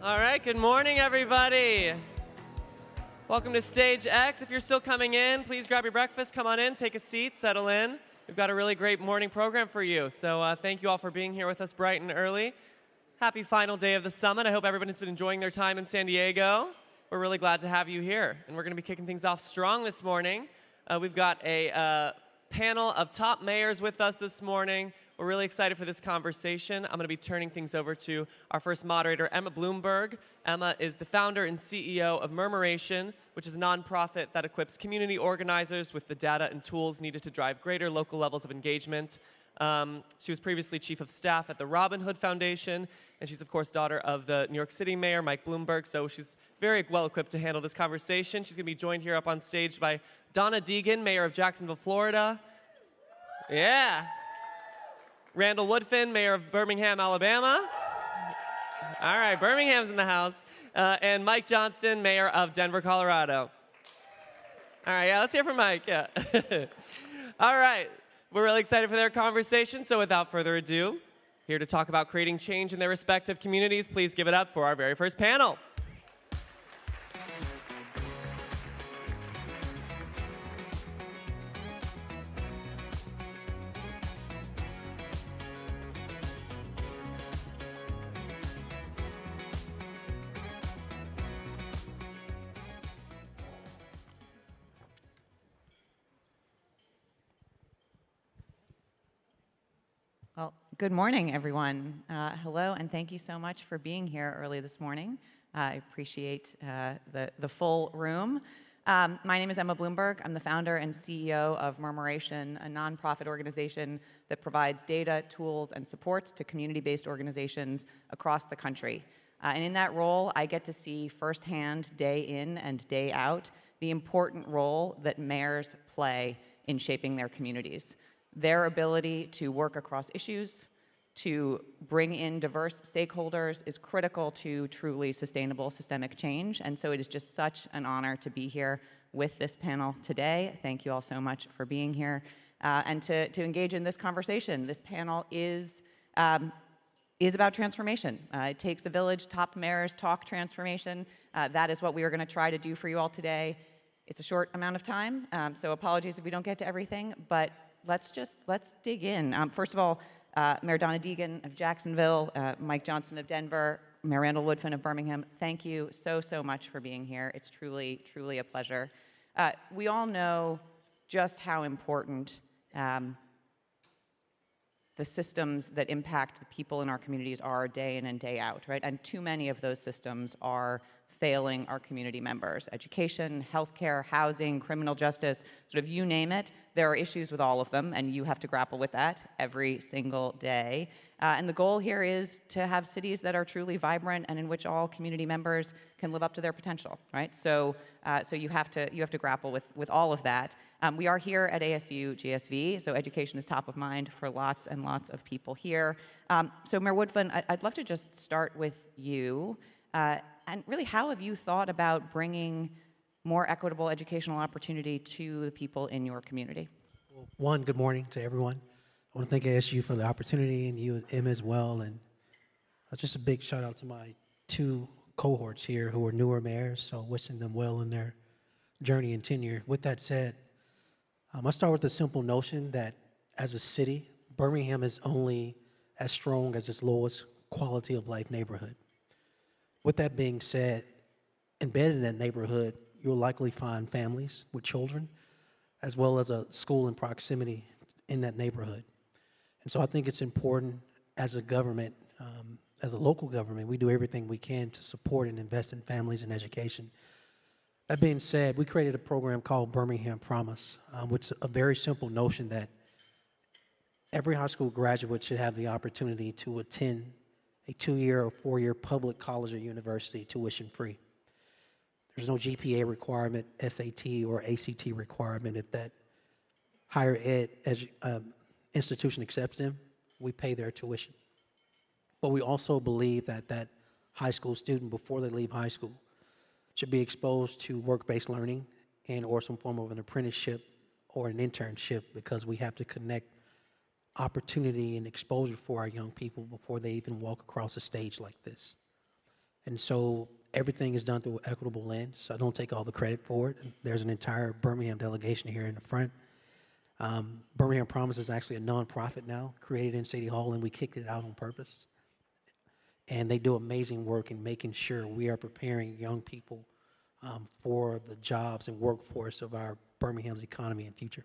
All right, good morning, everybody. Welcome to StageX. If you're still coming in, please grab your breakfast, come on in, take a seat, settle in. We've got a really great morning program for you. So thank you all for being here with us bright and early. Happy final day of the summit. I hope everybody's been enjoying their time in San Diego. We're really glad to have you here. And we're going to be kicking things off strong this morning. We've got a panel of top mayors with us this morning. We're really excited for this conversation. I'm going to be turning things over to our first moderator, Emma Bloomberg. Emma is the founder and CEO of Murmuration, which is a nonprofit that equips community organizers with the data and tools needed to drive greater local levels of engagement. She was previously chief of staff at the Robin Hood Foundation, and she's, of course, daughter of the New York City mayor, Mike Bloomberg, so she's very well equipped to handle this conversation. She's going to be joined here up on stage by Donna Deegan, mayor of Jacksonville, Florida. Yeah. Randall Woodfin, mayor of Birmingham, Alabama. All right, Birmingham's in the house. And Mike Johnston, mayor of Denver, Colorado. All right, yeah, let's hear from Mike, yeah. All right, we're really excited for their conversation, so without further ado, here to talk about creating change in their respective communities, please give it up for our very first panel. Well, good morning, everyone. Hello, and thank you so much for being here early this morning. I appreciate the full room. My name is Emma Bloomberg. I'm the founder and CEO of Murmuration, a nonprofit organization that provides data, tools, and supports to community-based organizations across the country. And in that role, I get to see firsthand, day in and day out, the important role that mayors play in shaping their communities. Their ability to work across issues, to bring in diverse stakeholders is critical to truly sustainable systemic change. And so it is just such an honor to be here with this panel today. Thank you all so much for being here and to engage in this conversation. This panel is about transformation. It takes a village. Top mayors talk transformation. That is what we are going to try to do for you all today. It's a short amount of time, so apologies if we don't get to everything, but let's dig in. First of all, Mayor Donna Deegan of Jacksonville, Mike Johnston of Denver, Mayor Randall Woodfin of Birmingham, thank you so much for being here. It's truly a pleasure. We all know just how important the systems that impact the people in our communities are day in and day out, right? And too many of those systems are failing our community members. Education, healthcare, housing, criminal justice, sort of you name it, there are issues with all of them, and you have to grapple with that every single day. And the goal here is to have cities that are truly vibrant and in which all community members can live up to their potential, right? So you have to grapple with all of that. We are here at ASU GSV, so education is top of mind for lots and lots of people here. So Mayor Woodfin, I'd love to just start with you. And really, how have you thought about bringing more equitable educational opportunity to the people in your community? Well, one, good morning to everyone. I want to thank ASU for the opportunity, and you and Emma as well. And just a big shout out to my two cohorts here who are newer mayors, so wishing them well in their journey and tenure. With that said, I'll start with the simple notion that as a city, Birmingham is only as strong as its lowest quality of life neighborhood. With that being said, embedded in that neighborhood, you'll likely find families with children, as well as a school in proximity in that neighborhood. And so I think it's important as a government, as a local government, we do everything we can to support and invest in families and education. That being said, we created a program called Birmingham Promise, which is a very simple notion that every high school graduate should have the opportunity to attend a 2-year or 4-year public college or university tuition-free. There's no GPA requirement, SAT or ACT requirement. If that higher ed institution accepts them, we pay their tuition. But we also believe that that high school student, before they leave high school, should be exposed to work-based learning and or some form of an apprenticeship or an internship, because we have to connect opportunity and exposure for our young people before they even walk across a stage like this. And so everything is done through an equitable lens. So I don't take all the credit for it. There's an entire Birmingham delegation here in the front. Birmingham Promise is actually a nonprofit now, created in City Hall, and we kicked it out on purpose. And they do amazing work in making sure we are preparing young people for the jobs and workforce of our Birmingham's economy and future.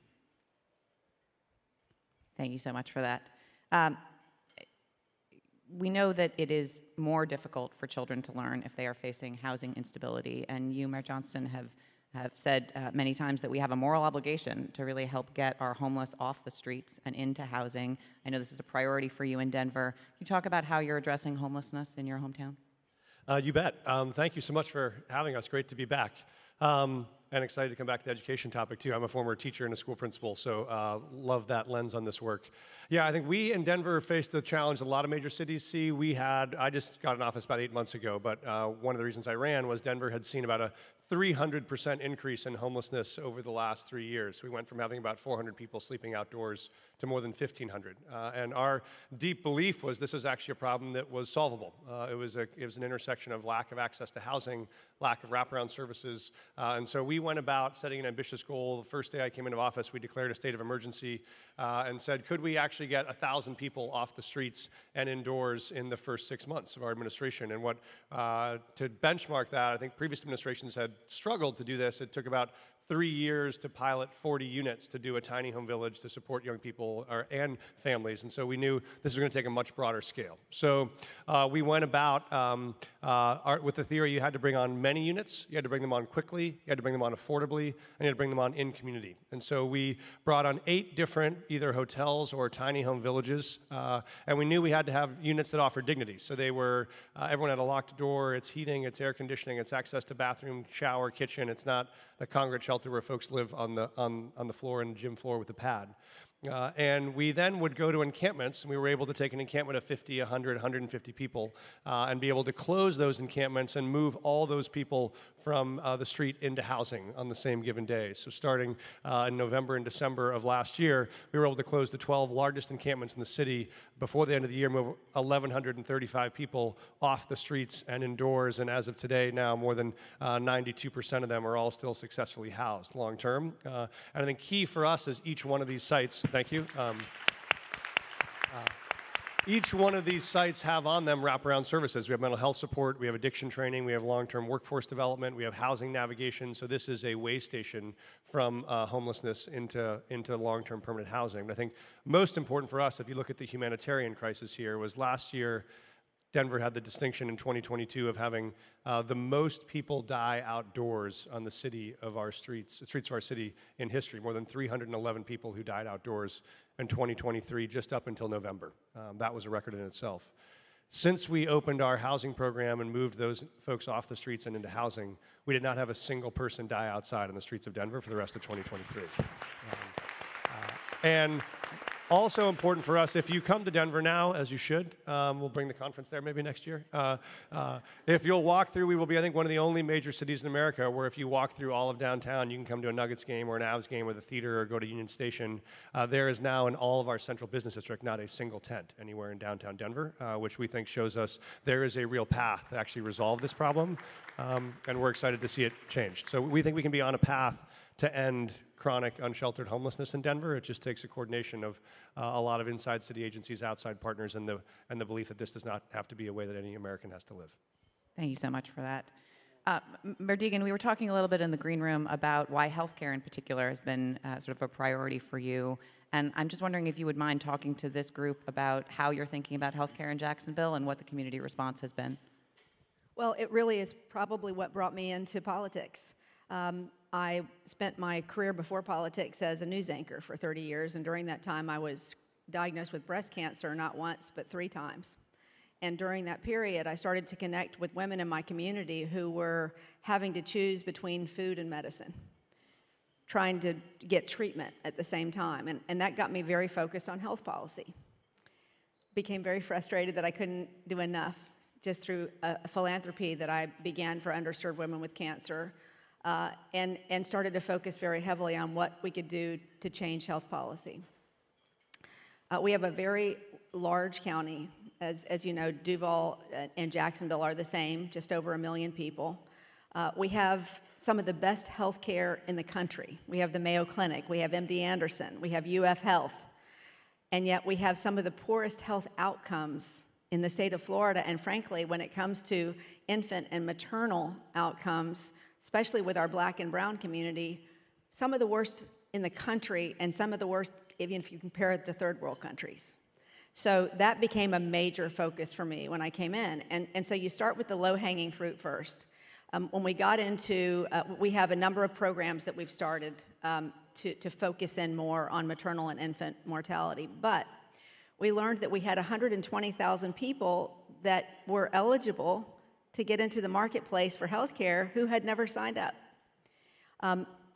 Thank you so much for that. We know that it is more difficult for children to learn if they are facing housing instability, and you, Mayor Johnston, have said many times that we have a moral obligation to really help get our homeless off the streets and into housing. I know this is a priority for you in Denver. Can you talk about how you're addressing homelessness in your hometown? You bet. Thank you so much for having us. Great to be back. And excited to come back to the education topic, too. I'm a former teacher and a school principal, so love that lens on this work. Yeah, I think we in Denver faced the challenge a lot of major cities see. I just got in office about 8 months ago, but one of the reasons I ran was Denver had seen about a 300% increase in homelessness over the last 3 years. We went from having about 400 people sleeping outdoors to more than 1,500. And our deep belief was this was actually a problem that was solvable. It was an intersection of lack of access to housing, lack of wraparound services, and so we went about setting an ambitious goal. The first day I came into office, we declared a state of emergency and said, could we actually get 1,000 people off the streets and indoors in the first 6 months of our administration? And to benchmark that, I think previous administrations had struggled to do this. It took about 3 years to pilot 40 units to do a tiny home village to support young people and families. And so we knew this was going to take a much broader scale. So we went about with the theory you had to bring on many units, you had to bring them on quickly, you had to bring them on affordably, and you had to bring them on in community. And so we brought on 8 different either hotels or tiny home villages. And we knew we had to have units that offered dignity. So they were, everyone had a locked door, it's heating, it's air conditioning, it's access to bathroom, shower, kitchen. It's not the congregate shelter where folks live on the floor and gym floor with a pad. And we then would go to encampments, and we were able to take an encampment of 50, 100, 150 people and be able to close those encampments and move all those people from the street into housing on the same given day. So starting in November and December of last year, we were able to close the 12 largest encampments in the city before the end of the year, move 1,135 people off the streets and indoors, and as of today now, more than 92% of them are all still successfully housed long term. And I think key for us is each one of these sites, thank you, each one of these sites have on them wraparound services. We have mental health support, we have addiction training, we have long-term workforce development, we have housing navigation. So this is a way station from homelessness into long-term permanent housing. But I think most important for us, if you look at the humanitarian crisis here, was last year Denver had the distinction in 2022 of having the most people die outdoors on the streets of our city in history. More than 311 people who died outdoors in 2023, just up until November. That was a record in itself. Since we opened our housing program and moved those folks off the streets and into housing, we did not have a single person die outside on the streets of Denver for the rest of 2023. And also important for us, if you come to Denver now, as you should, we'll bring the conference there maybe next year. If you'll walk through, we will be, I think, one of the only major cities in America where if you walk through all of downtown, you can come to a Nuggets game or an Avs game or the theater or go to Union Station. There is now in all of our central business district not a single tent anywhere in downtown Denver, which we think shows us there is a real path to actually resolve this problem, and we're excited to see it changed. So we think we can be on a path to end chronic unsheltered homelessness in Denver. It just takes a coordination of a lot of inside city agencies, outside partners, and the belief that this does not have to be a way that any American has to live. Thank you so much for that. Mayor Deegan, we were talking a little bit in the green room about why healthcare in particular has been sort of a priority for you. And I'm just wondering if you would mind talking to this group about how you're thinking about healthcare in Jacksonville and what the community response has been. Well, it really is probably what brought me into politics. I spent my career before politics as a news anchor for 30 years, and during that time I was diagnosed with breast cancer not once but 3 times. And during that period, I started to connect with women in my community who were having to choose between food and medicine, trying to get treatment at the same time. And that got me very focused on health policy. Became very frustrated that I couldn't do enough just through a philanthropy that I began for underserved women with cancer, and started to focus very heavily on what we could do to change health policy. We have a very large county. As you know, Duval and Jacksonville are the same, just over 1 million people. We have some of the best health care in the country. We have the Mayo Clinic, we have MD Andersen, we have UF Health, and yet we have some of the poorest health outcomes in the state of Florida. And frankly, when it comes to infant and maternal outcomes, especially with our Black and brown community, some of the worst in the country and some of the worst even if you compare it to third world countries. So that became a major focus for me when I came in. And so you start with the low-hanging fruit first. When we got into, we have a number of programs that we've started to focus in more on maternal and infant mortality. But we learned that we had 120,000 people that were eligible to get into the marketplace for healthcare who had never signed up.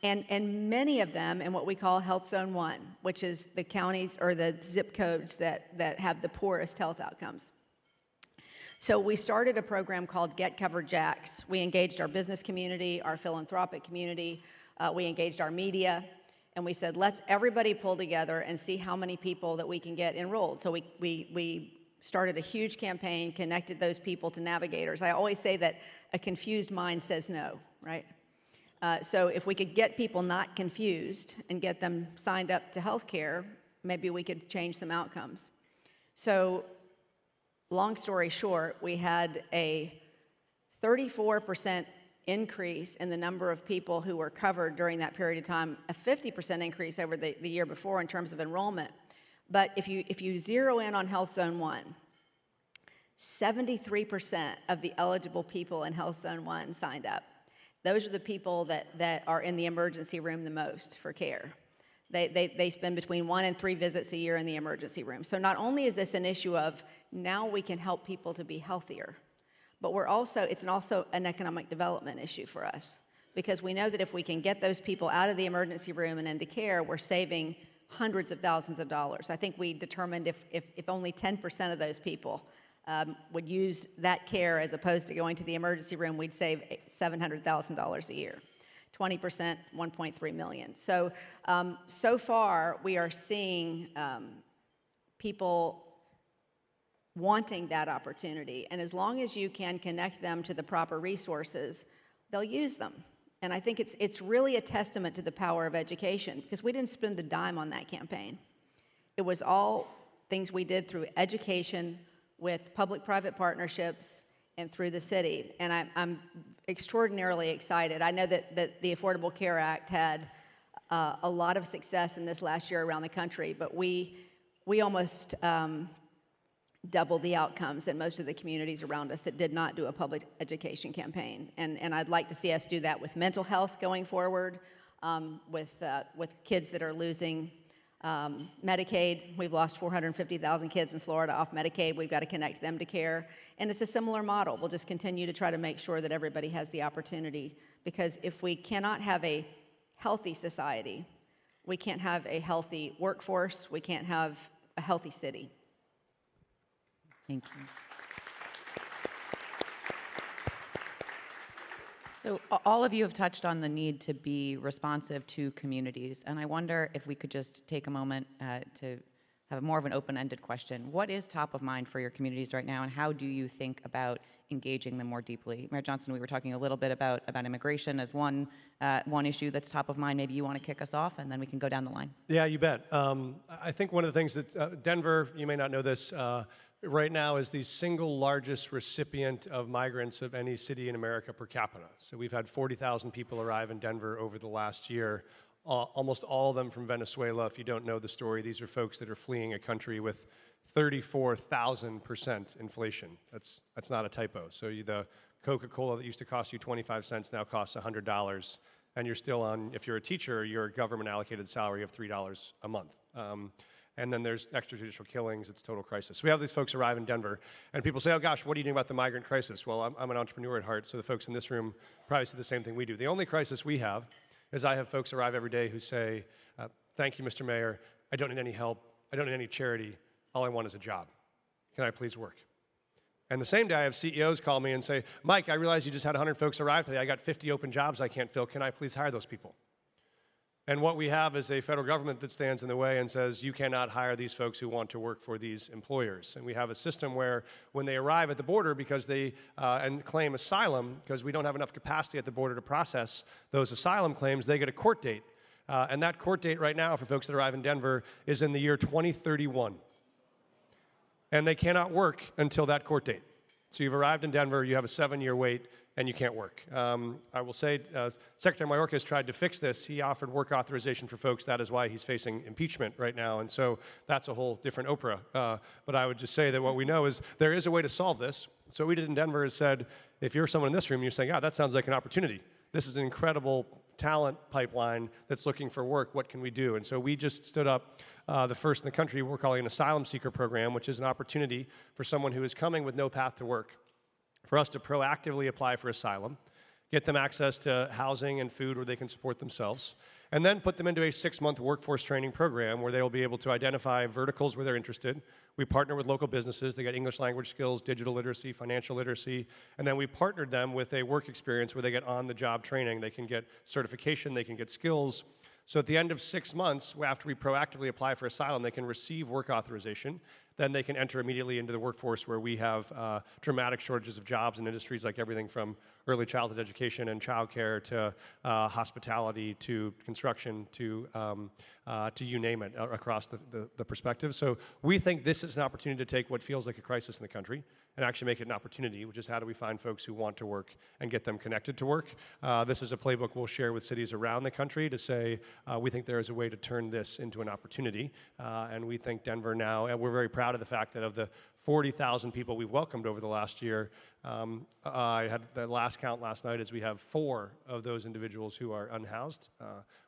And many of them in what we call Health Zone 1, which is the counties or the zip codes that have the poorest health outcomes. So we started a program called Get Covered Jacks. We engaged our business community, our philanthropic community, we engaged our media, and we said, let's everybody pull together and see how many people that we can get enrolled. So we started a huge campaign, connected those people to navigators. I always say that a confused mind says no, right? So if we could get people not confused and get them signed up to healthcare, maybe we could change some outcomes. So long story short, we had a 34% increase in the number of people who were covered during that period of time, a 50% increase over the year before in terms of enrollment. But if you zero in on Health Zone 1, 73% of the eligible people in Health Zone 1 signed up. Those are the people that are in the emergency room the most for care. They spend between 1 and 3 visits a year in the emergency room. So not only is this an issue of now we can help people to be healthier, but it's also an economic development issue for us, because we know that if we can get those people out of the emergency room and into care, we're saving hundreds of thousands of dollars. I think we determined if only 10% of those people would use that care as opposed to going to the emergency room, we'd save $700,000 a year. 20%, $1.3 million. So, so far, we are seeing people wanting that opportunity. And as long as you can connect them to the proper resources, they'll use them. And I think it's really a testament to the power of education, because we didn't spend a dime on that campaign. It was all things we did through education, with public-private partnerships, and through the city. And I'm extraordinarily excited. I know that the Affordable Care Act had a lot of success in this last year around the country, but we almost doubled the outcomes in most of the communities around us that did not do a public education campaign. And I'd like to see us do that with mental health going forward, with kids that are losing Medicaid. We've lost 450,000 kids in Florida off Medicaid. We've got to connect them to care. And it's a similar model. We'll just continue to try to make sure that everybody has the opportunity, because if we cannot have a healthy society, we can't have a healthy workforce, we can't have a healthy city. Thank you. So all of you have touched on the need to be responsive to communities, and I wonder if we could just take a moment to have more of an open-ended question. What is top of mind for your communities right now, and how do you think about engaging them more deeply? Mayor Johnston, we were talking a little bit about immigration as one issue that's top of mind. Maybe you want to kick us off, and then we can go down the line. Yeah, you bet. I think one of the things that Denver, you may not know this, right now is the single largest recipient of migrants of any city in America per capita. So we've had 40,000 people arrive in Denver over the last year, almost all of them from Venezuela. If you don't know the story, these are folks that are fleeing a country with 34,000% inflation. That's not a typo. So the Coca-Cola that used to cost you 25 cents now costs $100, and you're still on, if you're a teacher, your government allocated salary of $3 a month. And then there's extrajudicial killings, it's total crisis. So we have these folks arrive in Denver, and people say, oh gosh, what are you doing about the migrant crisis? Well, I'm an entrepreneur at heart, so the folks in this room probably say the same thing we do. The only crisis we have is I have folks arrive every day who say, thank you, Mr. Mayor, I don't need any help, I don't need any charity, all I want is a job. Can I please work? And the same day I have CEOs call me and say, Mike, I realize you just had 100 folks arrive today, I got 50 open jobs I can't fill, can I please hire those people? And what we have is a federal government that stands in the way and says, you cannot hire these folks who want to work for these employers. And we have a system where when they arrive at the border because they and claim asylum, because we don't have enough capacity at the border to process those asylum claims, they get a court date. And that court date right now for folks that arrive in Denver is in the year 2031. And they cannot work until that court date. So you've arrived in Denver, you have a 7-year wait, and you can't work. I will say, Secretary Mayorkas has tried to fix this. He offered work authorization for folks. That is why he's facing impeachment right now. And so that's a whole different Oprah. But I would just say that what we know is there is a way to solve this. So what we did in Denver is said, if you're someone in this room, you're saying, that sounds like an opportunity. This is an incredible talent pipeline that's looking for work. What can we do? And so we just stood up the first in the country, we're calling an asylum seeker program, which is an opportunity for someone who is coming with no path to work for us to proactively apply for asylum, get them access to housing and food where they can support themselves, and then put them into a 6-month workforce training program where they will be able to identify verticals where they're interested. We partner with local businesses. They get English language skills, digital literacy, financial literacy, and then we partnered them with a work experience where they get on-the-job training. They can get certification, they can get skills. So at the end of 6 months, after we proactively apply for asylum, they can receive work authorization. Then they can enter immediately into the workforce where we have dramatic shortages of jobs in industries like everything from early childhood education and childcare to hospitality to construction to you name it across the perspective. So we think this is an opportunity to take what feels like a crisis in the country and actually make it an opportunity, which is how do we find folks who want to work and get them connected to work. This is a playbook we'll share with cities around the country to say we think there is a way to turn this into an opportunity. And we think Denver now, and we're very proud of the fact that of the 40,000 people we've welcomed over the last year, I had the last count last night is we have 4 of those individuals who are unhoused,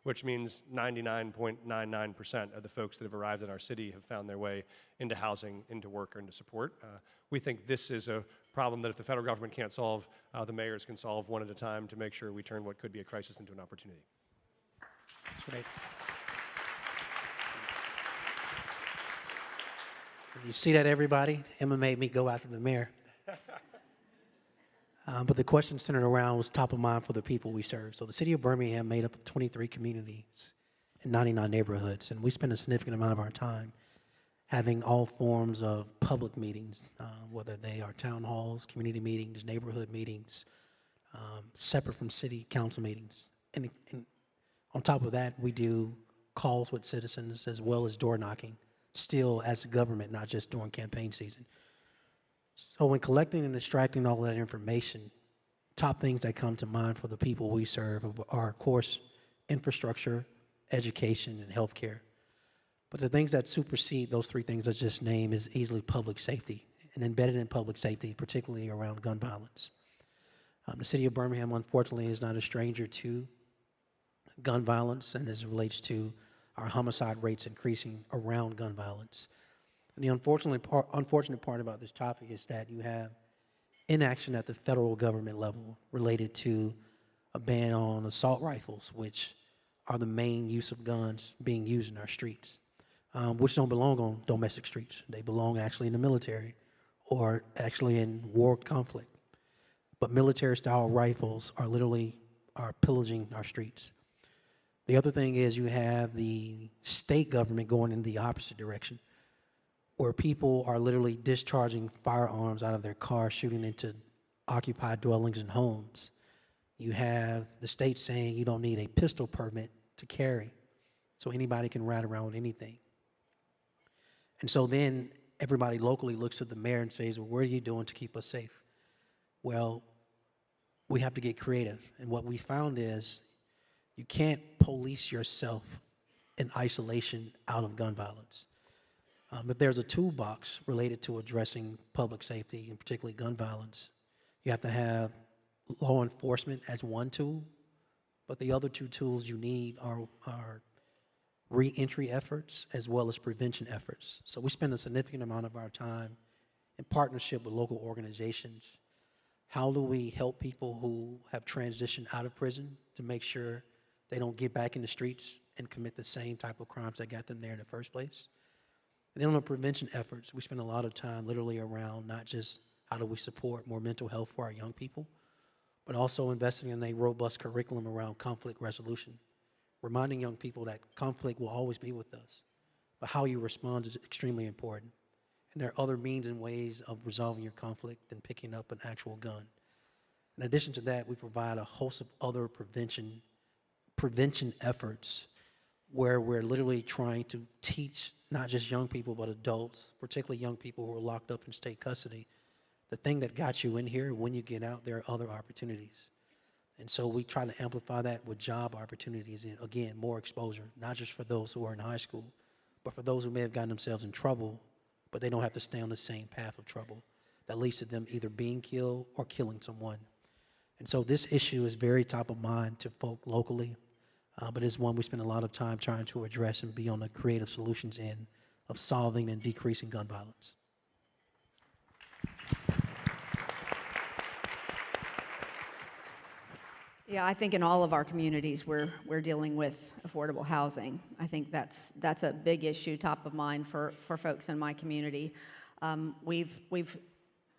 which means 99.99% of the folks that have arrived in our city have found their way into housing, into work, or into support. We think this is a problem that if the federal government can't solve, the mayors can solve one at a time to make sure we turn what could be a crisis into an opportunity. That's great. You see that, everybody? Emma made me go after the mayor. But the question centered around was top of mind for the people we serve. So the city of Birmingham made up of 23 communities and 99 neighborhoods, and we spend a significant amount of our time having all forms of public meetings, whether they are town halls, community meetings, neighborhood meetings, separate from city council meetings. And on top of that, we do calls with citizens as well as door knocking, still as a government, not just during campaign season. So when collecting and extracting all that information, top things that come to mind for the people we serve are, of course, infrastructure, education, and healthcare. But the things that supersede those 3 things I just named is easily public safety, and embedded in public safety, particularly around gun violence. The city of Birmingham, unfortunately, is not a stranger to gun violence, and as it relates to our homicide rates increasing around gun violence. And the unfortunate part about this topic is that you have inaction at the federal government level related to a ban on assault rifles, which are the main use of guns being used in our streets, which don't belong on domestic streets. They belong actually in the military or actually in war conflict. But military-style rifles are literally pillaging our streets. The other thing is you have the state government going in the opposite direction, where people are literally discharging firearms out of their cars, shooting into occupied dwellings and homes. You have the state saying you don't need a pistol permit to carry, so anybody can ride around with anything. And so then everybody locally looks at the mayor and says, well, what are you doing to keep us safe? Well, we have to get creative. And what we found is you can't police yourself in isolation out of gun violence. If there's a toolbox related to addressing public safety, and particularly gun violence, you have to have law enforcement as one tool, but the other 2 tools you need are re-entry efforts as well as prevention efforts. So we spend a significant amount of our time in partnership with local organizations. How do we help people who have transitioned out of prison to make sure they don't get back in the streets and commit the same type of crimes that got them there in the first place? And then on the prevention efforts, we spend a lot of time literally around not just how do we support more mental health for our young people, but also investing in a robust curriculum around conflict resolution, reminding young people that conflict will always be with us, but how you respond is extremely important. And there are other means and ways of resolving your conflict than picking up an actual gun. In addition to that, we provide a host of other prevention efforts where we're literally trying to teach not just young people, but adults, particularly young people who are locked up in state custody, the thing that got you in here, when you get out, there are other opportunities. And so we try to amplify that with job opportunities and, again, more exposure, not just for those who are in high school, but for those who may have gotten themselves in trouble, but they don't have to stay on the same path of trouble that leads to them either being killed or killing someone. And so this issue is very top of mind to folk locally, but it's one we spend a lot of time trying to address and be on the creative solutions end of solving and decreasing gun violence. Yeah, I think in all of our communities we're dealing with affordable housing. I think that's a big issue, top of mind for folks in my community. We've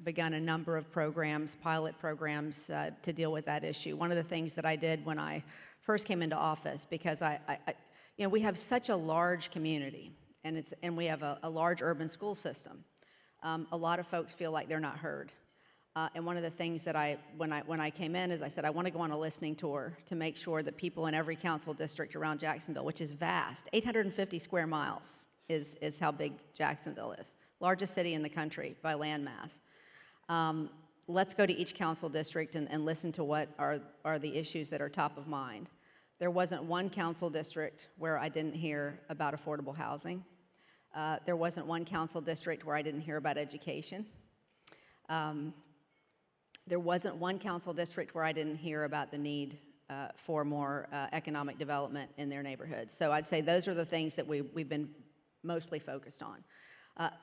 begun a number of programs, pilot programs, to deal with that issue. One of the things that I did when I first came into office, because we have such a large community, and we have a large urban school system. A lot of folks feel like they're not heard. And one of the things that when I came in is I said, I want to go on a listening tour to make sure that people in every council district around Jacksonville, which is vast, 850 square miles is how big Jacksonville is, largest city in the country by land mass. Let's go to each council district and listen to what are the issues that are top of mind. There wasn't one council district where I didn't hear about affordable housing. There wasn't one council district where I didn't hear about education. There wasn't one council district where I didn't hear about the need for more economic development in their neighborhoods. So I'd say those are the things that we've been mostly focused on.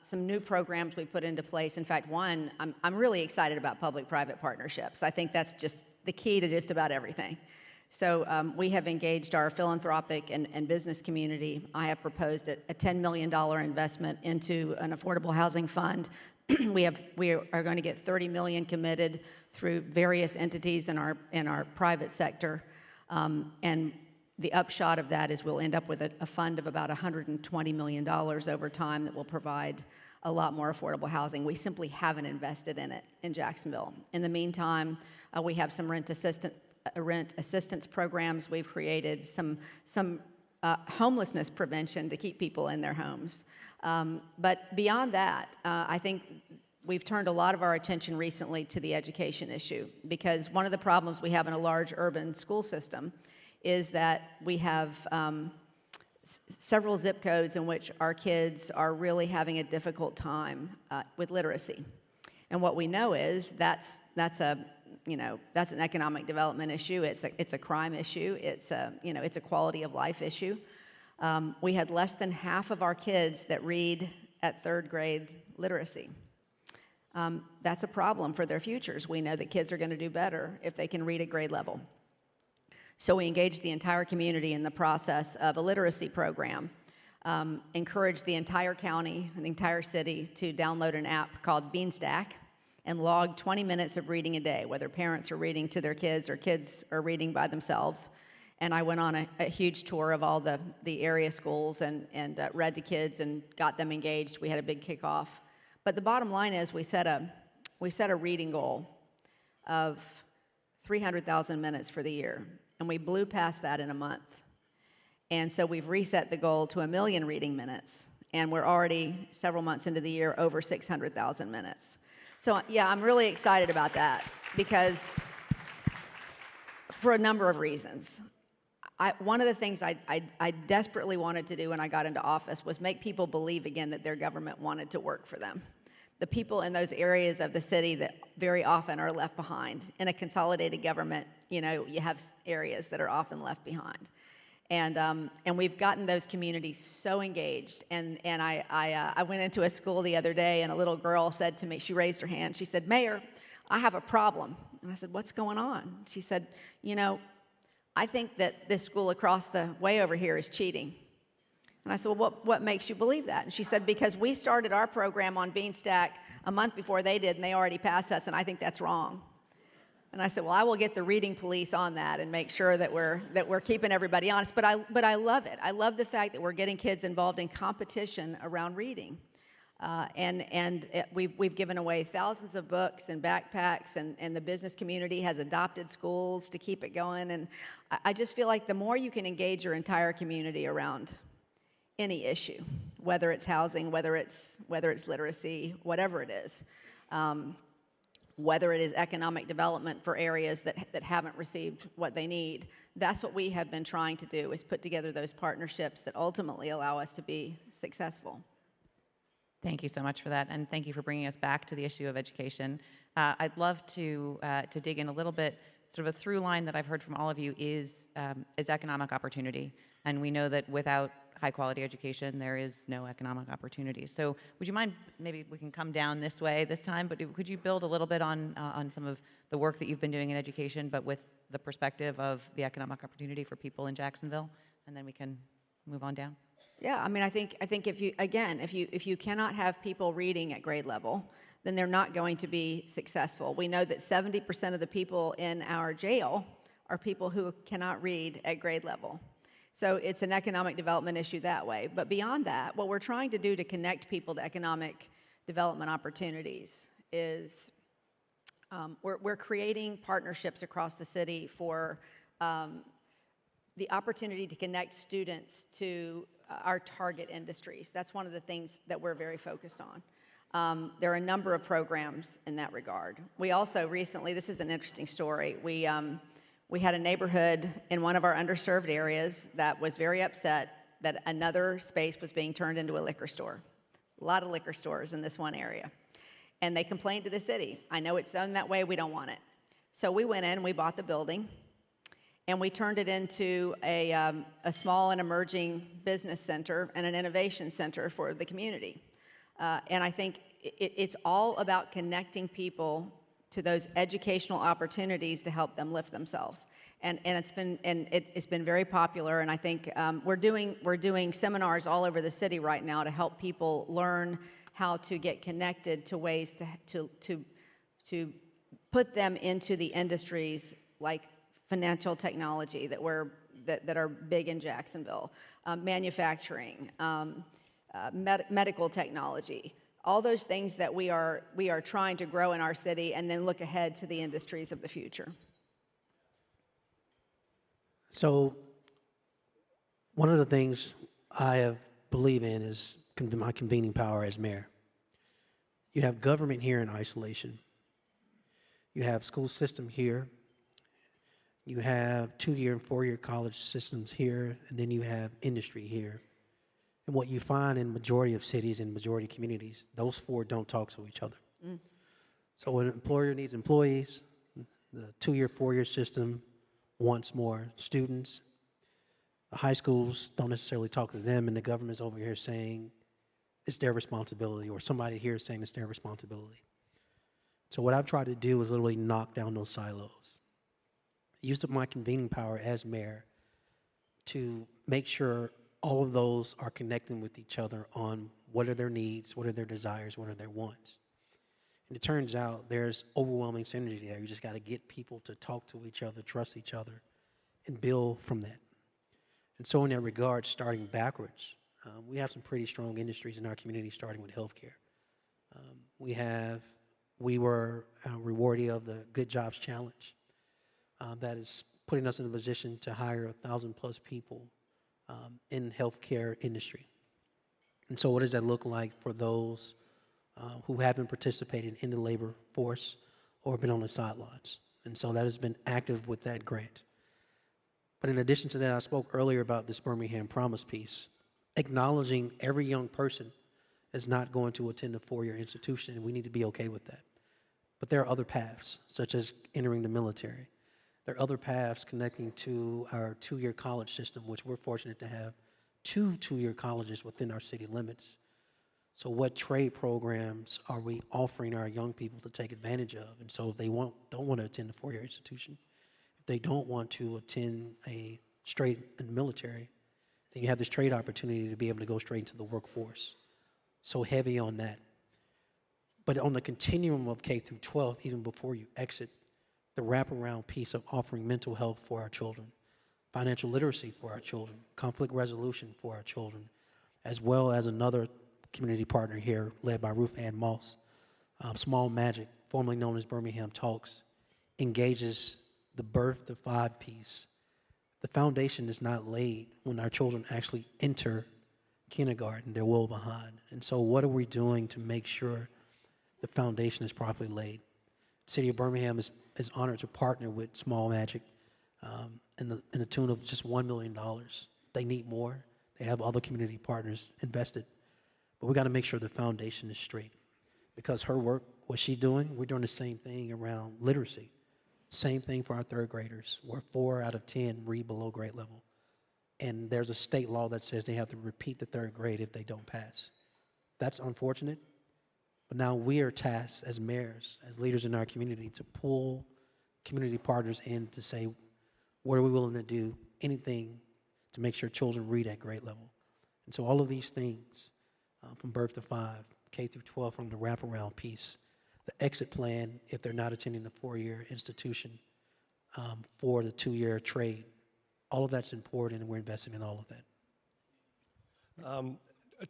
Some new programs we put into place. In fact, one, I'm really excited about public-private partnerships. I think that's just the key to just about everything. So we have engaged our philanthropic and business community. I have proposed a $10 million investment into an affordable housing fund. We are going to get $30 million committed through various entities in our private sector, and the upshot of that is we'll end up with a fund of about $120 million over time that will provide a lot more affordable housing. We simply haven't invested in it in Jacksonville. In the meantime, we have some rent assistance programs. We've created some homelessness prevention to keep people in their homes. But beyond that, I think we've turned a lot of our attention recently to the education issue, because one of the problems we have in a large urban school system is that we have several zip codes in which our kids are really having a difficult time with literacy. And what we know is that's an economic development issue. It's a crime issue. It's a quality of life issue. We had less than half of our kids that read at third grade literacy. That's a problem for their futures. We know that kids are going to do better if they can read at grade level. So we engaged the entire community in the process of a literacy program, encouraged the entire county and the entire city to download an app called Beanstack and log 20 minutes of reading a day, whether parents are reading to their kids or kids are reading by themselves. And I went on a huge tour of all the area schools and read to kids and got them engaged. We had a big kickoff. But the bottom line is we set a reading goal of 300,000 minutes for the year. And we blew past that in a month. And so we've reset the goal to 1 million reading minutes. And we're already several months into the year over 600,000 minutes. So yeah, I'm really excited about that because for a number of reasons. One of the things I desperately wanted to do when I got into office was make people believe again that their government wanted to work for them. The people in those areas of the city that very often are left behind. In a consolidated government, you have areas that are often left behind. And we've gotten those communities so engaged. And I went into a school the other day, and a little girl said to me, she raised her hand, she said, "Mayor, I have a problem." And I said, "What's going on?" She said, "I think that this school across the way over here is cheating." And I said, "Well, what makes you believe that?" And she said, "Because we started our program on Beanstack a month before they did, and they already passed us, and I think that's wrong." And I said, well, I will get the reading police on that and make sure that we're keeping everybody honest. But I love it. I love the fact that we're getting kids involved in competition around reading. We've given away thousands of books and backpacks, and the business community has adopted schools to keep it going. And I just feel like the more you can engage your entire community around any issue, whether it's housing, whether it's literacy, whatever it is, whether it is economic development for areas that haven't received what they need, that's what we have been trying to do, is put together those partnerships that ultimately allow us to be successful. Thank you so much for that, and thank you for bringing us back to the issue of education. I'd love to dig in a little bit. Sort of a through line that I've heard from all of you is economic opportunity, and we know that without high-quality education, there is no economic opportunity. So would you mind, maybe we can come down this way this time, but could you build a little bit on some of the work that you've been doing in education, but with the perspective of the economic opportunity for people in Jacksonville, and then we can move on down? Yeah, I mean, I think if you cannot have people reading at grade level, then they're not going to be successful. We know that 70% of the people in our jail are people who cannot read at grade level. So it's an economic development issue that way. But beyond that, what we're trying to do to connect people to economic development opportunities is we're creating partnerships across the city for the opportunity to connect students to our target industries. That's one of the things that we're very focused on. There are a number of programs in that regard. We also recently, this is an interesting story, we had a neighborhood in one of our underserved areas that was very upset that another space was being turned into a liquor store. A lot of liquor stores in this one area. And they complained to the city. I know it's zoned that way, we don't want it. So we went in, we bought the building, and we turned it into a small and emerging business center and an innovation center for the community. And I think it's all about connecting people to those educational opportunities to help them lift themselves. And it's been very popular, and I think we're doing seminars all over the city right now to help people learn how to get connected to ways to put them into the industries like financial technology that are big in Jacksonville, manufacturing, medical technology. All those things that we are trying to grow in our city and then look ahead to the industries of the future. So one of the things I believe in is my convening power as mayor. You have government here in isolation. You have school system here. You have 2-year and 4-year college systems here, and then you have industry here. And what you find in majority of cities and majority communities, those four don't talk to each other. Mm. So when an employer needs employees, the 2-year, 4-year system wants more students. The high schools don't necessarily talk to them, and the government's over here saying it's their responsibility, or somebody here is saying it's their responsibility. So what I've tried to do is literally knock down those silos. I used up my convening power as mayor to make sure all of those are connecting with each other on what are their needs, what are their desires, what are their wants. And it turns out there's overwhelming synergy there. You just got to get people to talk to each other, trust each other, and build from that. And so in that regard, starting backwards, we have some pretty strong industries in our community, starting with healthcare. We were rewardee of the Good Jobs Challenge. That is putting us in a position to hire 1,000+ people in healthcare industry. And so what does that look like for those who haven't participated in the labor force or been on the sidelines? And so that has been active with that grant. But in addition to that, I spoke earlier about this Birmingham Promise piece, acknowledging every young person is not going to attend a 4-year institution, and we need to be okay with that. But there are other paths, such as entering the military. There are other paths connecting to our 2-year college system, which we're fortunate to have 2 2-year colleges within our city limits. So what trade programs are we offering our young people to take advantage of? And so if they don't want to attend a 4-year institution, if they don't want to attend a straight in the military, then you have this trade opportunity to be able to go straight into the workforce. So heavy on that. But on the continuum of K through 12, even before you exit, the wraparound piece of offering mental health for our children, financial literacy for our children, conflict resolution for our children, as well as another community partner here led by Ruth Ann Moss. Small Magic, formerly known as Birmingham Talks, engages the birth to 5 piece. The foundation is not laid when our children actually enter kindergarten. They're well behind. And so what are we doing to make sure the foundation is properly laid? The City of Birmingham is honored to partner with Small Magic in the tune of just $1 million. They need more. They have other community partners invested. But we got to make sure the foundation is straight. Because her work, what she's doing, we're doing the same thing around literacy. Same thing for our 3rd graders, where 4 out of 10 read below grade level. And there's a state law that says they have to repeat the 3rd grade if they don't pass. That's unfortunate. But now we are tasked as mayors, as leaders in our community, to pull community partners in to say, what are we willing to do? Anything to make sure children read at grade level. And so all of these things, from birth to 5, K through 12, from the wraparound piece, the exit plan if they're not attending the 4-year institution, for the 2-year trade. All of that's important, and we're investing in all of that.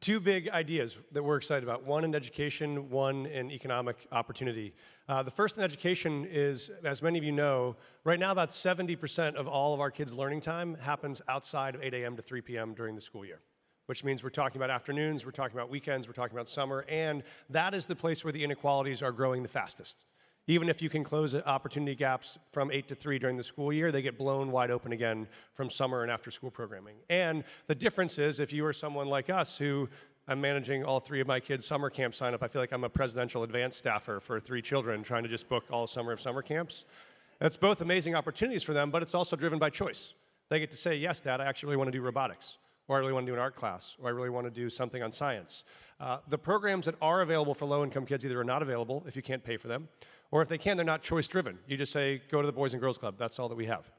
2 big ideas that we're excited about, one in education, one in economic opportunity. The first in education is, as many of you know, right now about 70% of all of our kids' learning time happens outside of 8 a.m. to 3 p.m. during the school year, which means we're talking about afternoons, we're talking about weekends, we're talking about summer, and that is the place where the inequalities are growing the fastest. Even if you can close opportunity gaps from 8 to 3 during the school year, they get blown wide open again from summer and after school programming. And the difference is, if you are someone like us who, I'm managing all 3 of my kids' summer camp sign up, I feel like I'm a presidential advanced staffer for 3 children trying to just book all summer of summer camps. It's both amazing opportunities for them, but it's also driven by choice. They get to say, yes, Dad, I actually really want to do robotics, or I really want to do an art class, or I really want to do something on science. The programs that are available for low-income kids either are not available if you can't pay for them, or if they can, they're not choice-driven. You just say, go to the Boys and Girls Club. That's all that we have.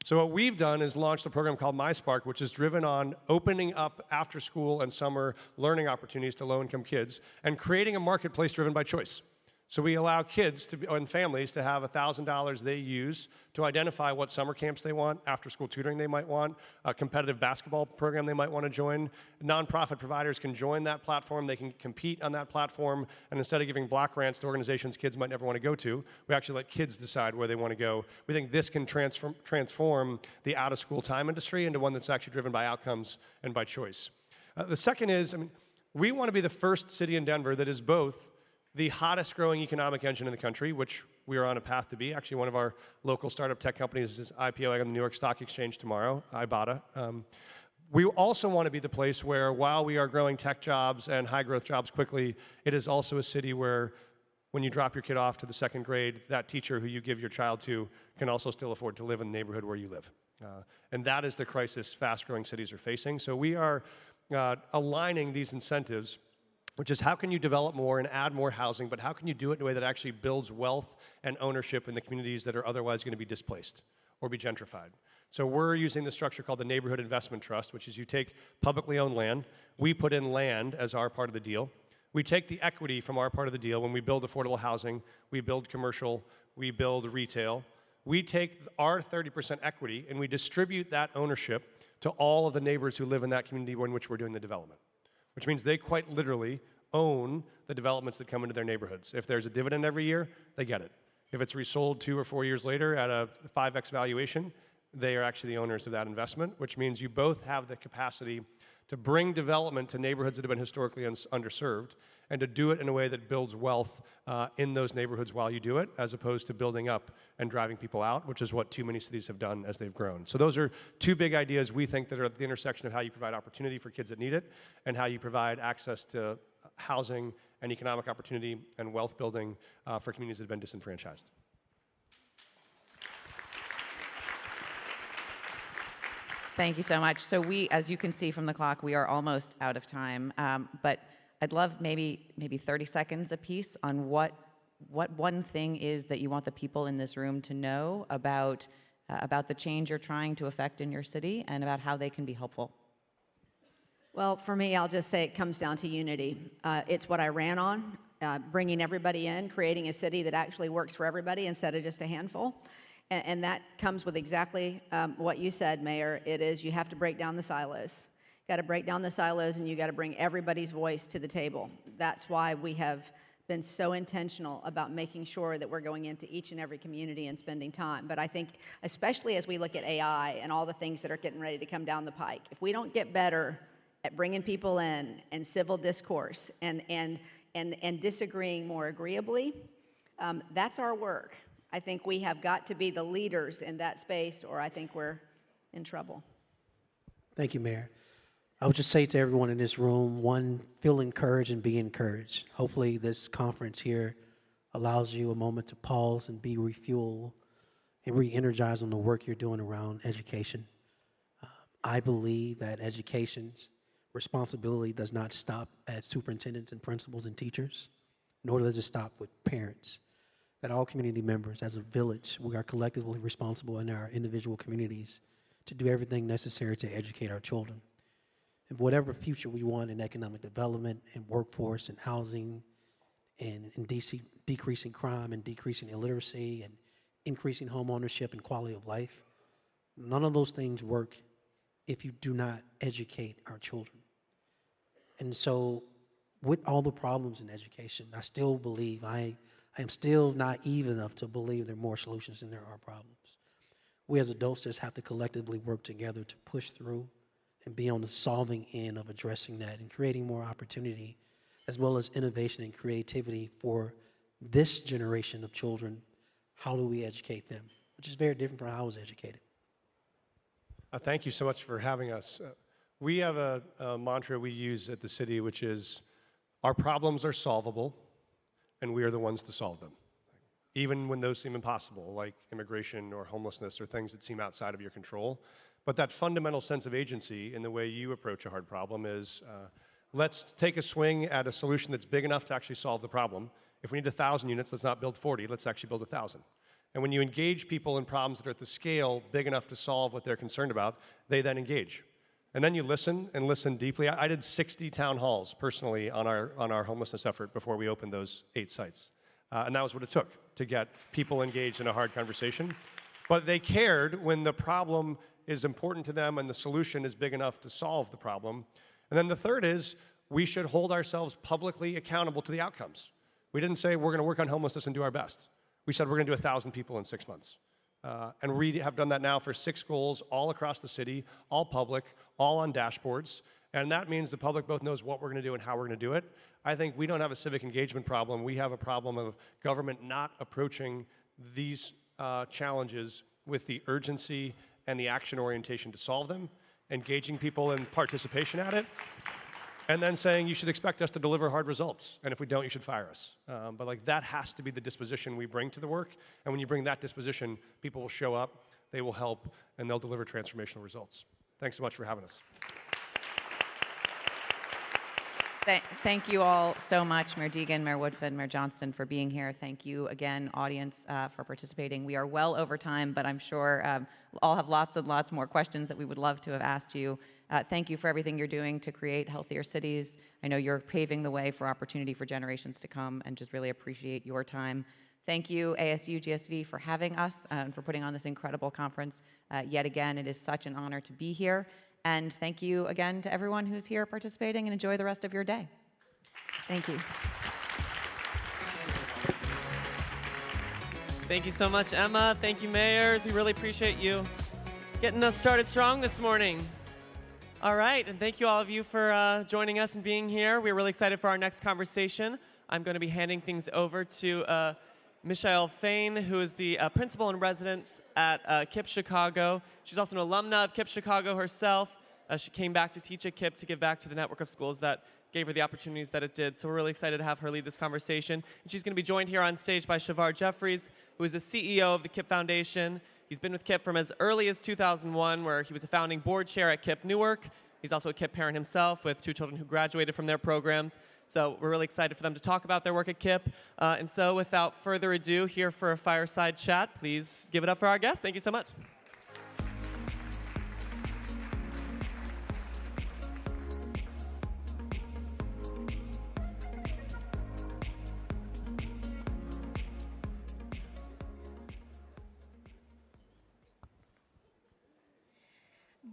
So what we've done is launched a program called MySpark, which is driven on opening up after-school and summer learning opportunities to low-income kids and creating a marketplace driven by choice. So we allow kids and families to have $1,000 they use to identify what summer camps they want, after-school tutoring they might want, a competitive basketball program they might want to join. Nonprofit providers can join that platform. They can compete on that platform. And instead of giving block grants to organizations kids might never want to go to, we actually let kids decide where they want to go. We think this can transform the out-of-school time industry into one that's actually driven by outcomes and by choice. The second is, we want to be the first city in Denver that is both the hottest growing economic engine in the country, which we are on a path to be. Actually, one of our local startup tech companies is IPOing on the New York Stock Exchange tomorrow, Ibotta. We also want to be the place where, while we are growing tech jobs and high growth jobs quickly, it is also a city where, when you drop your kid off to the 2nd grade, that teacher who you give your child to can also still afford to live in the neighborhood where you live. And that is the crisis fast growing cities are facing. So we are aligning these incentives, which is how can you develop more and add more housing, but how can you do it in a way that actually builds wealth and ownership in the communities that are otherwise going to be displaced or be gentrified. So we're using the structure called the Neighborhood Investment Trust, which is you take publicly owned land, we put in land as our part of the deal, we take the equity from our part of the deal. When we build affordable housing, we build commercial, we build retail, we take our 30% equity and we distribute that ownership to all of the neighbors who live in that community in which we're doing the development, which means they quite literally own the developments that come into their neighborhoods. If there's a dividend every year, they get it. If it's resold 2 or 4 years later at a 5x valuation, they are actually the owners of that investment, which means you both have the capacity to bring development to neighborhoods that have been historically underserved, and to do it in a way that builds wealth in those neighborhoods while you do it, as opposed to building up and driving people out, which is what too many cities have done as they've grown. So those are 2 big ideas we think that are at the intersection of how you provide opportunity for kids that need it, and how you provide access to housing and economic opportunity and wealth building for communities that have been disenfranchised. Thank you so much. So we, as you can see from the clock, we are almost out of time. But I'd love maybe 30 seconds apiece on what one thing is that you want the people in this room to know about the change you're trying to affect in your city, and about how they can be helpful. Well, for me, I'll just say it comes down to unity. It's what I ran on. bringing everybody in, creating a city that actually works for everybody instead of just a handful. And that comes with exactly what you said, Mayor. It is you have to break down the silos. Got to break down the silos, and you got to bring everybody's voice to the table. That's why we have been so intentional about making sure that we're going into each and every community and spending time. But I think, especially as we look at AI and all the things that are getting ready to come down the pike, if we don't get better at bringing people in and civil discourse and disagreeing more agreeably, that's our work. I think we have got to be the leaders in that space, or I think we're in trouble. Thank you, Mayor. I would just say to everyone in this room, one, feel encouraged and be encouraged. Hopefully this conference here allows you a moment to pause and be refueled and re-energized on the work you're doing around education. I believe that education's responsibility does not stop at superintendents and principals and teachers, nor does it stop with parents. That all community members, as a village, we are collectively responsible in our individual communities to do everything necessary to educate our children. And whatever future we want in economic development and workforce and housing and decreasing crime and decreasing illiteracy and increasing home ownership and quality of life, none of those things work if you do not educate our children. And so with all the problems in education, I still believe, I am still naive enough to believe there are more solutions than there are problems. We as adults just have to collectively work together to push through and be on the solving end of addressing that and creating more opportunity, as well as innovation and creativity for this generation of children. How do we educate them? Which is very different from how I was educated. Thank you so much for having us. We have a mantra we use at the city, which is, our problems are solvable, and we are the ones to solve them. Even when those seem impossible, like immigration or homelessness or things that seem outside of your control. But that fundamental sense of agency in the way you approach a hard problem is, let's take a swing at a solution that's big enough to actually solve the problem. If we need 1,000 units, let's not build 40, let's actually build 1,000. And when you engage people in problems that are at the scale big enough to solve what they're concerned about, they then engage. And then you listen and listen deeply. I did 60 town halls personally on our homelessness effort before we opened those 8 sites. And that was what it took to get people engaged in a hard conversation. But they cared when the problem is important to them and the solution is big enough to solve the problem. And then the third is, we should hold ourselves publicly accountable to the outcomes. We didn't say we're going to work on homelessness and do our best. We said we're going to do 1,000 people in 6 months. And we have done that now for 6 goals all across the city, all public, all on dashboards. And that means the public both knows what we're going to do and how we're going to do it. I think we don't have a civic engagement problem. We have a problem of government not approaching these challenges with the urgency and the action orientation to solve them, engaging people in participation at it, and then saying you should expect us to deliver hard results, and if we don't, you should fire us. But like, that has to be the disposition we bring to the work, and when you bring that disposition, people will show up, they will help, and they'll deliver transformational results. Thanks so much for having us. Thank you all so much, Mayor Deegan, Mayor Woodfin, Mayor Johnston, for being here. Thank you again, audience, for participating. We are well over time, but I'm sure all have lots and lots more questions that we would love to have asked you. Thank you for everything you're doing to create healthier cities. I know you're paving the way for opportunity for generations to come, and just really appreciate your time. Thank you, ASU GSV, for having us and for putting on this incredible conference. Yet again, it is such an honor to be here. And thank you again to everyone who's here participating, and enjoy the rest of your day. Thank you. Thank you so much, Emma. Thank you, mayors. We really appreciate you getting us started strong this morning. All right, and thank you all of you for joining us and being here. We're really excited for our next conversation. I'm going to be handing things over to Michalle Fain, who is the principal in residence at KIPP Chicago. She's also an alumna of KIPP Chicago herself. She came back to teach at KIPP to give back to the network of schools that gave her the opportunities that it did. So we're really excited to have her lead this conversation. And she's going to be joined here on stage by Shavar Jeffries, who is the CEO of the KIPP Foundation. He's been with KIPP from as early as 2001, where he was a founding board chair at KIPP Newark. He's also a KIPP parent himself with 2 children who graduated from their programs. So we're really excited for them to talk about their work at KIPP. And so without further ado, here for a fireside chat, please give it up for our guest. Thank you so much.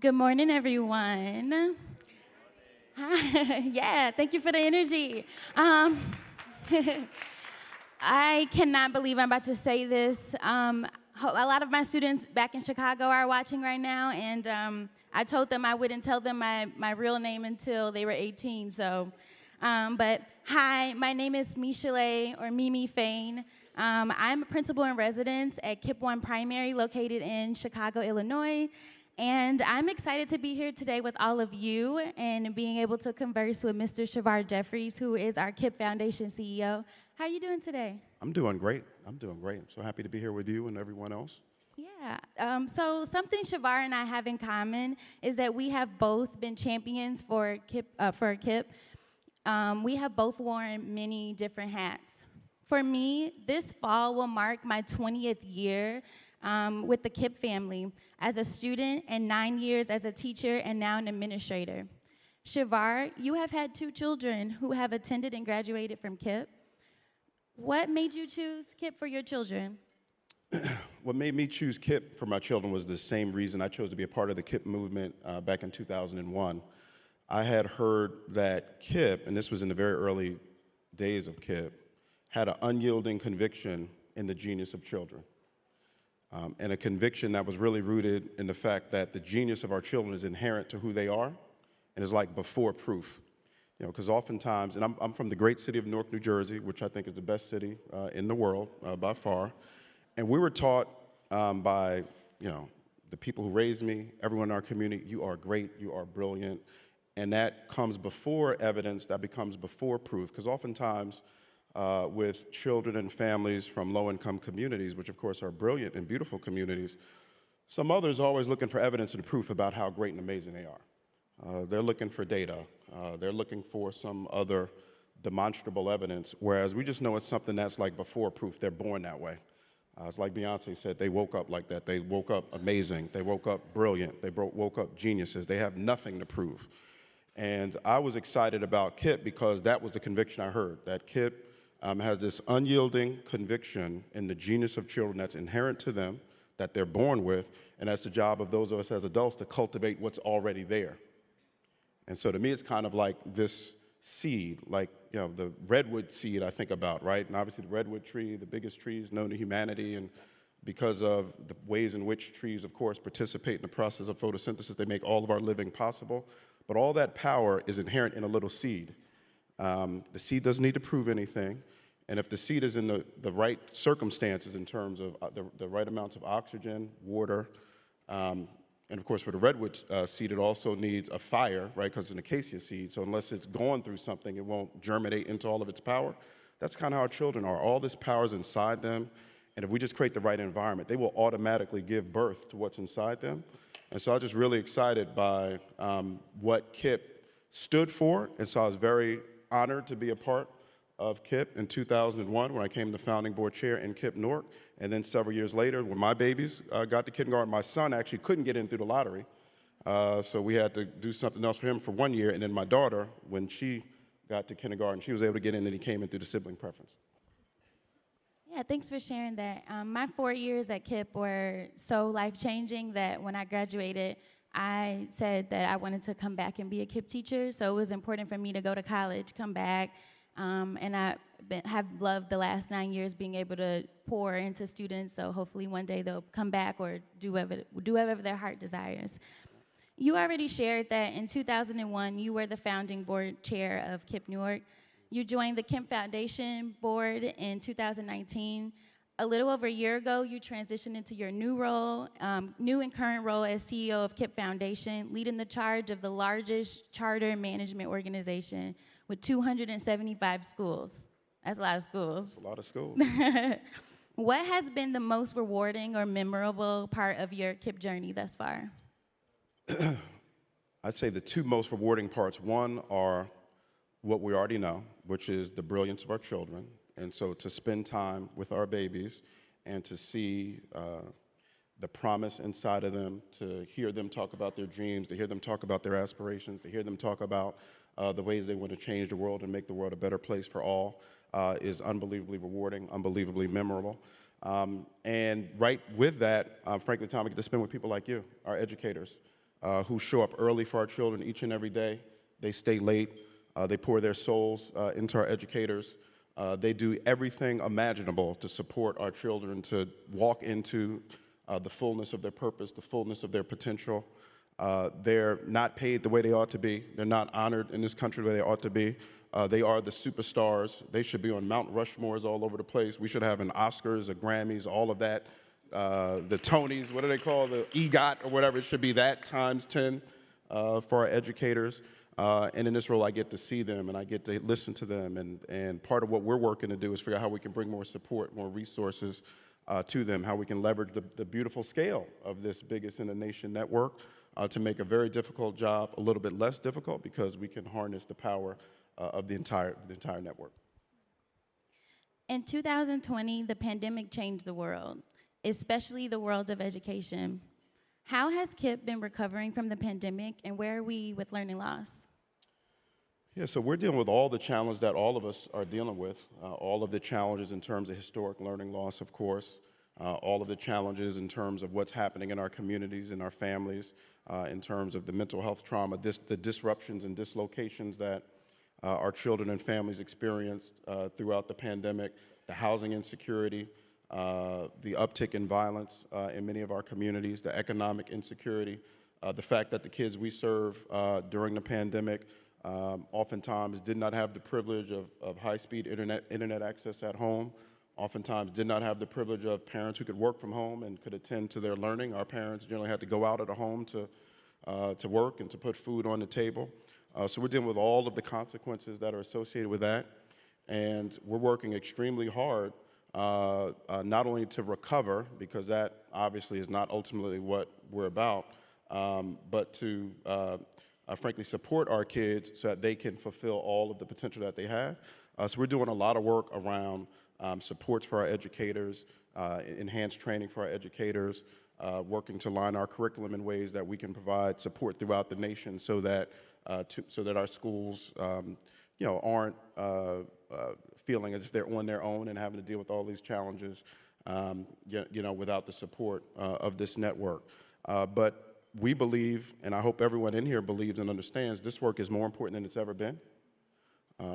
Good morning, everyone. Hi. Yeah, thank you for the energy. I cannot believe I'm about to say this. A lot of my students back in Chicago are watching right now, and I told them I wouldn't tell them my real name until they were 18. So, but hi, my name is Michalle, or Mimi Fain. I'm a principal in residence at KIPP 1 Primary, located in Chicago, Illinois. And I'm excited to be here today with all of you and being able to converse with Mr. Shavar Jeffries, who is our KIPP Foundation CEO. How are you doing today? I'm doing great. I'm so happy to be here with you and everyone else. Yeah. So something Shavar and I have in common is that we have both been champions for KIPP. We have both worn many different hats. For me, this fall will mark my 20th year with the KIPP family as a student and 9 years as a teacher and now an administrator. Shavar, you have had 2 children who have attended and graduated from KIPP. What made you choose KIPP for your children? What made me choose KIPP for my children was the same reason I chose to be a part of the KIPP movement back in 2001. I had heard that KIPP, and this was in the very early days of KIPP, had an unyielding conviction in the genius of children. And a conviction that was really rooted in the fact that the genius of our children is inherent to who they are and is like before proof. You know, because oftentimes, and I'm from the great city of Newark, New Jersey, which I think is the best city in the world by far. And we were taught by, the people who raised me, everyone in our community, you are great, you are brilliant. And that comes before evidence, that becomes before proof. Because oftentimes, with children and families from low-income communities, which of course are brilliant and beautiful communities, some others are always looking for evidence and proof about how great and amazing they are. They're looking for data. They're looking for some other demonstrable evidence, whereas we just know it's something that's like before proof. They're born that way. It's like Beyonce said, they woke up like that. They woke up amazing. They woke up brilliant. They woke up geniuses. They have nothing to prove. And I was excited about KIPP because that was the conviction I heard, that KIPP has this unyielding conviction in the genius of children that's inherent to them, that they're born with, and that's the job of those of us as adults to cultivate what's already there. And so to me, it's kind of like this seed, like the redwood seed I think about, right? And obviously the redwood tree, the biggest trees known to humanity, and because of the ways in which trees, of course, participate in the process of photosynthesis, they make all of our living possible. But all that power is inherent in a little seed. The seed doesn't need to prove anything. And if the seed is in the right circumstances in terms of the right amounts of oxygen, water, and of course for the redwood seed, it also needs a fire, right, because it's an acacia seed. So unless it's going through something, it won't germinate into all of its power. That's kind of how our children are. All this power is inside them. And if we just create the right environment, they will automatically give birth to what's inside them. And so I was just really excited by what KIPP stood for. And so I was very honored to be a part of KIPP in 2001 when I came the founding board chair in KIPP Newark. And then several years later, when my babies got to kindergarten, my son actually couldn't get in through the lottery. So we had to do something else for him for 1 year. And then my daughter, when she got to kindergarten, she was able to get in, and he came in through the sibling preference. Yeah, thanks for sharing that. My 4 years at KIPP were so life-changing that when I graduated, I said that I wanted to come back and be a KIPP teacher. So it was important for me to go to college, come back, and I have loved the last 9 years being able to pour into students. So hopefully one day they'll come back or do whatever their heart desires. You already shared that in 2001, you were the founding board chair of KIPP Newark. You joined the KIPP Foundation board in 2019. A little over a year ago, you transitioned into your new and current role as CEO of KIPP Foundation, leading the charge of the largest charter management organization with 275 schools. That's a lot of schools. That's a lot of schools. What has been the most rewarding or memorable part of your KIPP journey thus far? I'd say the 2 most rewarding parts, one are what we already know, which is the brilliance of our children. And so to spend time with our babies and to see the promise inside of them, to hear them talk about their dreams, to hear them talk about their aspirations, to hear them talk about the ways they want to change the world and make the world a better place for all is unbelievably rewarding, unbelievably memorable. And right with that, frankly, Tom, I get to spend with people like you, our educators, who show up early for our children each and every day. They stay late. They pour their souls into our educators. They do everything imaginable to support our children to walk into the fullness of their purpose, the fullness of their potential. They're not paid the way they ought to be. They're not honored in this country the way they ought to be. They are the superstars. They should be on Mount Rushmores all over the place. We should have an Oscars, a Grammys, all of that. The Tonys, what do they call the EGOT or whatever? It should be that times 10 for our educators. And in this role, I get to see them and I get to listen to them. And part of what we're working to do is figure out how we can bring more support, more resources to them, how we can leverage the beautiful scale of this biggest in the nation network to make a very difficult job a little bit less difficult because we can harness the power of the entire network. In 2020, the pandemic changed the world, especially the world of education. How has KIPP been recovering from the pandemic, and where are we with learning loss? Yeah, so we're dealing with all the challenges that all of us are dealing with, all of the challenges in terms of historic learning loss, of course, all of the challenges in terms of what's happening in our communities and our families, in terms of the mental health trauma, the disruptions and dislocations that our children and families experienced throughout the pandemic, the housing insecurity, the uptick in violence in many of our communities, the economic insecurity, the fact that the kids we serve during the pandemic oftentimes did not have the privilege of high-speed internet access at home, oftentimes did not have the privilege of parents who could work from home and could attend to their learning. Our parents generally had to go out of the home to work and to put food on the table. So we're dealing with all of the consequences that are associated with that. And we're working extremely hard not only to recover, because that obviously is not ultimately what we're about, but to frankly support our kids so that they can fulfill all of the potential that they have. So we're doing a lot of work around supports for our educators, enhanced training for our educators, working to line our curriculum in ways that we can provide support throughout the nation so that our schools aren't feeling as if they're on their own and having to deal with all these challenges without the support of this network. But we believe, and I hope everyone in here believes and understands, this work is more important than it's ever been.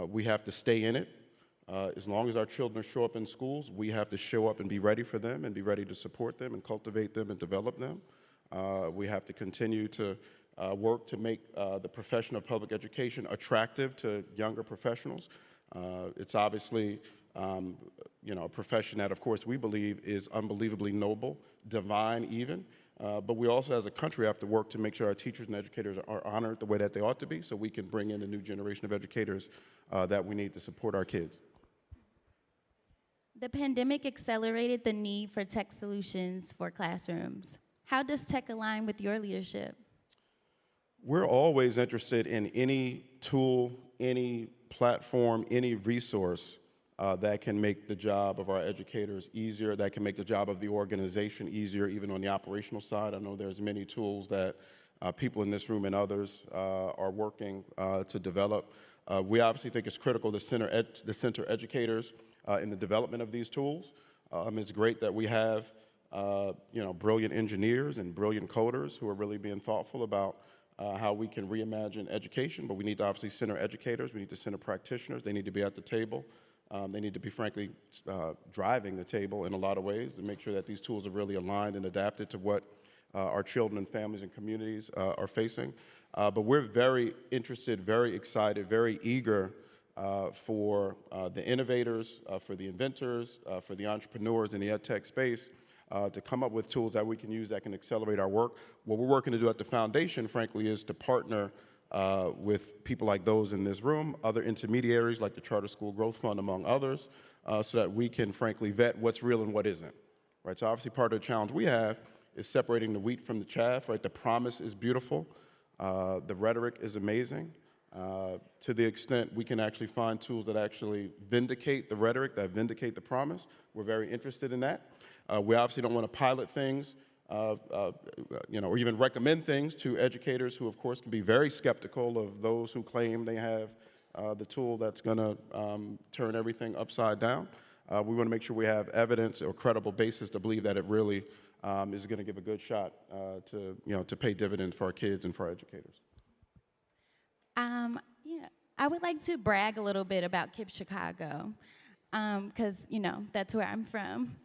We have to stay in it. As long as our children show up in schools, we have to show up and be ready for them and be ready to support them and cultivate them and develop them. We have to continue to work to make the profession of public education attractive to younger professionals. It's obviously a profession that, of course, we believe is unbelievably noble, divine even, but we also as a country have to work to make sure our teachers and educators are honored the way that they ought to be so we can bring in a new generation of educators that we need to support our kids. The pandemic accelerated the need for tech solutions for classrooms. How does tech align with your leadership? We're always interested in any tool, any platform, any resource that can make the job of our educators easier, that can make the job of the organization easier, even on the operational side. I know there's many tools that people in this room and others are working to develop. We obviously think it's critical to center educators in the development of these tools. It's great that we have brilliant engineers and brilliant coders who are really being thoughtful about how we can reimagine education, but we need to obviously center educators, we need to center practitioners, they need to be at the table, they need to be frankly driving the table in a lot of ways to make sure that these tools are really aligned and adapted to what our children and families and communities are facing. But we're very interested, very excited, very eager for the innovators, for the inventors, for the entrepreneurs in the ed tech space to come up with tools that we can use that can accelerate our work. What we're working to do at the foundation, frankly, is to partner with people like those in this room, other intermediaries like the Charter School Growth Fund, among others, so that we can, frankly, vet what's real and what isn't. Right? So obviously part of the challenge we have is separating the wheat from the chaff. Right? The promise is beautiful. The rhetoric is amazing. To the extent we can actually find tools that actually vindicate the rhetoric, that vindicate the promise, we're very interested in that. We obviously don't want to pilot things, or even recommend things to educators who, of course, can be very skeptical of those who claim they have the tool that's going to turn everything upside down. we want to make sure we have evidence or credible basis to believe that it really is going to give a good shot to pay dividends for our kids and for our educators. Yeah, I would like to brag a little bit about KIPP Chicago, because, that's where I'm from.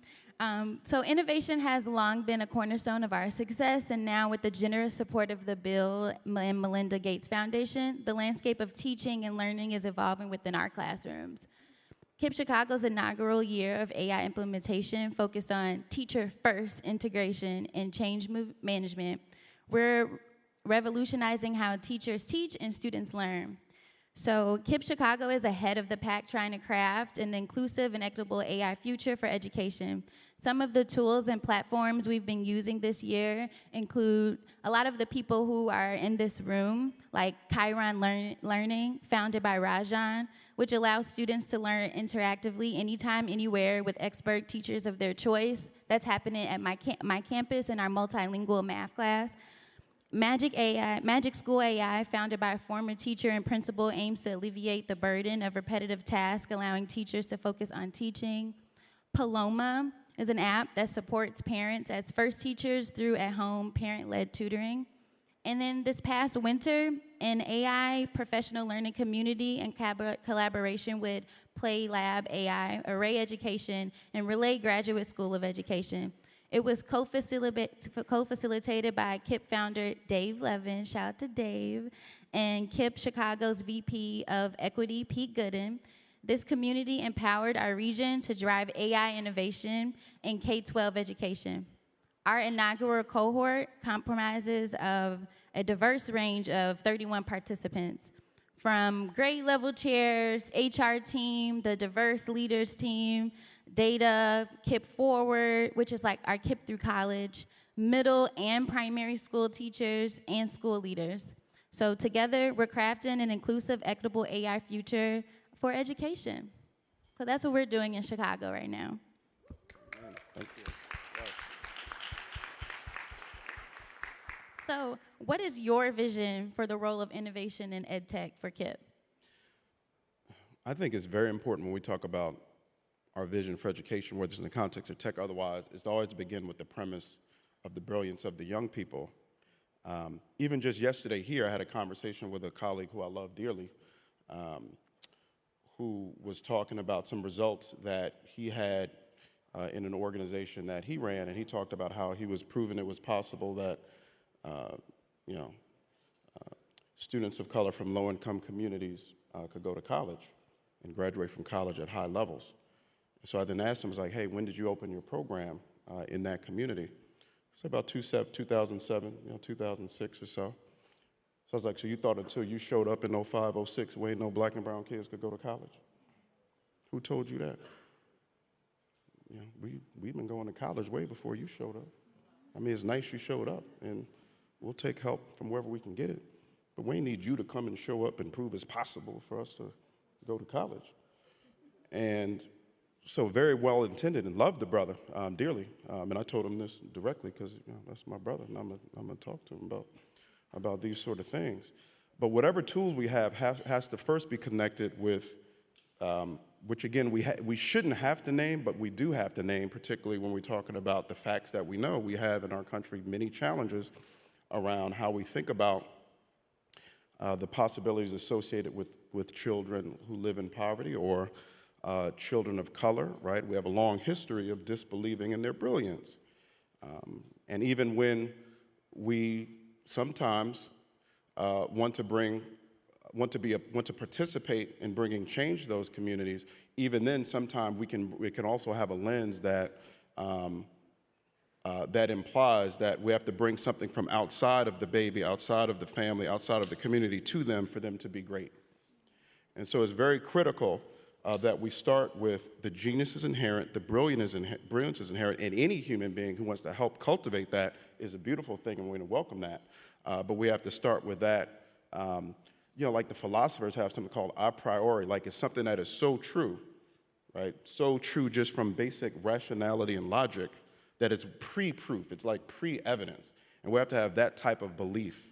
So innovation has long been a cornerstone of our success, and now with the generous support of the Bill and Melinda Gates Foundation, the landscape of teaching and learning is evolving within our classrooms. KIPP Chicago's inaugural year of AI implementation focused on teacher-first integration and change management. We're revolutionizing how teachers teach and students learn. So KIPP Chicago is ahead of the pack trying to craft an inclusive and equitable AI future for education. Some of the tools and platforms we've been using this year include a lot of the people who are in this room, like Chiron Learning, founded by Rajan, which allows students to learn interactively anytime, anywhere with expert teachers of their choice. That's happening at my campus in our multilingual math class. Magic School AI, founded by a former teacher and principal, aims to alleviate the burden of repetitive tasks, allowing teachers to focus on teaching. Paloma is an app that supports parents as first teachers through at-home parent-led tutoring. And then this past winter, an AI professional learning community in collaboration with Play Lab AI, Array Education, and Relay Graduate School of Education. It was co-facilitated by KIPP founder Dave Levin, shout out to Dave, and KIPP Chicago's VP of Equity, Pete Gooden. This community empowered our region to drive AI innovation in K-12 education. Our inaugural cohort comprises of a diverse range of 31 participants, from grade level chairs, HR team, the diverse leaders team, data, KIPP Forward, which is like our KIPP through college, middle and primary school teachers, and school leaders. So together, we're crafting an inclusive, equitable AI future for education. So that's what we're doing in Chicago right now. Thank you. So what is your vision for the role of innovation in ed tech for KIPP? I think it's very important when we talk about our vision for education, whether it's in the context of tech or otherwise, is to always begin with the premise of the brilliance of the young people. Even just yesterday here, I had a conversation with a colleague who I love dearly, who was talking about some results that he had in an organization that he ran, and he talked about how he was proving it was possible that students of color from low-income communities could go to college and graduate from college at high levels. So I then asked him, I was like, hey, when did you open your program in that community? It's about 2007, 2006 or so. So I was like, so you thought until you showed up in 05, 06, where no black and brown kids could go to college? Who told you that? We've been going to college way before you showed up. I mean, it's nice you showed up, and we'll take help from wherever we can get it. But we need you to come and show up and prove it's possible for us to go to college. And so very well intended, and loved the brother dearly. And I told him this directly because that's my brother, and I'm gonna talk to him about these sort of things. But whatever tools we have has to first be connected with, which again we shouldn't have to name, but we do have to name, particularly when we're talking about the facts that we know. We have in our country many challenges around how we think about the possibilities associated with children who live in poverty or children of color, right? We have a long history of disbelieving in their brilliance. And even when we sometimes want to participate in bringing change to those communities, even then sometimes we can also have a lens that that implies that we have to bring something from outside of the baby, outside of the family, outside of the community to them for them to be great. And so it's very critical that we start with the genius is inherent, the brilliance is inherent, and any human being who wants to help cultivate that is a beautiful thing, and we're going to welcome that. But we have to start with that. Like the philosophers have something called a priori, like it's something that is so true, right? So true just from basic rationality and logic that it's pre-proof, it's like pre-evidence. And we have to have that type of belief.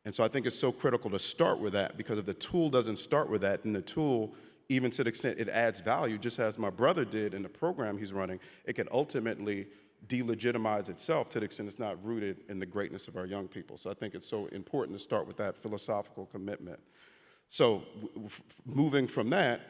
And so I think it's so critical to start with that, because if the tool doesn't start with that, then the tool even to the extent it adds value, just as my brother did in the program he's running, it can ultimately delegitimize itself to the extent it's not rooted in the greatness of our young people. So I think it's so important to start with that philosophical commitment. So moving from that,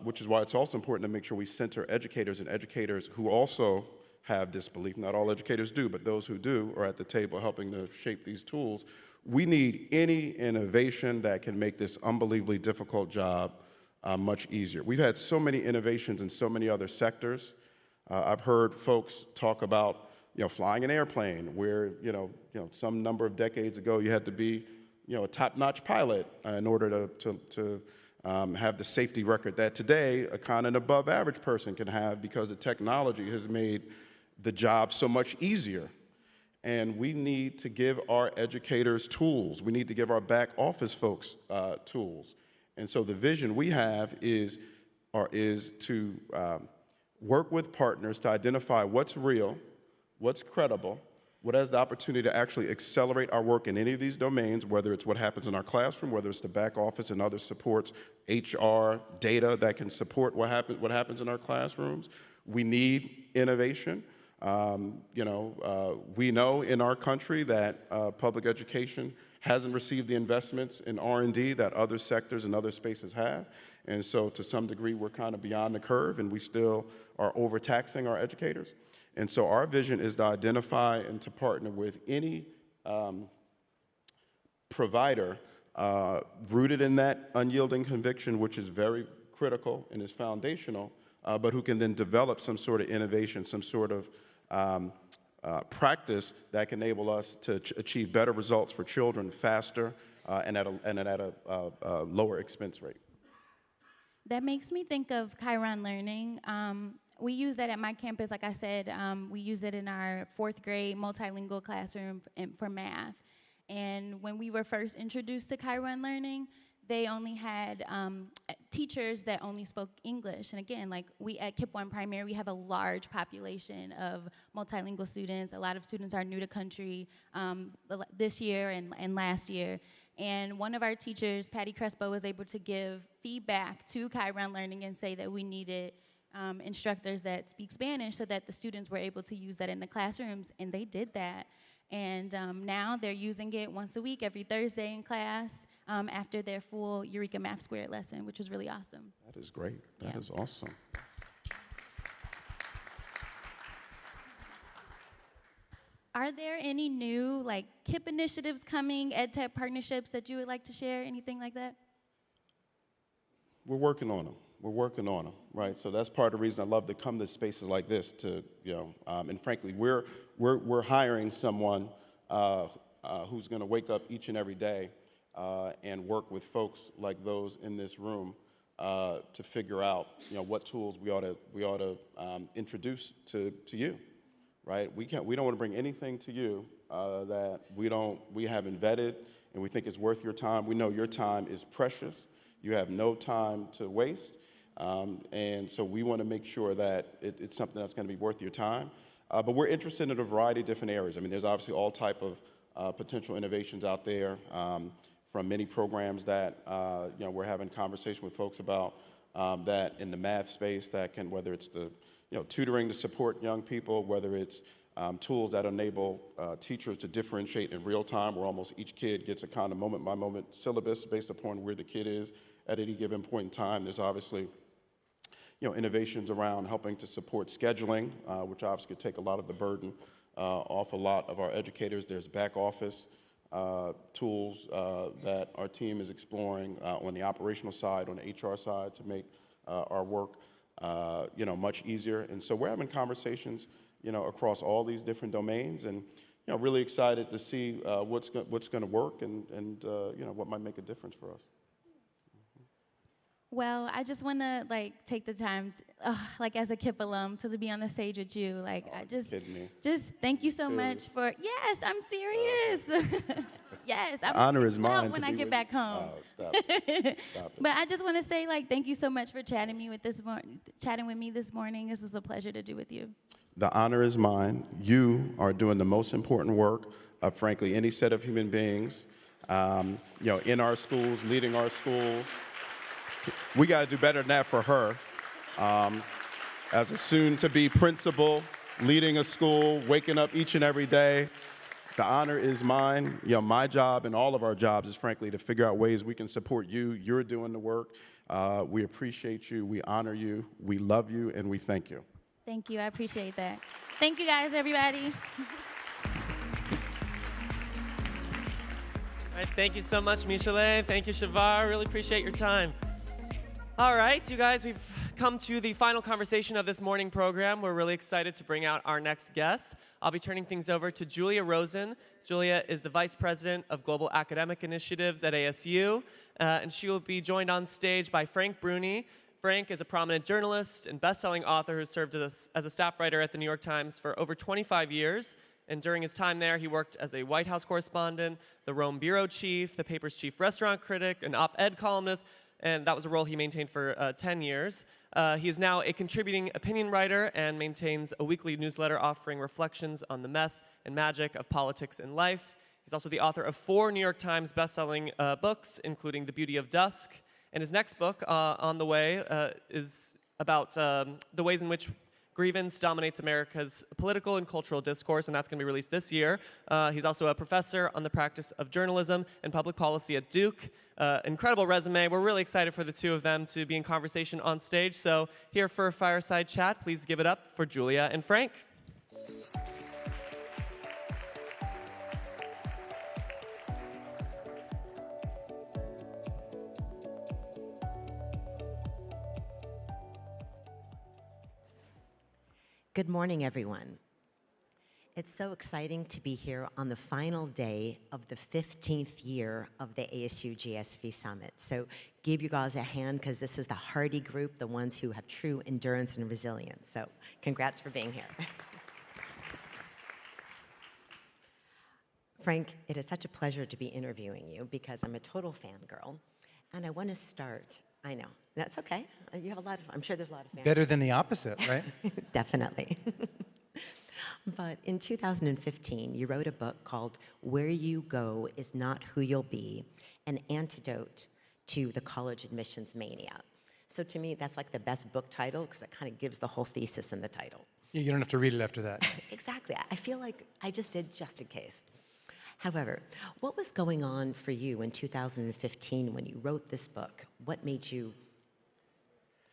which is why it's also important to make sure we center educators and educators who also have this belief. Not all educators do, but those who do are at the table helping to shape these tools. We need any innovation that can make this unbelievably difficult job much easier. We've had so many innovations in so many other sectors. I've heard folks talk about, flying an airplane, where some number of decades ago you had to be, a top-notch pilot in order to have the safety record that today a kind of above-average person can have, because the technology has made the job so much easier. And we need to give our educators tools. We need to give our back office folks tools. And so the vision we have is to work with partners to identify what's real, what's credible, what has the opportunity to actually accelerate our work in any of these domains, whether it's what happens in our classroom, whether it's the back office and other supports, HR, data that can support what happens in our classrooms. We need innovation. We know in our country that public education hasn't received the investments in R&D that other sectors and other spaces have. And so to some degree, we're kind of beyond the curve, and we still are overtaxing our educators. And so our vision is to identify and to partner with any provider rooted in that unyielding conviction, which is very critical and is foundational, but who can then develop some sort of innovation, some sort of practice that can enable us to achieve better results for children faster and at a lower expense rate. That makes me think of Chiron Learning. We use that at my campus. Like I said, we use it in our 4th grade multilingual classroom for math. And when we were first introduced to Chiron Learning, they only had teachers that only spoke English. And again, like we at KIPP 1 Primary, we have a large population of multilingual students. A lot of students are new to country this year and last year. And one of our teachers, Patty Crespo, was able to give feedback to Chiron Learning and say that we needed instructors that speak Spanish so that the students were able to use that in the classrooms, and they did that. And now they're using it once a week, every Thursday in class, after their full Eureka Math Squared lesson, which was really awesome. That is great. That is awesome. Are there any new KIPP initiatives coming, EdTech partnerships that you would like to share, anything like that? We're working on them. We're working on them, right? So that's part of the reason I love to come to spaces like this to, and frankly, we're hiring someone who's going to wake up each and every day and work with folks like those in this room to figure out, what tools we ought to introduce to you, right? We don't want to bring anything to you that we haven't vetted and we think it's worth your time. We know your time is precious. You have no time to waste. And so we want to make sure that it's something that's going to be worth your time. But we're interested in a variety of different areas. I mean, there's obviously all type of potential innovations out there from many programs that, we're having conversation with folks about that in the math space that can, whether it's the, tutoring to support young people, whether it's tools that enable teachers to differentiate in real time, where almost each kid gets a kind of moment-by-moment syllabus based upon where the kid is at any given point in time. There's obviously innovations around helping to support scheduling, which obviously could take a lot of the burden off a lot of our educators. There's back office tools that our team is exploring on the operational side, on the HR side, to make our work much easier. And so we're having conversations across all these different domains, and really excited to see what's going to work and what might make a difference for us. Well, I just want to take the time, as a KIPP alum, to be on the stage with you. Just thank you so much for. Yes, I'm serious. Yes, I'm honor is mine when I get back home. Oh, stop it. Stop it. But I just want to say thank you so much for chatting with me this morning. This was a pleasure to do with you. The honor is mine. You are doing the most important work of, frankly, any set of human beings. In our schools, leading our schools. We got to do better than that for her. As a soon-to-be principal, leading a school, waking up each and every day, the honor is mine. You know, my job and all of our jobs is, frankly, to figure out ways we can support you. You're doing the work. We appreciate you. We honor you. We love you, and we thank you. Thank you. I appreciate that. Thank you, guys, everybody. All right, thank you so much, Michalle. Thank you, Shavar. Really appreciate your time. All right, you guys, we've come to the final conversation of this morning program. We're really excited to bring out our next guest. I'll be turning things over to Julia Rosen. Julia is the Vice President of Global Academic Initiatives at ASU, and she will be joined on stage by Frank Bruni. Frank is a prominent journalist and best-selling author who served as a staff writer at the New York Times for over 25 years. And during his time there, he worked as a White House correspondent, the Rome bureau chief, the paper's chief restaurant critic, an op-ed columnist, and that was a role he maintained for 10 years. He is now a contributing opinion writer and maintains a weekly newsletter offering reflections on the mess and magic of politics and life. He's also the author of 4 New York Times best-selling books, including The Beauty of Dusk. And his next book, on the way, is about the ways in which grievance dominates America's political and cultural discourse, and that's going to be released this year. He's also a professor on the practice of journalism and public policy at Duke. Incredible resume. We're really excited for the two of them to be in conversation on stage. So here for a fireside chat, please give it up for Julia and Frank. Good morning, everyone. It's so exciting to be here on the final day of the 15th year of the ASU GSV Summit. So give you guys a hand, because this is the hardy group, the ones who have true endurance and resilience. So congrats for being here. Frank, it is such a pleasure to be interviewing you, because I'm a total fangirl. And I want to start, I know, that's okay. You have a lot of, I'm sure there's a lot of fans. Better than the opposite, right? Definitely. But in 2015, you wrote a book called Where You Go Is Not Who You'll Be, an antidote to the college admissions mania. So to me, that's like the best book title, because it kind of gives the whole thesis in the title. Yeah, you don't have to read it after that. Exactly. I feel like I just did just in case. However, what was going on for you in 2015 when you wrote this book? What made you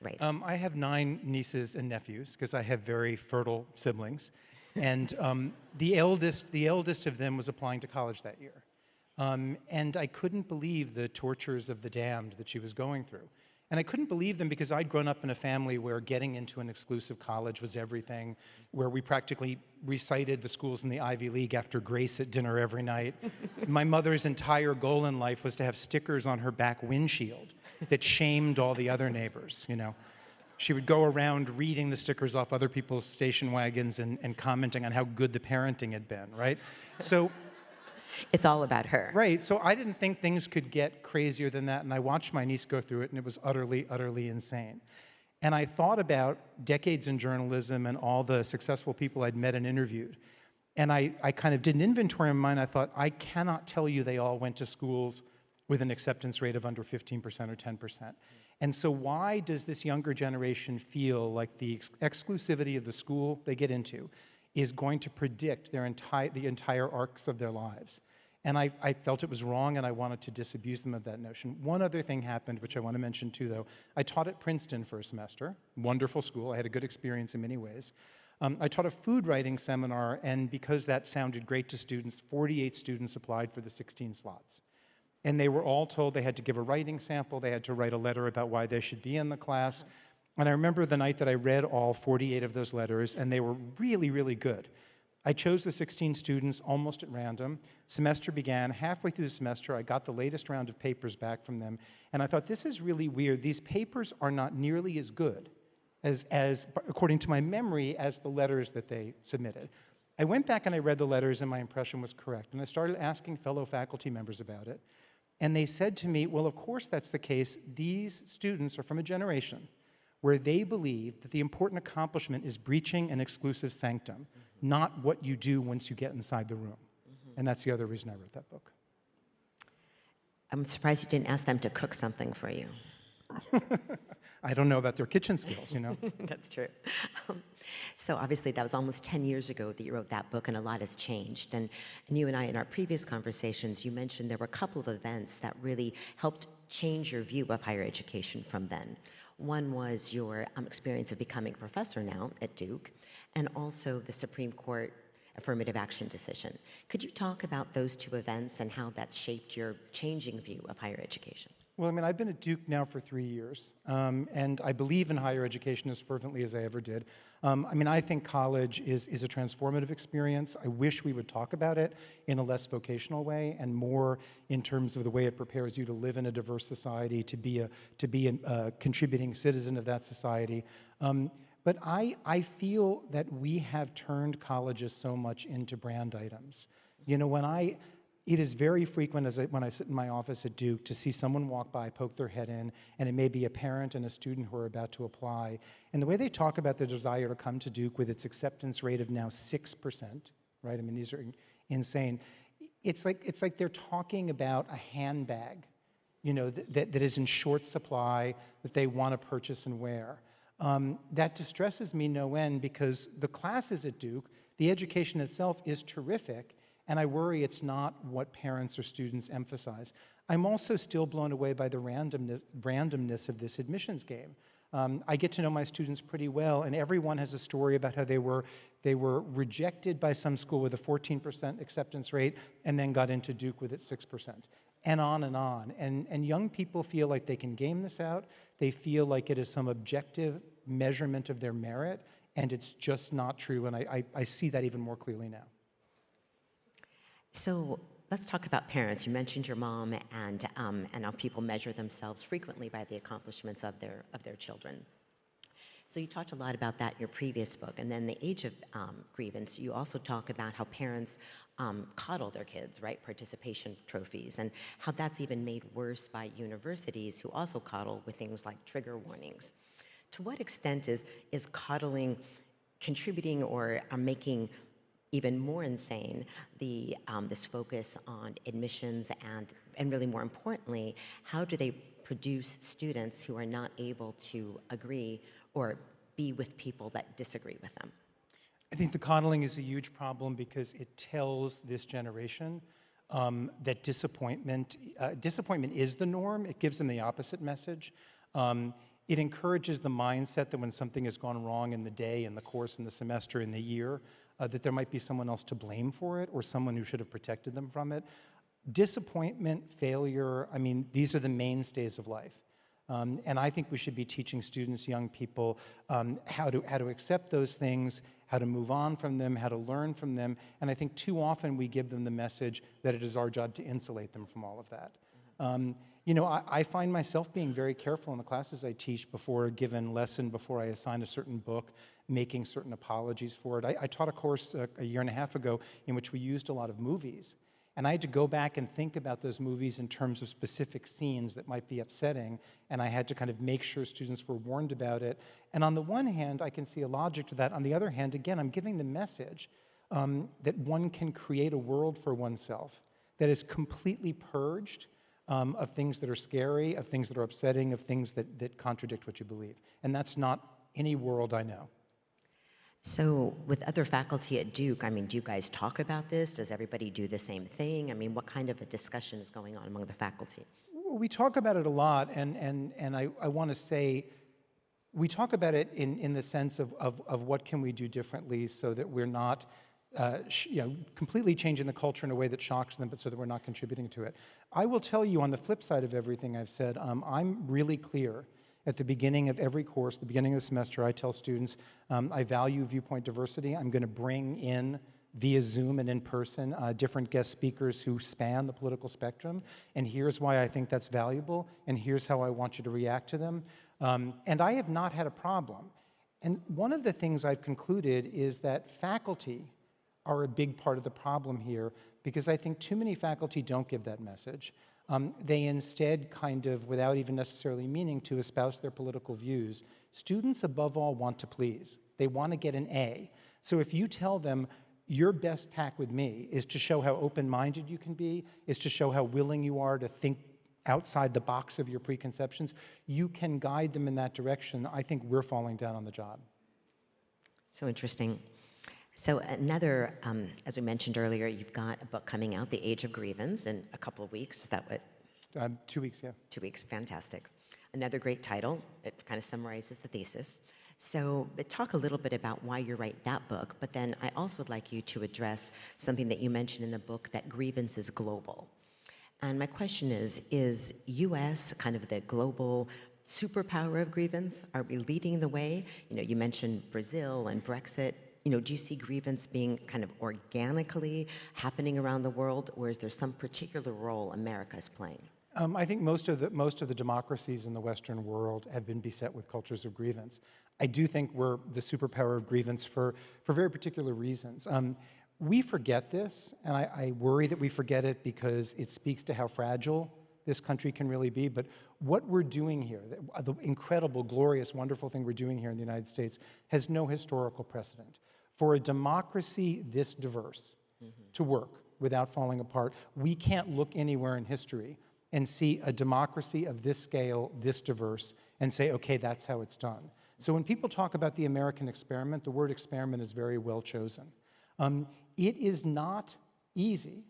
write it? I have 9 nieces and nephews, because I have very fertile siblings. And the eldest of them was applying to college that year. And I couldn't believe the tortures of the damned that she was going through. And I couldn't believe them because I'd grown up in a family where getting into an exclusive college was everything, where we practically recited the schools in the Ivy League after grace at dinner every night. My mother's entire goal in life was to have stickers on her back windshield that shamed all the other neighbors, you know. She would go around reading the stickers off other people's station wagons and commenting on how good the parenting had been, right? So It's all about her. right, so I didn't think things could get crazier than that, and I watched my niece go through it, and it was utterly, utterly insane. And I thought about decades in journalism and all the successful people I'd met and interviewed. And I kind of did an inventory in mind. I thought, I cannot tell you they all went to schools with an acceptance rate of under 15% or 10%. And so why does this younger generation feel like the exclusivity of the school they get into is going to predict the entire arcs of their lives? And I felt it was wrong, and I wanted to disabuse them of that notion. One other thing happened, which I want to mention too, though. I taught at Princeton for a semester, wonderful school. I had a good experience in many ways. I taught a food writing seminar, and because that sounded great to students, 48 students applied for the 16 slots. And they were all told they had to give a writing sample, they had to write a letter about why they should be in the class. And I remember the night that I read all 48 of those letters, and they were really, really good. I chose the 16 students almost at random. Semester began. Halfway through the semester, I got the latest round of papers back from them, and I thought, this is really weird. These papers are not nearly as good as according to my memory, as the letters that they submitted. I went back and I read the letters, and my impression was correct. And I started asking fellow faculty members about it. And they said to me, well, of course that's the case. These students are from a generation where they believe that the important accomplishment is breaching an exclusive sanctum, not what you do once you get inside the room. And that's the other reason I wrote that book. I'm surprised you didn't ask them to cook something for you. I don't know about their kitchen skills, you know? That's true. So obviously that was almost 10 years ago that you wrote that book, and a lot has changed. And you and I, in our previous conversations, you mentioned there were a couple of events that really helped change your view of higher education from then. One was your experience of becoming a professor now at Duke, and also the Supreme Court affirmative action decision. Could you talk about those two events and how that shaped your changing view of higher education? Well, I mean, I've been at Duke now for 3 years, and I believe in higher education as fervently as I ever did. I mean, I think college is a transformative experience. I wish we would talk about it in a less vocational way and more in terms of the way it prepares you to live in a diverse society, to be a contributing citizen of that society. But I feel that we have turned colleges so much into brand items. You know, it is very frequent when I sit in my office at Duke to see someone walk by, poke their head in, and it may be a parent and a student who are about to apply. And the way they talk about their desire to come to Duke with its acceptance rate of now 6%, right? I mean, these are insane. It's like they're talking about a handbag, you know, that is in short supply, that they want to purchase and wear. That distresses me no end, because the classes at Duke, the education itself is terrific, and I worry it's not what parents or students emphasize. I'm also still blown away by the randomness of this admissions game. I get to know my students pretty well, and everyone has a story about how they were rejected by some school with a 14% acceptance rate and then got into Duke with it 6%, and on and on. And young people feel like they can game this out. They feel like it is some objective measurement of their merit, and it's just not true, and I see that even more clearly now. So let's talk about parents. You mentioned your mom and how people measure themselves frequently by the accomplishments of their children. So you talked a lot about that in your previous book. And then the age of grievance, you also talk about how parents coddle their kids, right? Participation trophies, and how that's even made worse by universities who also coddle with things like trigger warnings. To what extent is coddling contributing or making even more insane this focus on admissions, and really more importantly, how do they produce students who are not able to agree or be with people that disagree with them? I think the coddling is a huge problem because it tells this generation that disappointment is the norm. It gives them the opposite message. It encourages the mindset that when something has gone wrong in the day, in the course, in the semester, in the year, that there might be someone else to blame for it or someone who should have protected them from it. Disappointment, failure, I mean, these are the mainstays of life. And I think we should be teaching students, young people, how to accept those things, how to move on from them, how to learn from them. And I think too often we give them the message that it is our job to insulate them from all of that. You know, I find myself being very careful in the classes I teach before a given lesson, before I assign a certain book, making certain apologies for it. I taught a course a year and a half ago in which we used a lot of movies. And I had to go back and think about those movies in terms of specific scenes that might be upsetting, and I had to kind of make sure students were warned about it. And on the one hand, I can see a logic to that. On the other hand, again, I'm giving the message that one can create a world for oneself that is completely purged of things that are scary, of things that are upsetting, of things that contradict what you believe. And that's not any world I know. So with other faculty at Duke, I mean, do you guys talk about this? Does everybody do the same thing? I mean, what kind of a discussion is going on among the faculty? We talk about it a lot, and I want to say, we talk about it in the sense of what can we do differently so that we're not completely changing the culture in a way that shocks them, but so that we're not contributing to it. I will tell you, on the flip side of everything I've said, I'm really clear. At the beginning of every course, the beginning of the semester, I tell students, I value viewpoint diversity. I'm going to bring in, via Zoom and in person, different guest speakers who span the political spectrum. And here's why I think that's valuable, and here's how I want you to react to them. And I have not had a problem. And one of the things I've concluded is that faculty are a big part of the problem here, because I think too many faculty don't give that message. They instead kind of, without even necessarily meaning to, espouse their political views. Students, above all, want to please. They want to get an A. So if you tell them, your best tack with me is to show how open-minded you can be, is to show how willing you are to think outside the box of your preconceptions, you can guide them in that direction. I think we're falling down on the job. So interesting. So another, as we mentioned earlier, you've got a book coming out, The Age of Grievance, in a couple of weeks. Is that what? 2 weeks, yeah. 2 weeks, fantastic. Another great title. It kind of summarizes the thesis. So talk a little bit about why you write that book, but then I also would like you to address something that you mentioned in the book, that grievance is global. And my question is U.S. kind of the global superpower of grievance? Are we leading the way? You know, you mentioned Brazil and Brexit. You know, do you see grievance being kind of organically happening around the world, or is there some particular role America is playing? I think most of the democracies in the Western world have been beset with cultures of grievance. I do think we're the superpower of grievance for very particular reasons. We forget this, and I worry that we forget it because it speaks to how fragile this country can really be. But what we're doing here, the incredible, glorious, wonderful thing we're doing here in the United States, has no historical precedent. For a democracy this diverse to work without falling apart, we can't look anywhere in history and see a democracy of this scale, this diverse, and say, okay, that's how it's done. So when people talk about the American experiment, the word experiment is very well chosen. It is not easy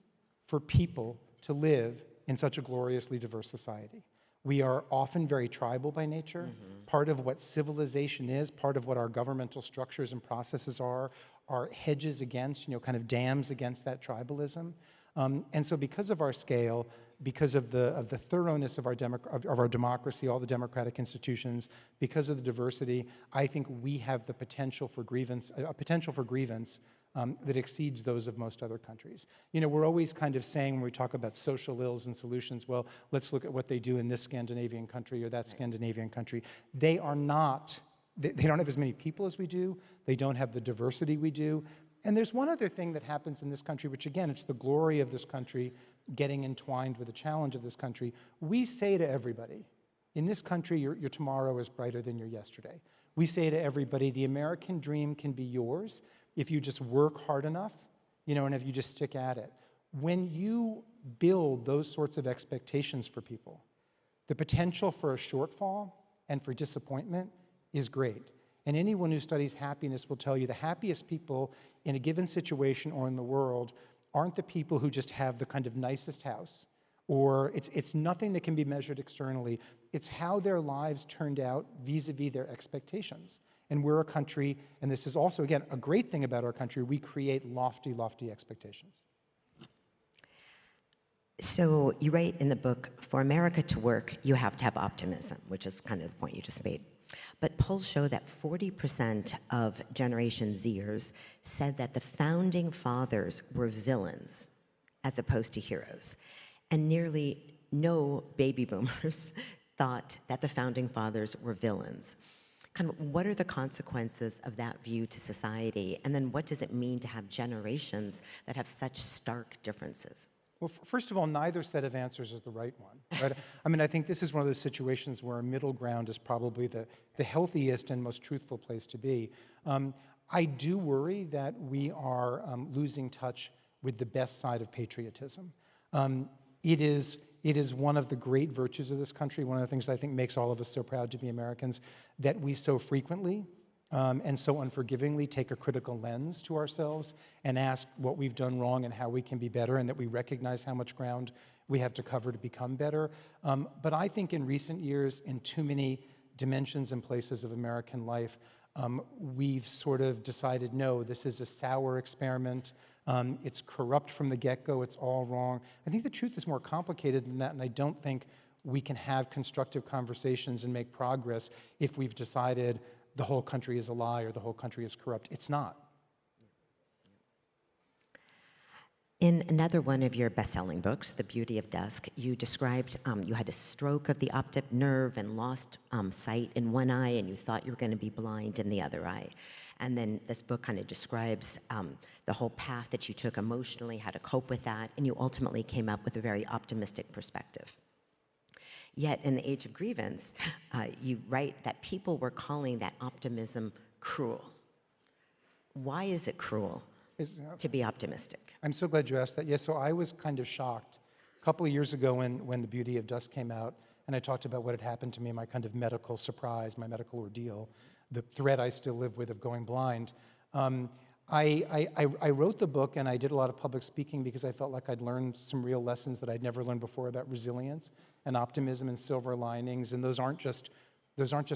for people to live in such a gloriously diverse society. We are often very tribal by nature. Part of what civilization is, part of what our governmental structures and processes are hedges against, kind of dams against that tribalism. And so because of our scale, because of the thoroughness of our democracy, all the democratic institutions, because of the diversity, I think we have the potential for grievance, that exceeds those of most other countries. We're always kind of saying when we talk about social ills and solutions, well, let's look at what they do in this Scandinavian country or that Scandinavian country. They don't have as many people as we do. They don't have the diversity we do. And there's one other thing that happens in this country, which again, it's the glory of this country getting entwined with the challenge of this country. We say to everybody, in this country, your tomorrow is brighter than your yesterday. We say to everybody, the American dream can be yours if you just work hard enough, and if you just stick at it. When you build those sorts of expectations for people, the potential for a shortfall and for disappointment is great. And anyone who studies happiness will tell you the happiest people in a given situation or in the world aren't the people who just have the kind of nicest house, or it's nothing that can be measured externally. It's how their lives turned out vis-a-vis their expectations. And we're a country, and this is also, again, a great thing about our country, we create lofty, lofty expectations. So you write in the book, for America to work, you have to have optimism, which is kind of the point you just made. But polls show that 40% of Generation Zers said that the founding fathers were villains as opposed to heroes. And nearly no baby boomers thought that the founding fathers were villains. Kind of what are the consequences of that view to society? And then what does it mean to have generations that have such stark differences? Well, first of all, neither set of answers is the right one. Right? I mean, I think this is one of those situations where a middle ground is probably the healthiest and most truthful place to be. I do worry that we are losing touch with the best side of patriotism. It is one of the great virtues of this country, one of the things that I think makes all of us so proud to be Americans, that we so frequently and so unforgivingly take a critical lens to ourselves and ask what we've done wrong and how we can be better, and that we recognize how much ground we have to cover to become better. But I think in recent years, in too many dimensions and places of American life, we've sort of decided, no, this is a sour experiment. It's corrupt from the get-go. It's all wrong. I think the truth is more complicated than that, and I don't think we can have constructive conversations and make progress if we've decided the whole country is a lie or the whole country is corrupt. It's not. In another one of your best-selling books, The Beauty of Dusk, you described you had a stroke of the optic nerve and lost sight in one eye, and you thought you were going to be blind in the other eye. And then this book kind of describes the whole path that you took emotionally, how to cope with that, and you ultimately came up with a very optimistic perspective. Yet in The Age of Grievance, you write that people were calling that optimism cruel. Why is it cruel to be optimistic? I'm so glad you asked that. Yes, so I was kind of shocked couple of years ago when The Beauty of Dusk came out, and I talked about what had happened to me, my kind of medical surprise, my medical ordeal, the threat I still live with of going blind. I wrote the book and I did a lot of public speaking because I felt like I'd learned some real lessons that I'd never learned before about resilience and optimism and silver linings, and those aren't just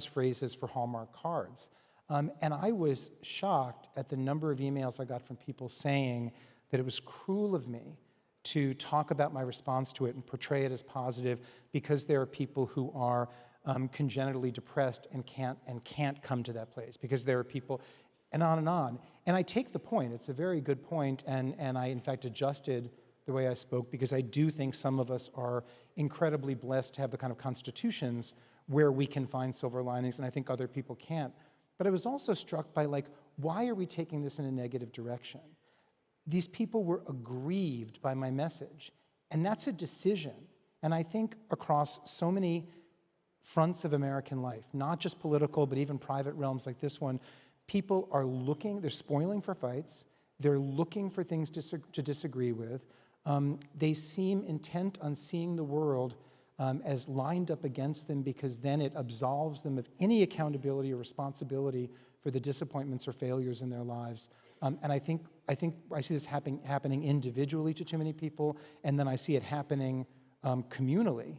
phrases for Hallmark cards. And I was shocked at the number of emails I got from people saying that it was cruel of me to talk about my response to it and portray it as positive because there are people who are congenitally depressed and can't come to that place, because there are people, and on and on. And I take the point. It's a very good point, and I, in fact, adjusted the way I spoke because I do think some of us are incredibly blessed to have the kind of constitutions where we can find silver linings, and I think other people can't. But I was also struck by, like, why are we taking this in a negative direction? These people were aggrieved by my message, and that's a decision. And I think across so many fronts of American life, not just political, but even private realms like this one, people are looking, they're spoiling for fights, they're looking for things to disagree with. They seem intent on seeing the world as lined up against them, because then it absolves them of any accountability or responsibility for the disappointments or failures in their lives. And I think I see this happening individually to too many people, and then I see it happening communally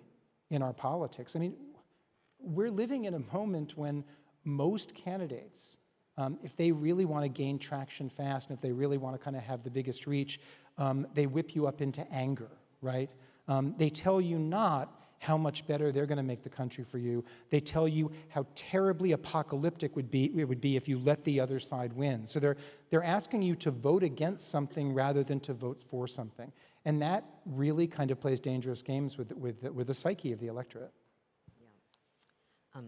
in our politics. I mean, we're living in a moment when most candidates, if they really want to gain traction fast, and if they really want to kind of have the biggest reach, they whip you up into anger, right? They tell you not how much better they're going to make the country for you. They tell you how terribly apocalyptic it would be if you let the other side win. So they're asking you to vote against something rather than to vote for something. And that really kind of plays dangerous games with the psyche of the electorate. Yeah.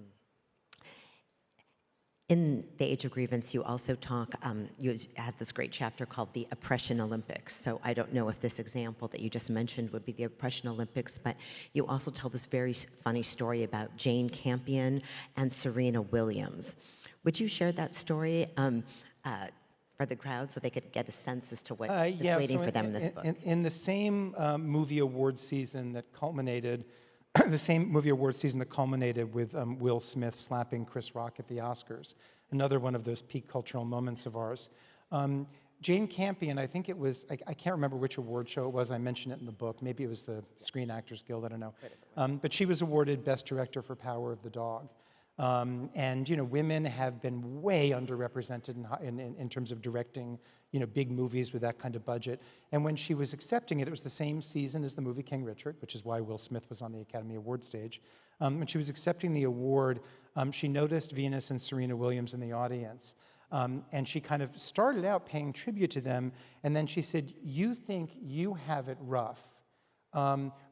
In The Age of Grievance, you also talk, you had this great chapter called The Oppression Olympics. So I don't know if this example that you just mentioned would be the Oppression Olympics, but you also tell this very funny story about Jane Campion and Serena Williams. Would you share that story for the crowd so they could get a sense as to what is waiting for them in this book? In the same movie award season that culminated the same movie award season that culminated with Will Smith slapping Chris Rock at the Oscars, another one of those peak cultural moments of ours. Jane Campion, I think it was, I can't remember which award show it was, I mentioned it in the book, maybe it was the Screen Actors Guild, I don't know. But she was awarded Best Director for Power of the Dog. And, you know, women have been way underrepresented in terms of directing, you know, big movies with that kind of budget. And when she was accepting it, it was the same season as the movie King Richard, which is why Will Smith was on the Academy Award stage. When she was accepting the award, she noticed Venus and Serena Williams in the audience. And she kind of started out paying tribute to them, and then she said, "You think you have it rough,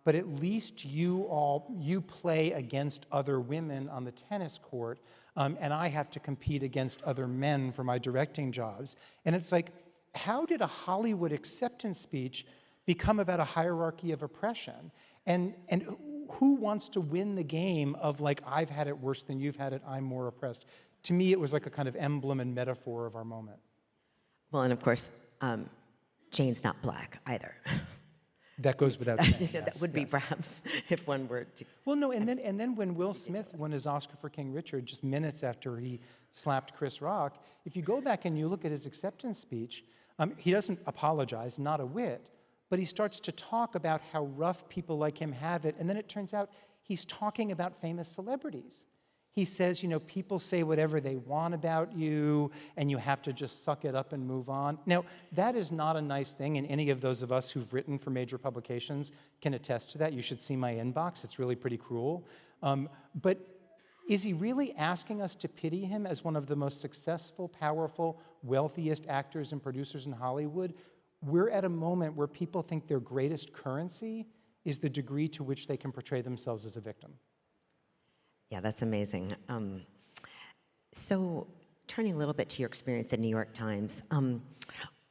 but at least you play against other women on the tennis court, and I have to compete against other men for my directing jobs." And it's like, how did a Hollywood acceptance speech become about a hierarchy of oppression? And who wants to win the game of, like, I've had it worse than you've had it, I'm more oppressed? To me, it was like a kind of emblem and metaphor of our moment. Well, and of course, Jane's not black either. That goes without saying. That yes, would be yes. perhaps if one were to. Well, no, and then when Will Smith won his Oscar for King Richard, just minutes after he slapped Chris Rock, if you go back and you look at his acceptance speech, he doesn't apologize, not a whit, but he starts to talk about how rough people like him have it, and then it turns out he's talking about famous celebrities. He says, you know, people say whatever they want about you, and you have to just suck it up and move on. Now, that is not a nice thing, and any of those of us who've written for major publications can attest to that. You should see my inbox. It's really pretty cruel. But is he really asking us to pity him as one of the most successful, powerful, wealthiest actors and producers in Hollywood? We're at a moment where people think their greatest currency is the degree to which they can portray themselves as a victim. Yeah, that's amazing. So turning a little bit to your experience at the New York Times,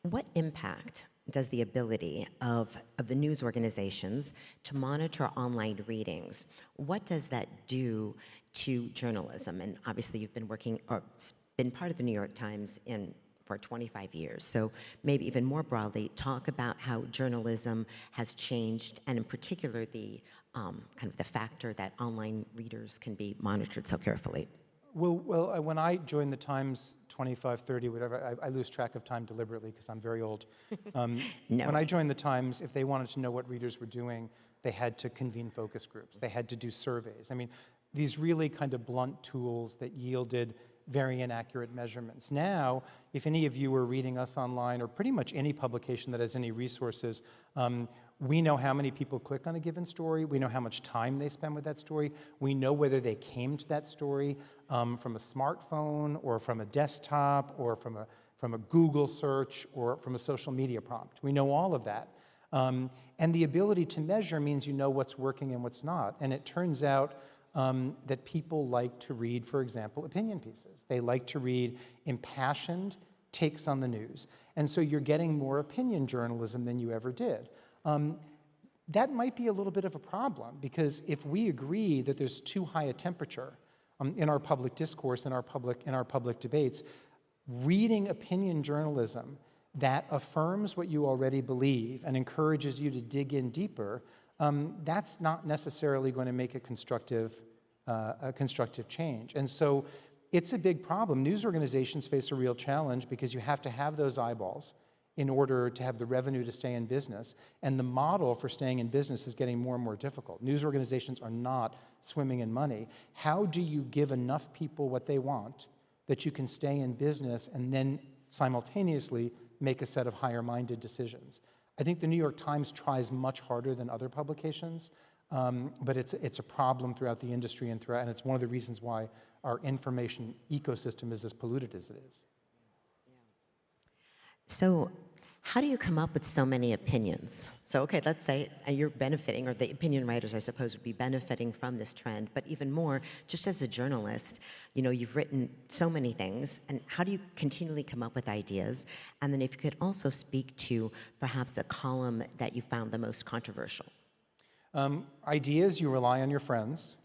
what impact does the ability of the news organizations to monitor online readings, what does that do to journalism? And obviously you've been working, or been part of the New York Times for 25 years. So maybe even more broadly, talk about how journalism has changed, and in particular, the kind of the factor that online readers can be monitored so carefully. Well, when I joined the Times 25, 30, whatever, I lose track of time deliberately because I'm very old. No. When I joined the Times, if they wanted to know what readers were doing, they had to convene focus groups. They had to do surveys. I mean, these really kind of blunt tools that yielded very inaccurate measurements. Now, if any of you are reading us online or pretty much any publication that has any resources, we know how many people click on a given story. We know how much time they spend with that story. We know whether they came to that story from a smartphone or from a desktop or from a Google search or from a social media prompt. We know all of that. And the ability to measure means you know what's working and what's not. And it turns out that people like to read, for example, opinion pieces. They like to read impassioned takes on the news. And so you're getting more opinion journalism than you ever did. That might be a little bit of a problem, because if we agree that there's too high a temperature in our public discourse, in our public debates, reading opinion journalism that affirms what you already believe and encourages you to dig in deeper, that's not necessarily going to make a constructive change. And so it's a big problem. News organizations face a real challenge because you have to have those eyeballs in order to have the revenue to stay in business. And the model for staying in business is getting more and more difficult. News organizations are not swimming in money. How do you give enough people what they want that you can stay in business and then simultaneously make a set of higher-minded decisions? I think the New York Times tries much harder than other publications, but it's a problem throughout the industry and it's one of the reasons why our information ecosystem is as polluted as it is. So how do you come up with so many opinions? So, okay, let's say you're benefiting, or the opinion writers, I suppose, would be benefiting from this trend, but even more, just as a journalist, you know, you've written so many things, and how do you continually come up with ideas? And then if you could also speak to perhaps a column that you found the most controversial. Ideas, you rely on your friends.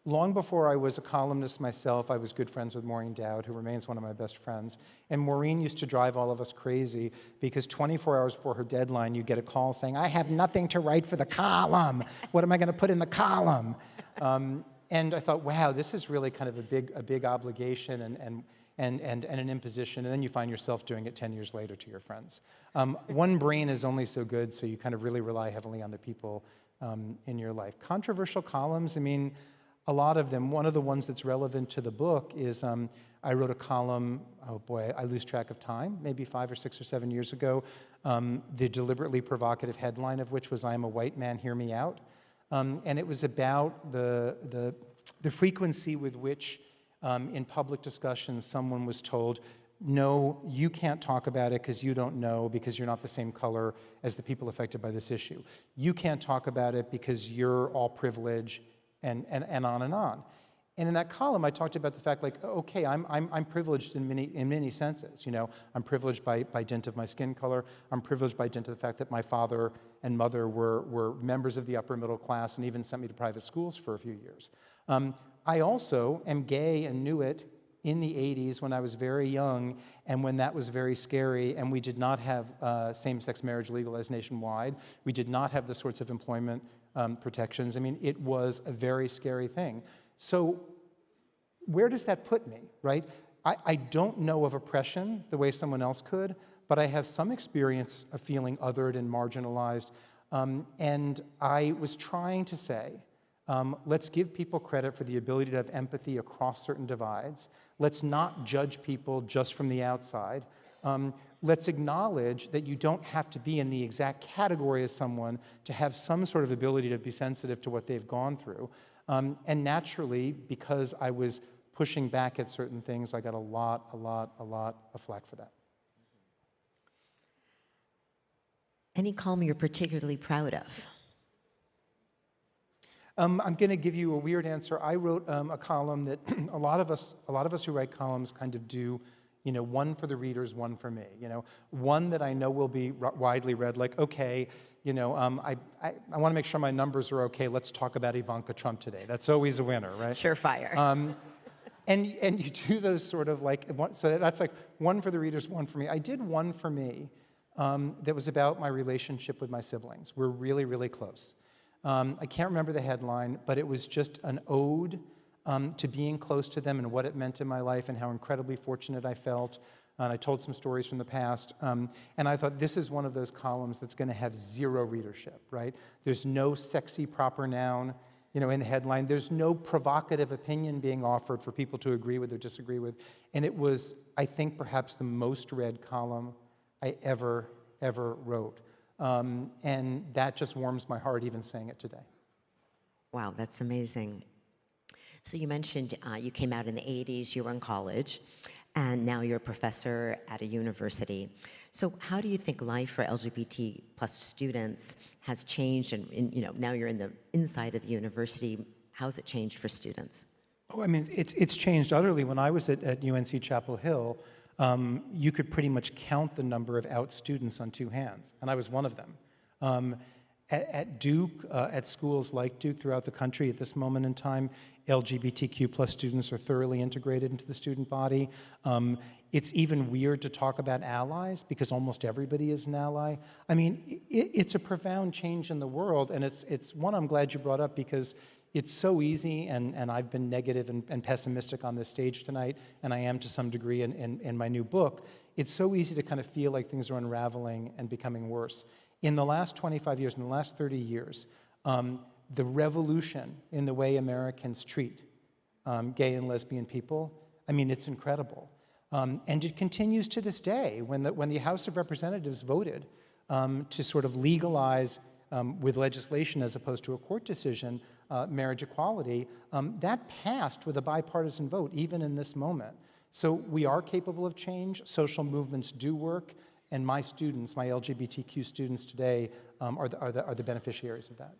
Long before I was a columnist myself, I was good friends with Maureen Dowd, who remains one of my best friends. And Maureen used to drive all of us crazy because 24 hours before her deadline, you get a call saying, "I have nothing to write for the column. What am I going to put in the column?" And I thought, wow, this is really kind of a big obligation and an imposition. And then you find yourself doing it 10 years later to your friends. One brain is only so good, so you kind of really rely heavily on the people in your life. Controversial columns, I mean, a lot of them. One of the ones that's relevant to the book is I wrote a column, oh boy, I lose track of time, maybe 5 or 6 or 7 years ago, the deliberately provocative headline of which was, "I am a white man, hear me out." And it was about the frequency with which in public discussions someone was told, "No, you can't talk about it because you don't know, because you're not the same color as the people affected by this issue. You can't talk about it because you're all privilege," and on and on. And in that column, I talked about the fact, like, okay, I'm privileged in many senses. You know, I'm privileged by dint of my skin color. I'm privileged by dint of the fact that my father and mother were members of the upper middle class and even sent me to private schools for a few years. I also am gay and knew it in the 80s when I was very young and when that was very scary, and we did not have same-sex marriage legalized nationwide. We did not have the sorts of employment protections. I mean, it was a very scary thing. So where does that put me, right? I don't know of oppression the way someone else could, but I have some experience of feeling othered and marginalized. And I was trying to say, let's give people credit for the ability to have empathy across certain divides. Let's not judge people just from the outside. Let's acknowledge that you don't have to be in the exact category as someone to have some sort of ability to be sensitive to what they've gone through. And naturally, because I was pushing back at certain things, I got a lot of flack for that. Any column you're particularly proud of? I'm going to give you a weird answer. I wrote a column that a lot of us who write columns kind of do. You know, one for the readers, one for me. You know, one that I know will be widely read, like, okay, you know, I want to make sure my numbers are okay. Let's talk about Ivanka Trump today. That's always a winner, right? Surefire. And you do those sort of like, so that's like one for the readers, one for me. I did one for me that was about my relationship with my siblings. We're really, really close. I can't remember the headline, but it was just an ode to being close to them and what it meant in my life and how incredibly fortunate I felt. And I told some stories from the past. And I thought, this is one of those columns that's going to have zero readership, right? There's no sexy proper noun, in the headline. There's no provocative opinion being offered for people to agree with or disagree with. And it was, I think, perhaps the most read column I ever wrote. And that just warms my heart even saying it today. Wow, that's amazing. So you mentioned you came out in the 80s, you were in college, and now you're a professor at a university. So how do you think life for LGBT plus students has changed? And now you're in the inside of the university. How's it changed for students? Oh, I mean, it's changed utterly. When I was at UNC Chapel Hill, you could pretty much count the number of out students on two hands, and I was one of them. At Duke, at schools like Duke throughout the country at this moment in time, LGBTQ plus students are thoroughly integrated into the student body. It's even weird to talk about allies because almost everybody is an ally. I mean, it's a profound change in the world, and it's one I'm glad you brought up because it's so easy, and I've been negative and pessimistic on this stage tonight, and I am to some degree in my new book. It's so easy to kind of feel like things are unraveling and becoming worse. In the last 25 years, in the last 30 years, the revolution in the way Americans treat gay and lesbian people, I mean, it's incredible. And it continues to this day. When the House of Representatives voted to sort of legalize with legislation as opposed to a court decision, marriage equality, that passed with a bipartisan vote, even in this moment. So we are capable of change. Social movements do work. And my students, my LGBTQ students today, are the beneficiaries of that.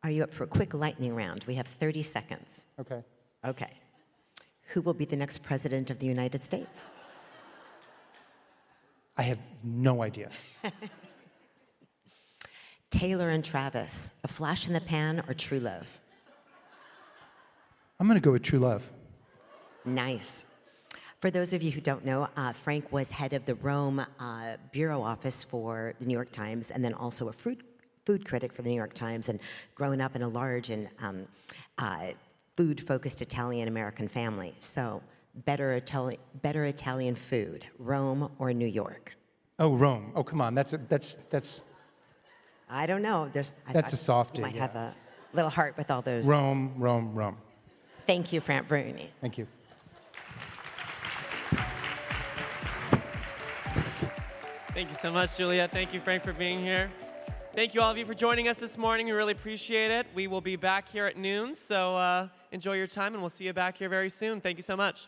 Are you up for a quick lightning round? We have 30 seconds. Okay. Okay. Who will be the next president of the United States? I have no idea. Taylor and Travis, a flash in the pan or true love? I'm going to go with true love. Nice. For those of you who don't know, Frank was head of the Rome bureau office for the New York Times and then also a food critic for the New York Times, and growing up in a large and food-focused Italian-American family. So better Italian food, Rome or New York? Oh, Rome. Oh, come on. That's I don't know. That's a softie. You might have a little heart with all those. Rome. Thank you, Frank Bruni. Thank you. Thank you so much, Julia. Thank you, Frank, for being here. Thank you, all of you, for joining us this morning. We really appreciate it. We will be back here at noon, so enjoy your time, and we'll see you back here very soon. Thank you so much.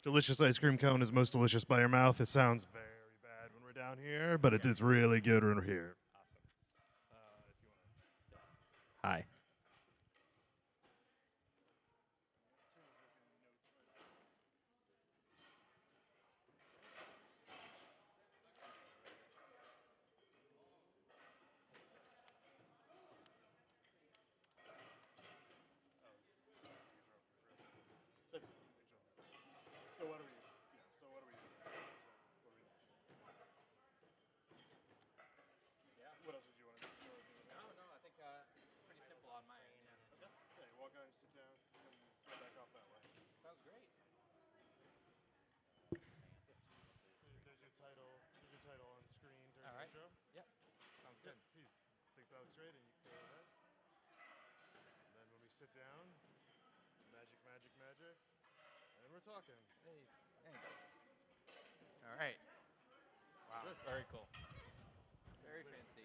delicious ice cream cone is most delicious by your mouth. It sounds very bad when we're down here, but it is really good when we're here. Hi. Sit down, magic, magic, magic, and we're talking. Hey, thanks. All right. Wow, very cool. Very fancy.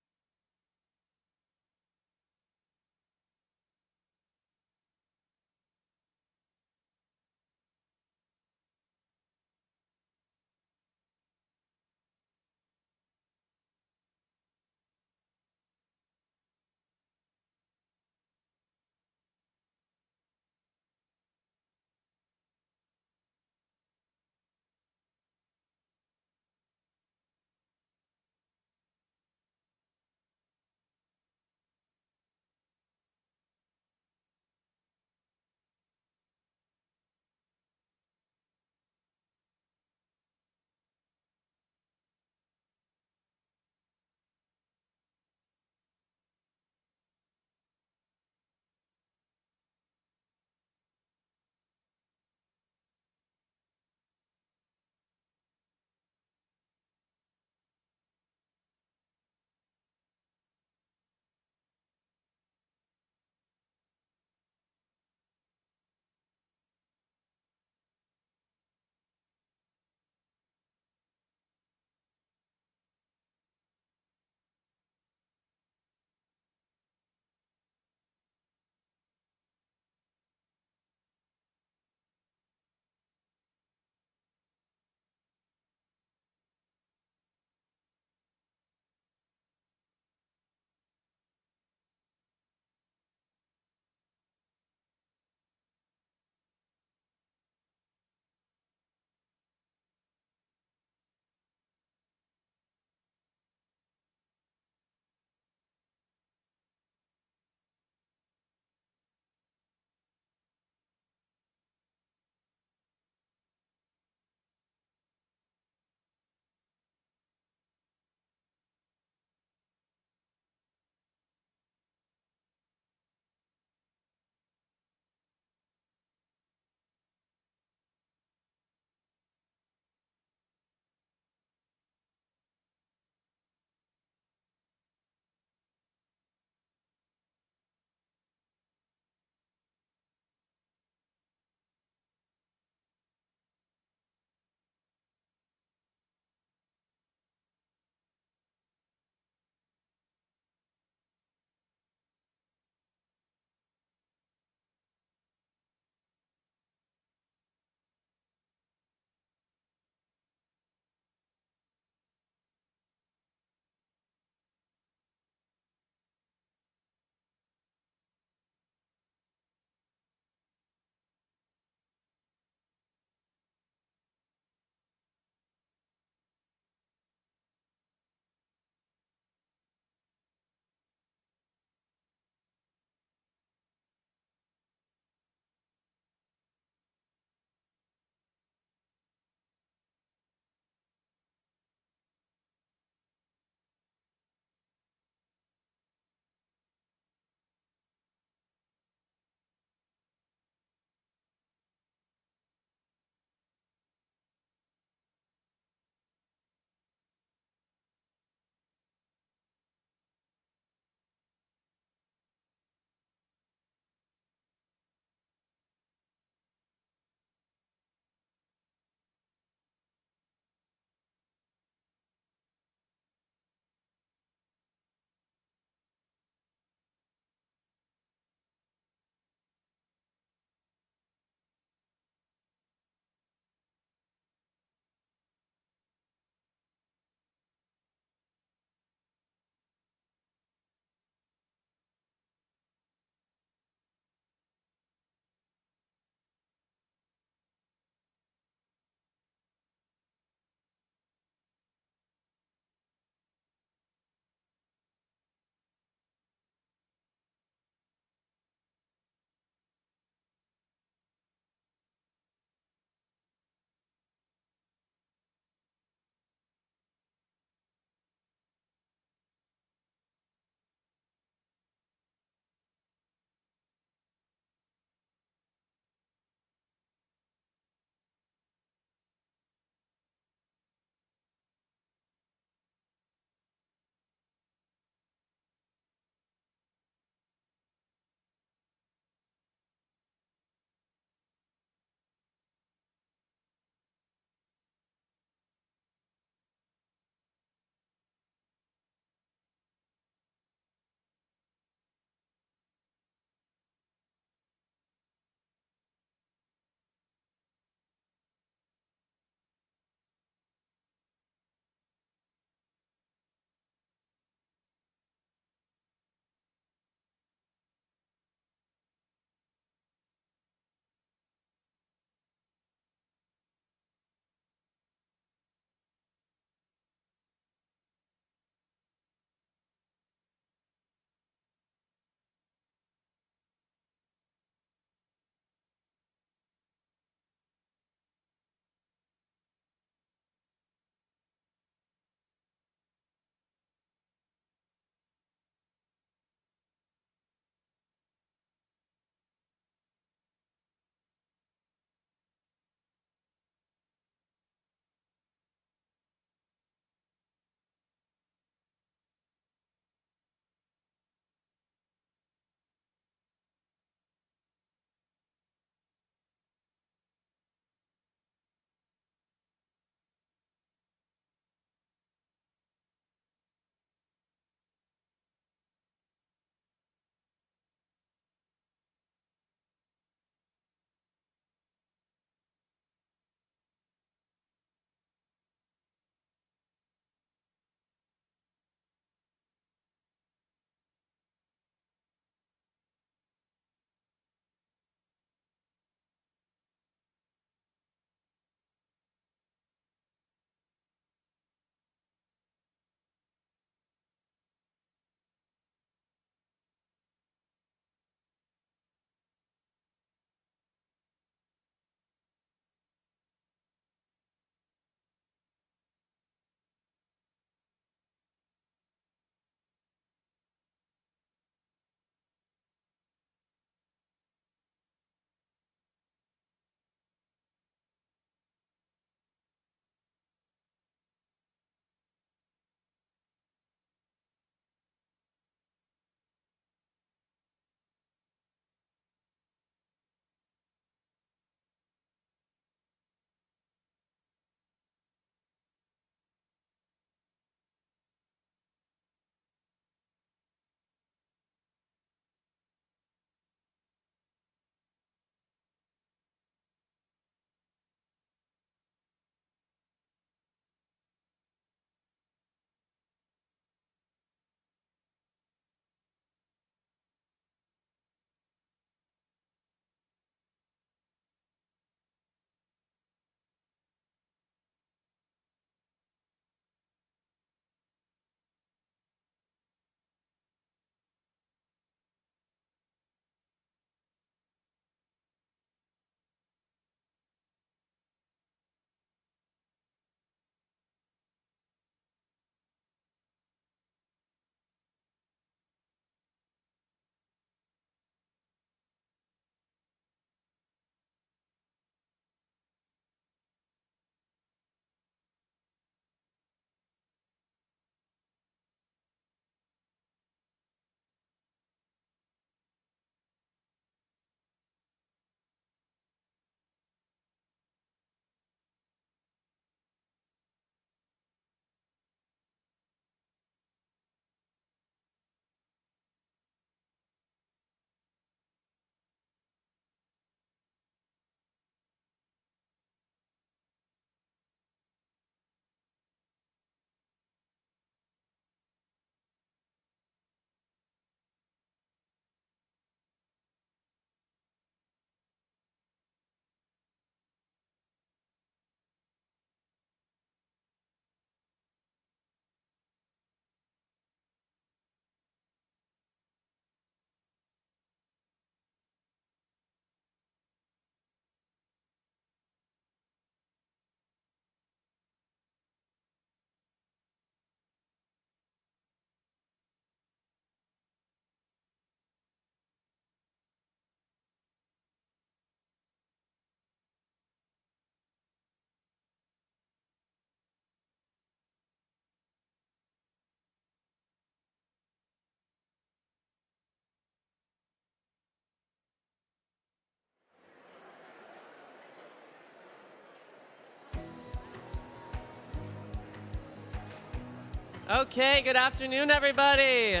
Okay, good afternoon, everybody.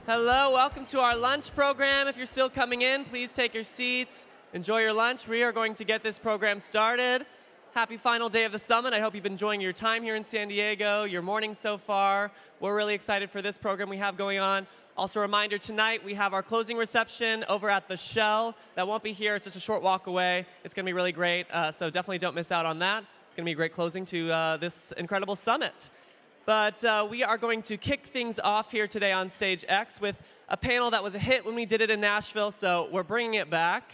Hello, welcome to our lunch program. If you're still coming in, please take your seats. Enjoy your lunch. We are going to get this program started. Happy final day of the summit. I hope you've been enjoying your time here in San Diego, your morning so far. We're really excited for this program we have going on. Also a reminder, tonight we have our closing reception over at the Shell. That won't be here, it's just a short walk away. It's gonna be really great, so definitely don't miss out on that. It's gonna be a great closing to this incredible summit. But we are going to kick things off here today on StageX with a panel that was a hit when we did it in Nashville, so we're bringing it back.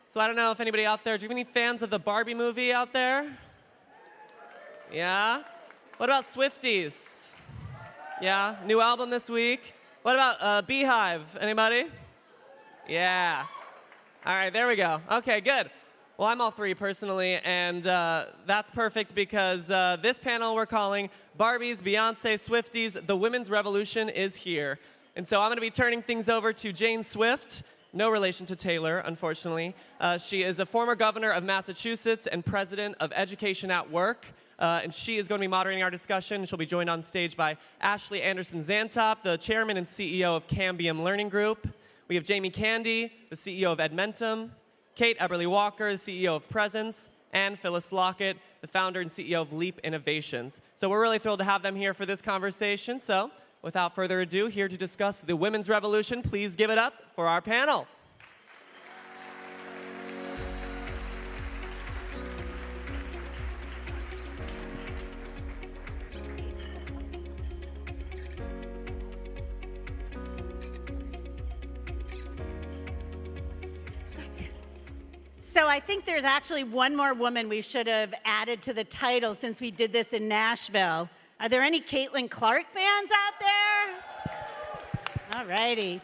So I don't know if anybody out there, do you have any fans of the Barbie movie out there? Yeah? What about Swifties? Yeah? New album this week? What about Beehive? Anybody? Yeah. All right, there we go. Okay, good. Well, I'm all three personally, and that's perfect because this panel we're calling Barbies, Beyonce, Swifties, the Women's Revolution is here. And so I'm going to be turning things over to Jane Swift, no relation to Taylor, unfortunately. She is a former governor of Massachusetts and president of Education at Work, and she is going to be moderating our discussion. She'll be joined on stage by Ashley Andersen Zantop, the chairman and CEO of Cambium Learning Group. We have Jamie Candee, the CEO of Edmentum, Kate Eberle Walker, the CEO of Presence, and Phyllis Lockett, the founder and CEO of Leap Innovations. So we're really thrilled to have them here for this conversation. So without further ado, here to discuss the women's revolution, please give it up for our panel. So I think there's actually one more woman we should have added to the title since we did this in Nashville. Are there any Caitlin Clark fans out there? All righty.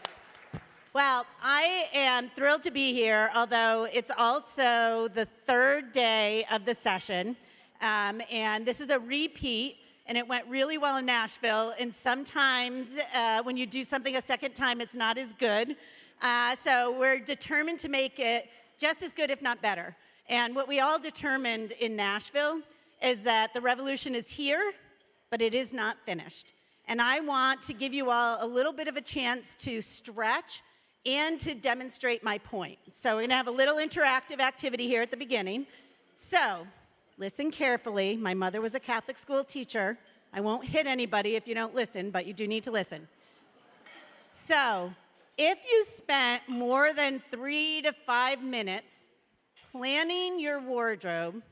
Well, I am thrilled to be here, although it's also the third day of the session. And this is a repeat, and it went really well in Nashville. And sometimes when you do something a second time, it's not as good. So we're determined to make it just as good, if not better. And what we all determined in Nashville is that the revolution is here, but it is not finished. And I want to give you all a little bit of a chance to stretch and to demonstrate my point. So we're gonna have a little interactive activity here at the beginning. So listen carefully. My mother was a Catholic school teacher. I won't hit anybody if you don't listen, but you do need to listen. So, if you spent more than 3 to 5 minutes planning your wardrobe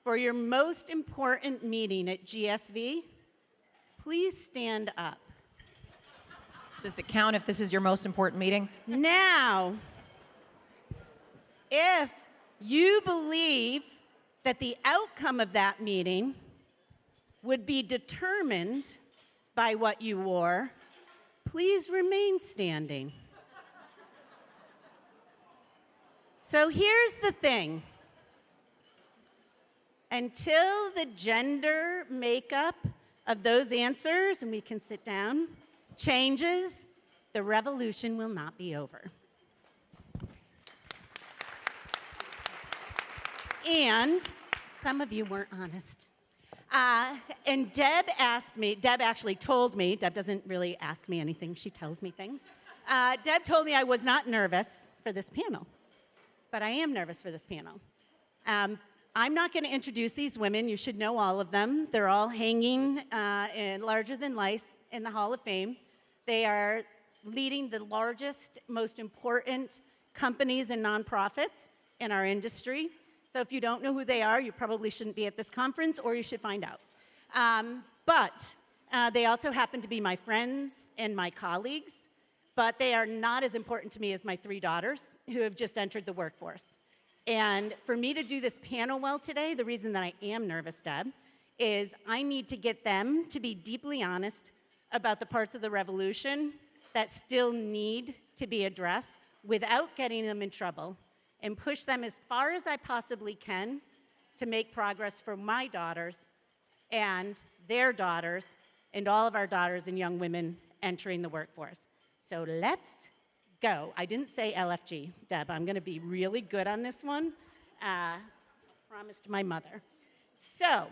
for your most important meeting at GSV, please stand up. Does it count if this is your most important meeting? Now, if you believe that the outcome of that meeting would be determined by what you wore, please remain standing. So here's the thing. Until the gender makeup of those answers, and we can sit down, changes, the revolution will not be over. And some of you weren't honest. And Deb actually told me, Deb doesn't really ask me anything, she tells me things. Deb told me I was not nervous for this panel. But I am nervous for this panel. I'm not going to introduce these women. You should know all of them. They're all hanging in larger than life in the Hall of Fame. They are leading the largest, most important companies and nonprofits in our industry. So if you don't know who they are, you probably shouldn't be at this conference, or you should find out. But they also happen to be my friends and my colleagues. But they are not as important to me as my 3 daughters who have just entered the workforce. And for me to do this panel well today, the reason that I am nervous, Deb, is I need to get them to be deeply honest about the parts of the revolution that still need to be addressed without getting them in trouble, and push them as far as I possibly can to make progress for my daughters and their daughters and all of our daughters and young women entering the workforce. So let's go. I didn't say LFG, Deb. I'm going to be really good on this one. Promised my mother. So,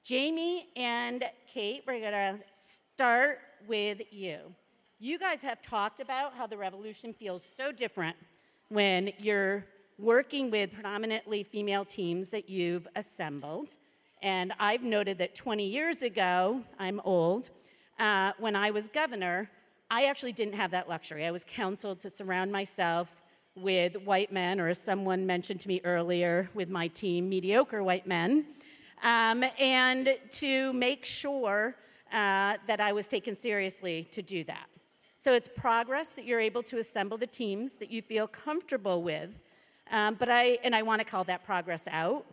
Jamie and Kate, we're gonna start with you. You guys have talked about how the revolution feels so different when you're working with predominantly female teams that you've assembled. And I've noted that 20 years ago, I'm old, when I was governor, I actually didn't have that luxury. I was counseled to surround myself with white men, or as someone mentioned to me earlier, with my team, mediocre white men, and to make sure that I was taken seriously to do that. So it's progress that you're able to assemble the teams that you feel comfortable with, and I want to call that progress out.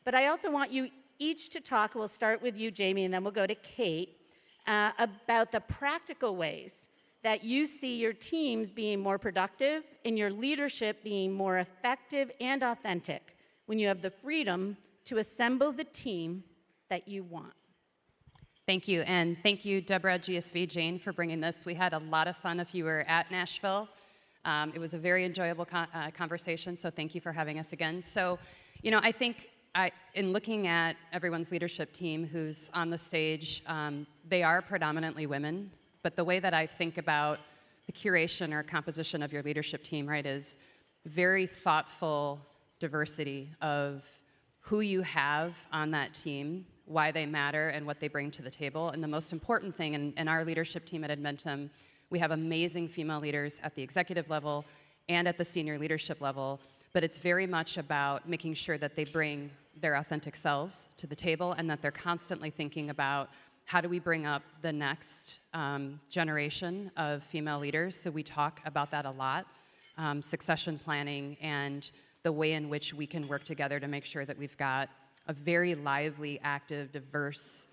But I also want you each to talk, we'll start with you, Jamie, and then we'll go to Kate, about the practical ways that you see your teams being more productive and your leadership being more effective and authentic when you have the freedom to assemble the team that you want. Thank you, and thank you, Deborah, GSV, Jane, for bringing this. We had a lot of fun if you were at Nashville. It was a very enjoyable conversation, so thank you for having us again. So, you know, I think in looking at everyone's leadership team who's on the stage, they are predominantly women. But the way that I think about the curation or composition of your leadership team, right, is very thoughtful diversity of who you have on that team, why they matter, and what they bring to the table. And the most important thing in our leadership team at Edmentum, we have amazing female leaders at the executive level and at the senior leadership level, but it's very much about making sure that they bring their authentic selves to the table and that they're constantly thinking about how do we bring up the next generation of female leaders. So we talk about that a lot, succession planning and the way in which we can work together to make sure that we've got a very lively, active, diverse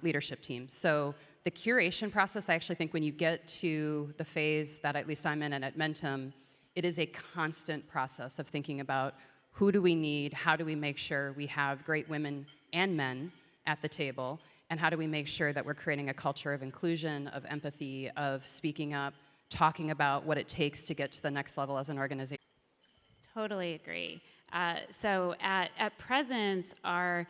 leadership team. So the curation process, I actually think when you get to the phase that at least I'm in at Edmentum, it is a constant process of thinking about who do we need, how do we make sure we have great women and men at the table, and how do we make sure that we're creating a culture of inclusion, of empathy, of speaking up, talking about what it takes to get to the next level as an organization. Totally agree. So at present, our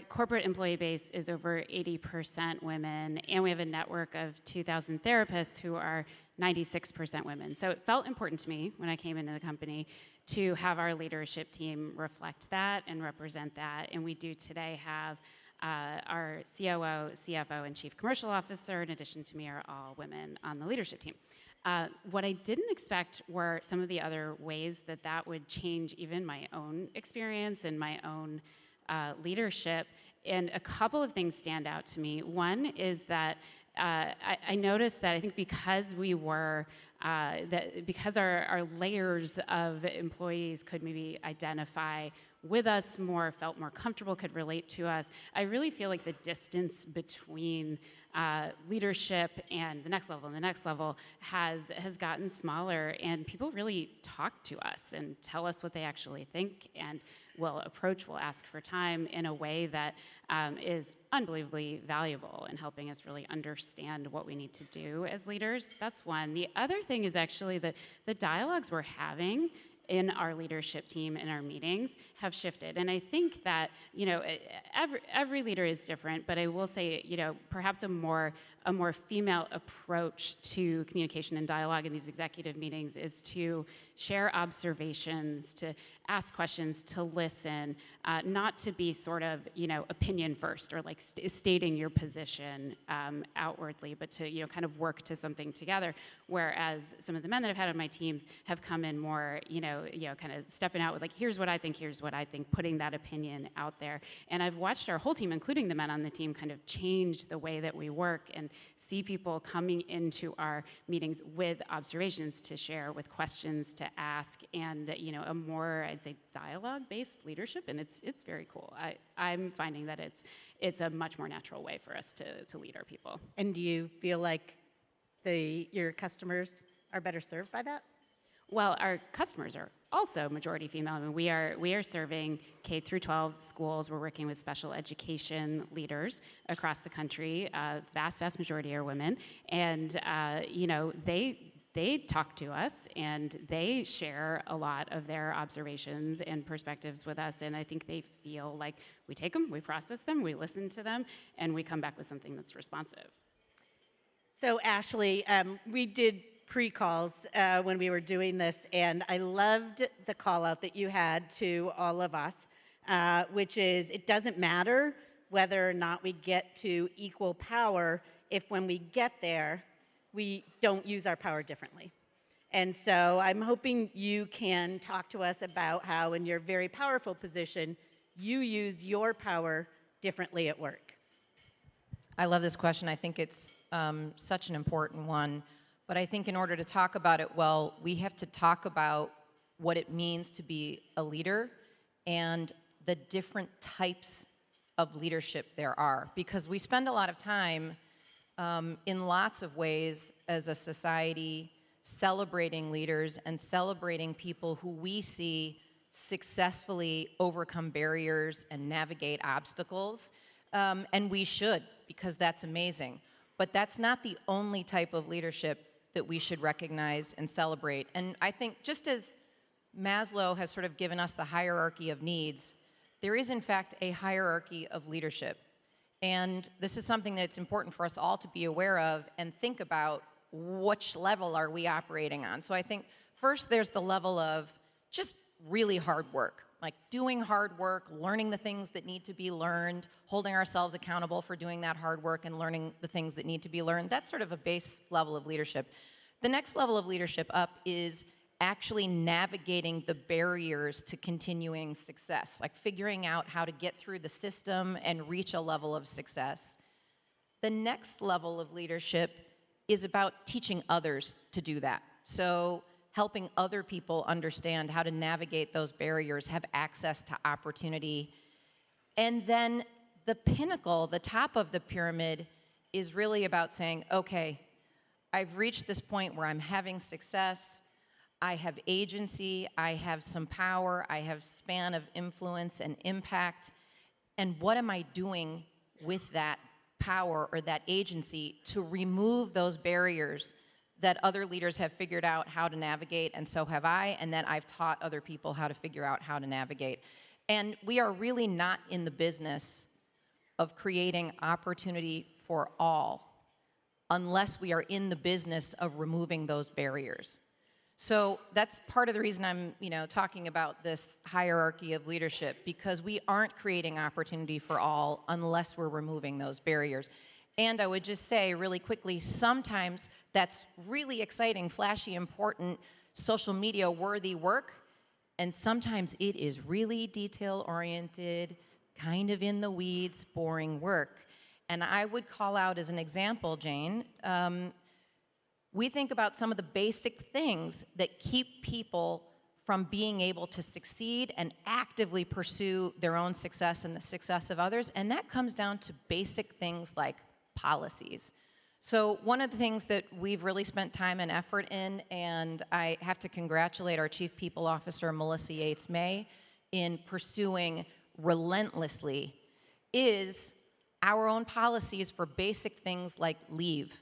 corporate employee base is over 80% women, and we have a network of 2,000 therapists who are 96% women. So it felt important to me when I came into the company to have our leadership team reflect that and represent that, and we do today have our COO, CFO, and Chief Commercial Officer, in addition to me, are all women on the leadership team. What I didn't expect were some of the other ways that that would change even my own experience and my own leadership. And a couple of things stand out to me. One is that I noticed that I think because we were, because our layers of employees could maybe identify with us more, felt more comfortable, could relate to us, I really feel like the distance between leadership and the next level and the next level has gotten smaller, and people really talk to us and tell us what they actually think and will ask for time in a way that is unbelievably valuable in helping us really understand what we need to do as leaders. That's one. The other thing is actually that the dialogues we're having in our leadership team in our meetings have shifted. And I think that, you know, every leader is different, but I will say, you know, perhaps a more female approach to communication and dialogue in these executive meetings is to share observations, to ask questions, to listen, not to be sort of, you know, opinion first or like stating your position outwardly, but to, you know, kind of work to something together. Whereas some of the men that I've had on my teams have come in more, you know, kind of stepping out with like, here's what I think, putting that opinion out there. And I've watched our whole team, including the men on the team, kind of change the way that we work and see people coming into our meetings with observations to share, with questions to ask, and, you know, a more, I'd say, dialogue-based leadership, and it's very cool. I'm finding that it's a much more natural way for us to lead our people. And do you feel like your customers are better served by that? Well, our customers are also majority female. I mean, we are serving K through 12 schools. We're working with special education leaders across the country. Vast majority are women, and you know, they they talk to us and they share a lot of their observations and perspectives with us. And I think they feel like we take them, we process them, we listen to them, and we come back with something that's responsive. So Ashley, we did pre-calls when we were doing this, and I loved the call out that you had to all of us, which is it doesn't matter whether or not we get to equal power if when we get there, we don't use our power differently. And so I'm hoping you can talk to us about how in your very powerful position, you use your power differently at work. I love this question. I think it's such an important one. But I think in order to talk about it well, we have to talk about what it means to be a leader and the different types of leadership there are. Because we spend a lot of time in lots of ways as a society celebrating leaders and celebrating people who we see successfully overcome barriers and navigate obstacles. And we should, because that's amazing. But that's not the only type of leadership that we should recognize and celebrate. And I think just as Maslow has sort of given us the hierarchy of needs, there is in fact a hierarchy of leadership. And this is something that's important for us all to be aware of and think about which level are we operating on. So I think first there's the level of just really hard work, like doing hard work, learning the things that need to be learned, holding ourselves accountable for doing that hard work and learning the things that need to be learned. That's sort of a base level of leadership. The next level of leadership up is actually navigating the barriers to continuing success, like figuring out how to get through the system and reach a level of success. The next level of leadership is about teaching others to do that. So helping other people understand how to navigate those barriers, have access to opportunity. And then the pinnacle, the top of the pyramid, is really about saying, okay, I've reached this point where I'm having success, I have agency, I have some power, I have span of influence and impact, and what am I doing with that power or that agency to remove those barriers that other leaders have figured out how to navigate, and so have I, and then I've taught other people how to figure out how to navigate. And we are really not in the business of creating opportunity for all unless we are in the business of removing those barriers. So that's part of the reason I'm, talking about this hierarchy of leadership, because we aren't creating opportunity for all unless we're removing those barriers. And I would just say really quickly, sometimes that's really exciting, flashy, important, social media worthy work, and sometimes it is really detail-oriented, kind of in the weeds, boring work. And I would call out as an example, Jane, we think about some of the basic things that keep people from being able to succeed and actively pursue their own success and the success of others, and that comes down to basic things like policies. So one of the things that we've really spent time and effort in, and I have to congratulate our Chief People Officer, Melissa Yates-May, in pursuing relentlessly, is our own policies for basic things like leave.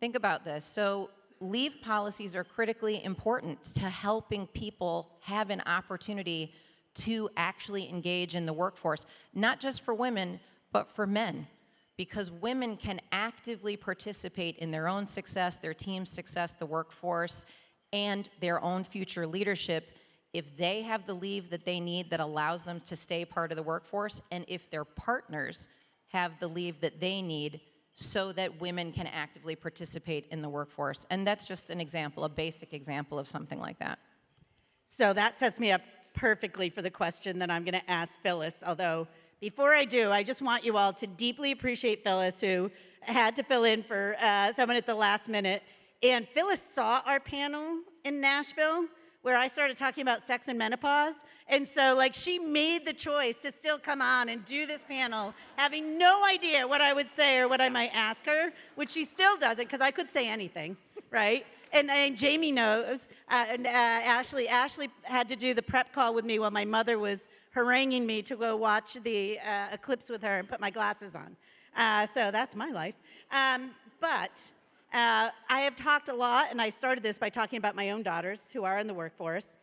Think about this. So leave policies are critically important to helping people have an opportunity to actually engage in the workforce, not just for women, but for men, because women can actively participate in their own success, their team's success, the workforce, and their own future leadership if they have the leave that they need that allows them to stay part of the workforce, and if their partners have the leave that they need so that women can actively participate in the workforce. And that's just an example, a basic example of something like that. So that sets me up perfectly for the question that I'm going to ask Phyllis, although before I do, I just want you all to deeply appreciate Phyllis, who had to fill in for someone at the last minute. And Phyllis saw our panel in Nashville, where I started talking about sex and menopause. And so, she made the choice to still come on and do this panel, having no idea what I would say or what I might ask her, which she still doesn't, because I could say anything, right? And Jamie knows, and Ashley had to do the prep call with me while my mother was haranguing me to go watch the eclipse with her and put my glasses on. So that's my life. But I have talked a lot, and I started this by talking about my own daughters who are in the workforce,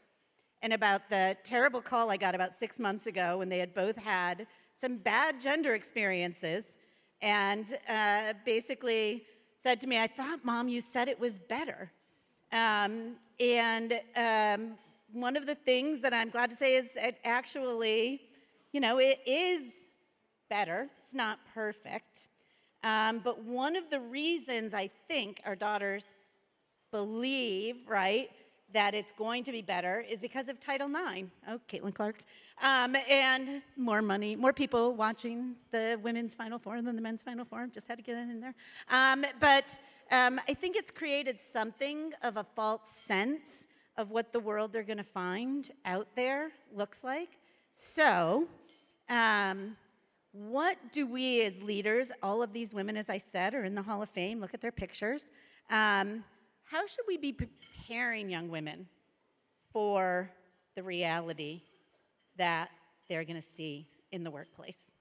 and about the terrible call I got about 6 months ago when they had both had some bad gender experiences, and basically said to me, "I thought, Mom, you said it was better." One of the things that I'm glad to say is it actually, it is better. It's not perfect. But one of the reasons I think our daughters believe, right, that it's going to be better is because of Title IX. Oh, Caitlin Clark. And more money, more people watching the women's Final Four than the men's Final Four. Just had to get in there. But I think it's created something of a false sense of what the world they're going to find out there looks like. So, what do we as leaders, all of these women, as I said, are in the Hall of Fame, look at their pictures. How should we be preparing young women for the reality that they're going to see in the workplace?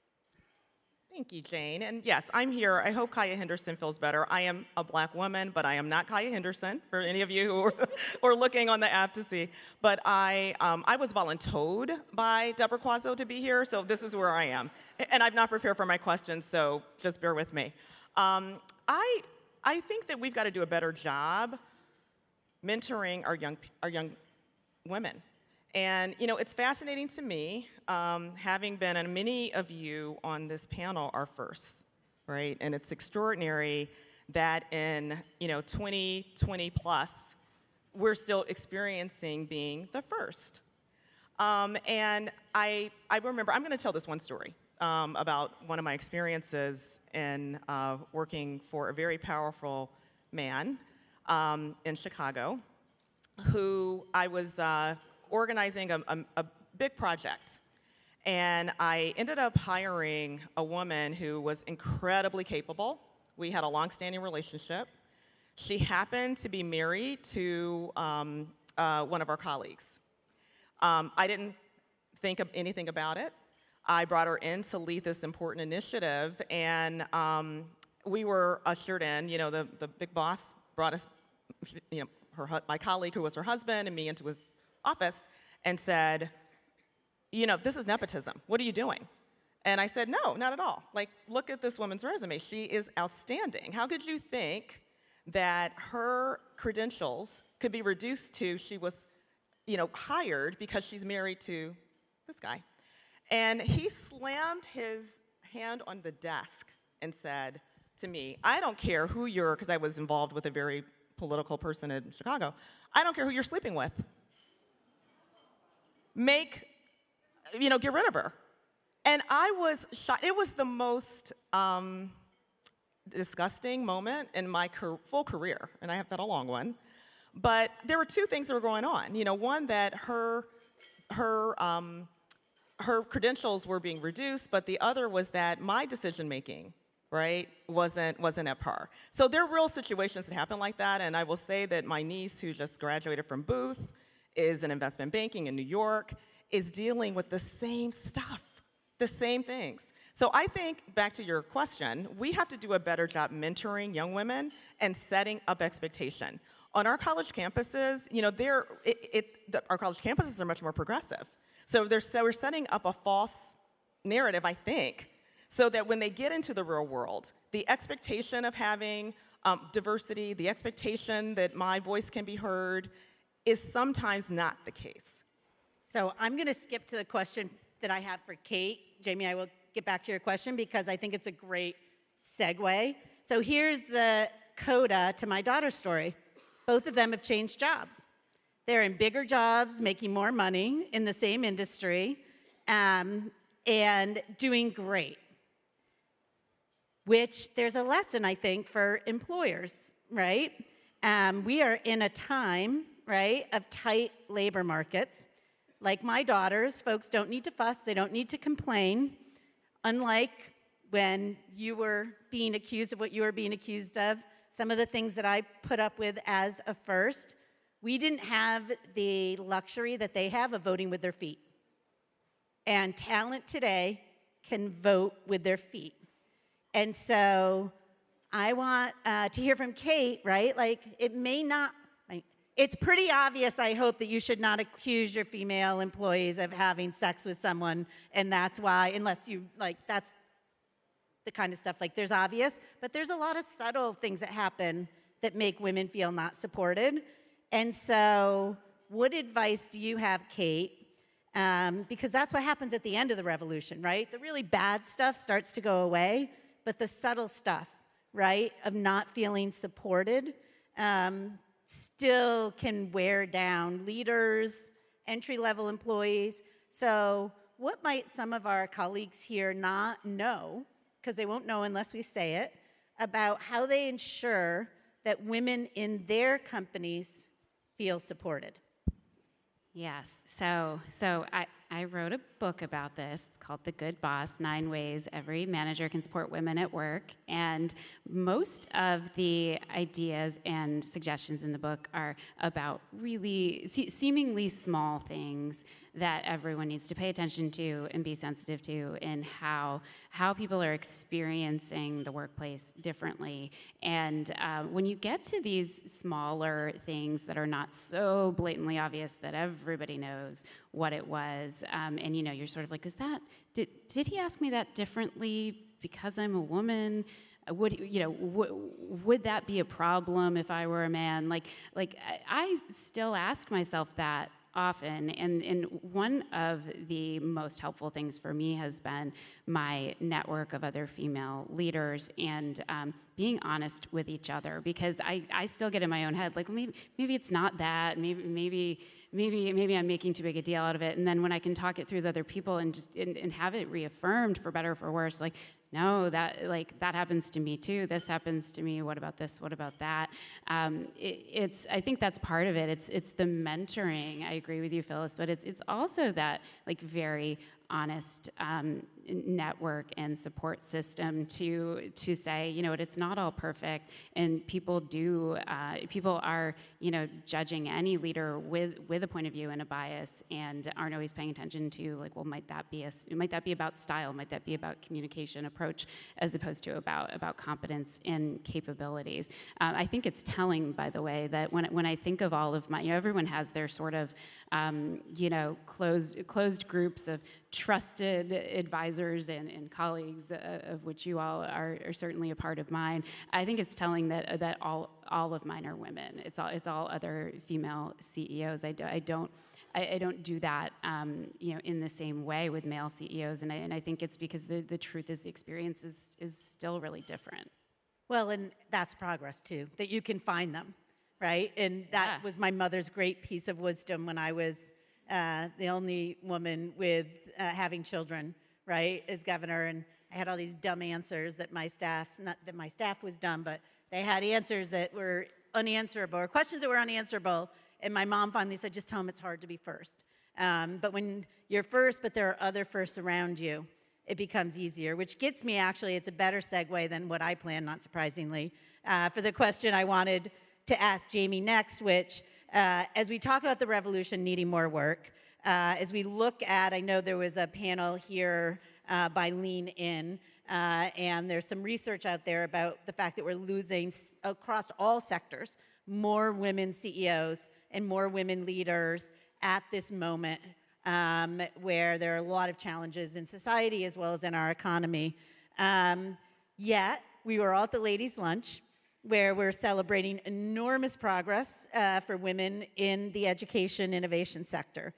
Thank you, Jane. And yes, I'm here. I hope Kaya Henderson feels better. I am a black woman, but I am not Kaya Henderson, for any of you who are looking on the app to see. But I was voluntold by Deborah Quazzo to be here, so this is where I am. And I've not prepared for my questions, so just bear with me. I think that we've got to do a better job mentoring our young women. And it's fascinating to me, having been, and many of you on this panel are firsts, right? And it's extraordinary that in 2020 plus, we're still experiencing being the first. And I remember, I'm going to tell this one story about one of my experiences in working for a very powerful man in Chicago, who I was organizing a big project. And I ended up hiring a woman who was incredibly capable. We had a long-standing relationship. She happened to be married to one of our colleagues. I didn't think of anything about it. I brought her in to lead this important initiative, and we were ushered in. The big boss brought us, my colleague, who was her husband, and me into his office and said, this is nepotism. What are you doing? And I said, no, not at all. Look at this woman's resume. She is outstanding. How could you think that her credentials could be reduced to she was, hired because she's married to this guy? And he slammed his hand on the desk and said to me, I don't care who you're, because I was involved with a very political person in Chicago, I don't care who you're sleeping with. Get rid of her. And I was shocked. It was the most disgusting moment in my full career, and I have had a long one. But there were two things that were going on. One, that her credentials were being reduced, but the other was that my decision-making, right, wasn't at par. So there are real situations that happen like that, and I will say that my niece, who just graduated from Booth, is in investment banking in New York, is dealing with the same stuff, the same things. So I think, back to your question, we have to do a better job mentoring young women and setting up expectation. On our college campuses, our college campuses are much more progressive. So we're setting up a false narrative, I think, so that when they get into the real world, the expectation of having diversity, the expectation that my voice can be heard, is sometimes not the case. So I'm going to skip to the question that I have for Kate. Jamie, I will get back to your question because I think it's a great segue. So here's the coda to my daughter's story. Both of them have changed jobs. They're in bigger jobs, making more money in the same industry, and doing great. Which there's a lesson, I think, for employers, right? We are in a time, right, of tight labor markets. Like my daughters, folks don't need to fuss, they don't need to complain, unlike when you were being accused of what you were being accused of, some of the things that I put up with as a first. We didn't have the luxury that they have of voting with their feet. And talent today can vote with their feet. And so I want to hear from Kate, right? Like, it may not, it's pretty obvious, I hope, that you should not accuse your female employees of having sex with someone, and that's why, unless you, like, that's the kind of stuff, like, there's obvious, but there's a lot of subtle things that happen that make women feel not supported. And so, what advice do you have, Kate? Because that's what happens at the end of the revolution, right? The really bad stuff starts to go away, but the subtle stuff, right, of not feeling supported still can wear down leaders, entry-level employees. So what might some of our colleagues here not know, because they won't know unless we say it, about how they ensure that women in their companies feel supported? Yes, so I wrote a book about this. It's called The Good Boss, 9 Ways Every Manager Can Support Women at Work. And most of the ideas and suggestions in the book are about really seemingly small things that everyone needs to pay attention to and be sensitive to, and how people are experiencing the workplace differently. And when you get to these smaller things that are not so blatantly obvious that everybody knows what it was, and you're sort of like, did he ask me that differently because I'm a woman? Would that be a problem if I were a man? Like I still ask myself that often, and one of the most helpful things for me has been my network of other female leaders and being honest with each other, because I still get in my own head, like, well, maybe it's not that, maybe I'm making too big a deal out of it, and then when I can talk it through with other people and just and have it reaffirmed, for better or for worse, like, no, that happens to me too. This happens to me. What about this? What about that? I think that's part of it. It's the mentoring. I agree with you, Phyllis, but it's also that like very honest network and support system to say, it's not all perfect, and people are judging any leader with a point of view and a bias, and aren't always paying attention to, like, well, might that be about style, might that be about communication approach, as opposed to about competence and capabilities. I think it's telling, by the way, that when I think of all of my, everyone has their sort of closed groups of trusted advisors and colleagues, of which you all are certainly a part of mine. I think it's telling that all of mine are women. It's all other female CEOs. I don't do that in the same way with male CEOs, and I think it's because the truth is the experience is still really different. Well, and that's progress too, that you can find them, right? And that was my mother's great piece of wisdom when I was the only woman with having children, right, as governor, and I had all these dumb answers that not that my staff was dumb, but they had answers that were unanswerable, or questions that were unanswerable, and my mom finally said, just tell them it's hard to be first. But when you're first, but there are other firsts around you, it becomes easier, which gets me, actually, it's a better segue than what I planned, not surprisingly, for the question I wanted to ask Jamie next, which, as we talk about the revolution needing more work, as we look at, I know there was a panel here by Lean In, and there's some research out there about the fact that we're losing, across all sectors, more women CEOs and more women leaders at this moment, where there are a lot of challenges in society as well as in our economy. Yet, we were all at the ladies' lunch, where we're celebrating enormous progress for women in the education innovation sector.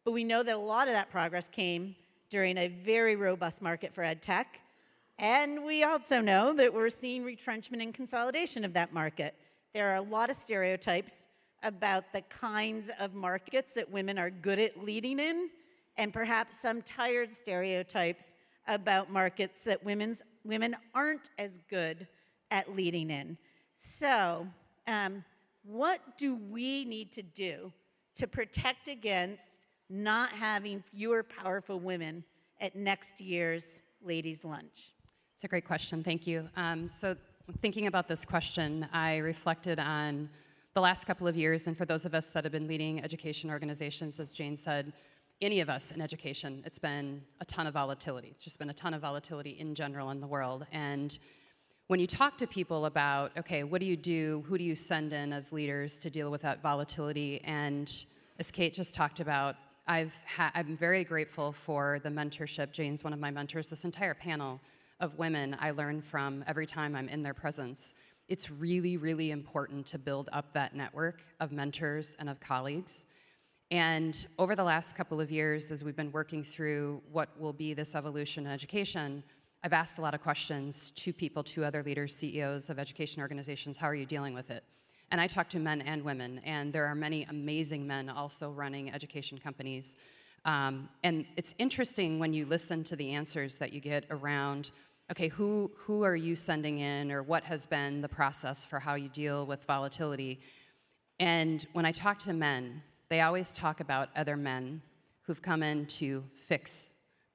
But we know that a lot of that progress came during a very robust market for ed tech. And we also know that we're seeing retrenchment and consolidation of that market. There are a lot of stereotypes about the kinds of markets that women are good at leading in, and perhaps some tired stereotypes about markets that women aren't as good at leading in. So, what do we need to do to protect against not having fewer powerful women at next year's ladies' lunch? It's a great question, thank you. So thinking about this question, I reflected on the last couple of years, and for those of us that have been leading education organizations, as Jane said, any of us in education, it's been a ton of volatility. It's just been a ton of volatility in general in the world. And when you talk to people about, okay, what do you do, who do you send in as leaders to deal with that volatility, and as Kate just talked about, I'm very grateful for the mentorship. Jane's one of my mentors. This entire panel of women I learn from every time I'm in their presence. It's really, really important to build up that network of mentors and of colleagues. And over the last couple of years, as we've been working through what will be this evolution in education, I've asked a lot of questions to people, to other leaders, CEOs of education organizations, how are you dealing with it? And I talk to men and women, and there are many amazing men also running education companies. And it's interesting when you listen to the answers that you get around, okay, who are you sending in, or what has been the process for how you deal with volatility? And when I talk to men, they always talk about other men who've come in to fix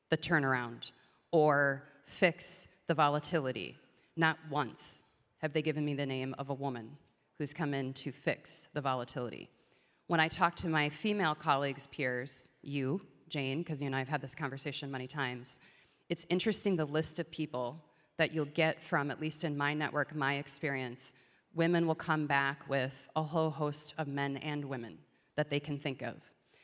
the turnaround or fix the volatility. Not once have they given me the name of a woman who's come in to fix the volatility. When I talk to my female colleagues, peers, you, Jane, because you and I have had this conversation many times, it's interesting the list of people that you'll get from, at least in my network, my experience. Women will come back with a whole host of men and women that they can think of.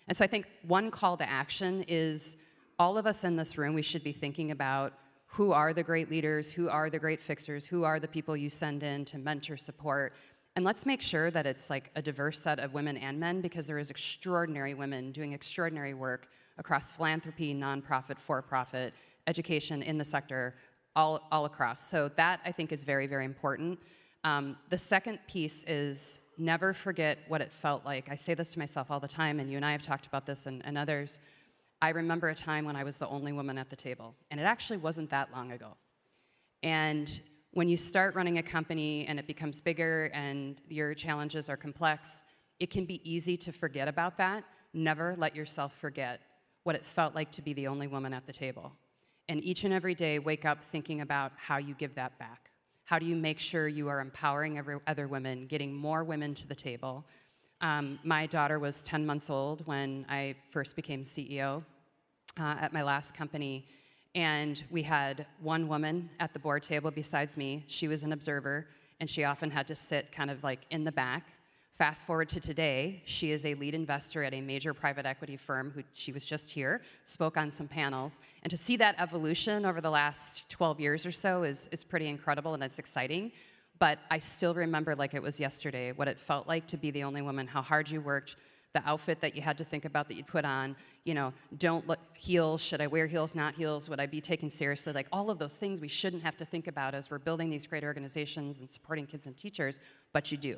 And so I think one call to action is all of us in this room, we should be thinking about who are the great leaders, who are the great fixers, who are the people you send in to mentor, support, and let's make sure that it's like a diverse set of women and men, because there is extraordinary women doing extraordinary work across philanthropy, nonprofit, for-profit, education in the sector, all across. So that, I think, is very, very important. The second piece is never forget what it felt like. I say this to myself all the time, and you and I have talked about this and others. I remember a time when I was the only woman at the table, and it actually wasn't that long ago. And when you start running a company and it becomes bigger and your challenges are complex, it can be easy to forget about that. Never let yourself forget what it felt like to be the only woman at the table. And each and every day, wake up thinking about how you give that back. How do you make sure you are empowering other women, getting more women to the table? My daughter was 10 months old when I first became CEO at my last company. And we had one woman at the board table besides me. She was an observer, and she often had to sit kind of like in the back. Fast forward to today, she is a lead investor at a major private equity firm she was just here, spoke on some panels. And to see that evolution over the last 12 years or so is pretty incredible, and it's exciting. But I still remember like it was yesterday, what it felt like to be the only woman, how hard you worked, the outfit that you had to think about that you'd put on, don't look, heels, should I wear heels, not heels, would I be taken seriously? Like all of those things we shouldn't have to think about as we're building these great organizations and supporting kids and teachers, but you do.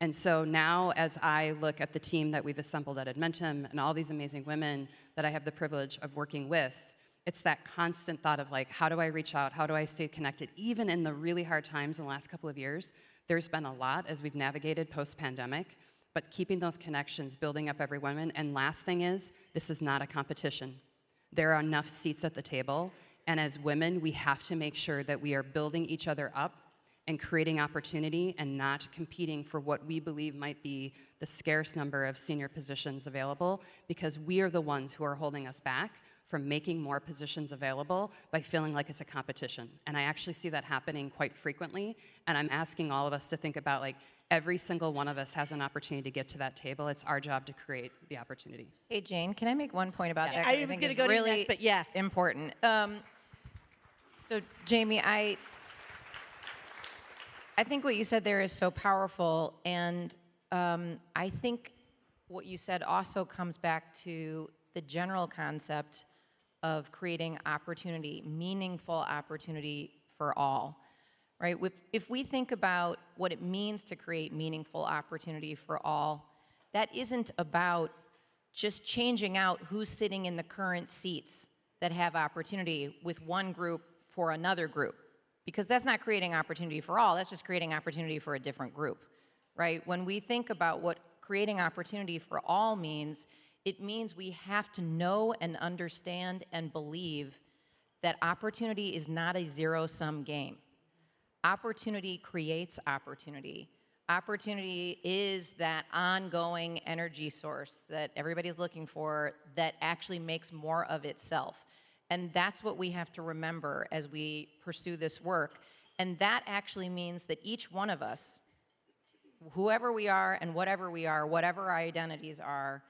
And so now as I look at the team that we've assembled at Edmentum and all these amazing women that I have the privilege of working with, it's that constant thought of like, how do I reach out? How do I stay connected? Even in the really hard times in the last couple of years, there's been a lot as we've navigated post-pandemic. But keeping those connections, building up every woman. And last thing is, this is not a competition. There are enough seats at the table, and as women, we have to make sure that we are building each other up and creating opportunity and not competing for what we believe might be the scarce number of senior positions available, because we are the ones who are holding us back from making more positions available by feeling like it's a competition. And I actually see that happening quite frequently, and I'm asking all of us to think about like, every single one of us has an opportunity to get to that table. It's our job to create the opportunity. Hey, Jane, can I make one point about that? I was going to go to you next, but yes. Important. So, Jamie, I think what you said there is so powerful, and I think what you said also comes back to the general concept of creating opportunity, meaningful opportunity for all. Right? If we think about what it means to create meaningful opportunity for all, that isn't about just changing out who's sitting in the current seats that have opportunity with one group for another group, because that's not creating opportunity for all, that's just creating opportunity for a different group, right? When we think about what creating opportunity for all means, it means we have to know and understand and believe that opportunity is not a zero-sum game. Opportunity creates opportunity. Opportunity is that ongoing energy source that everybody's looking for that actually makes more of itself. And that's what we have to remember as we pursue this work. And that actually means that each one of us, whoever we are and whatever we are, whatever our identities are,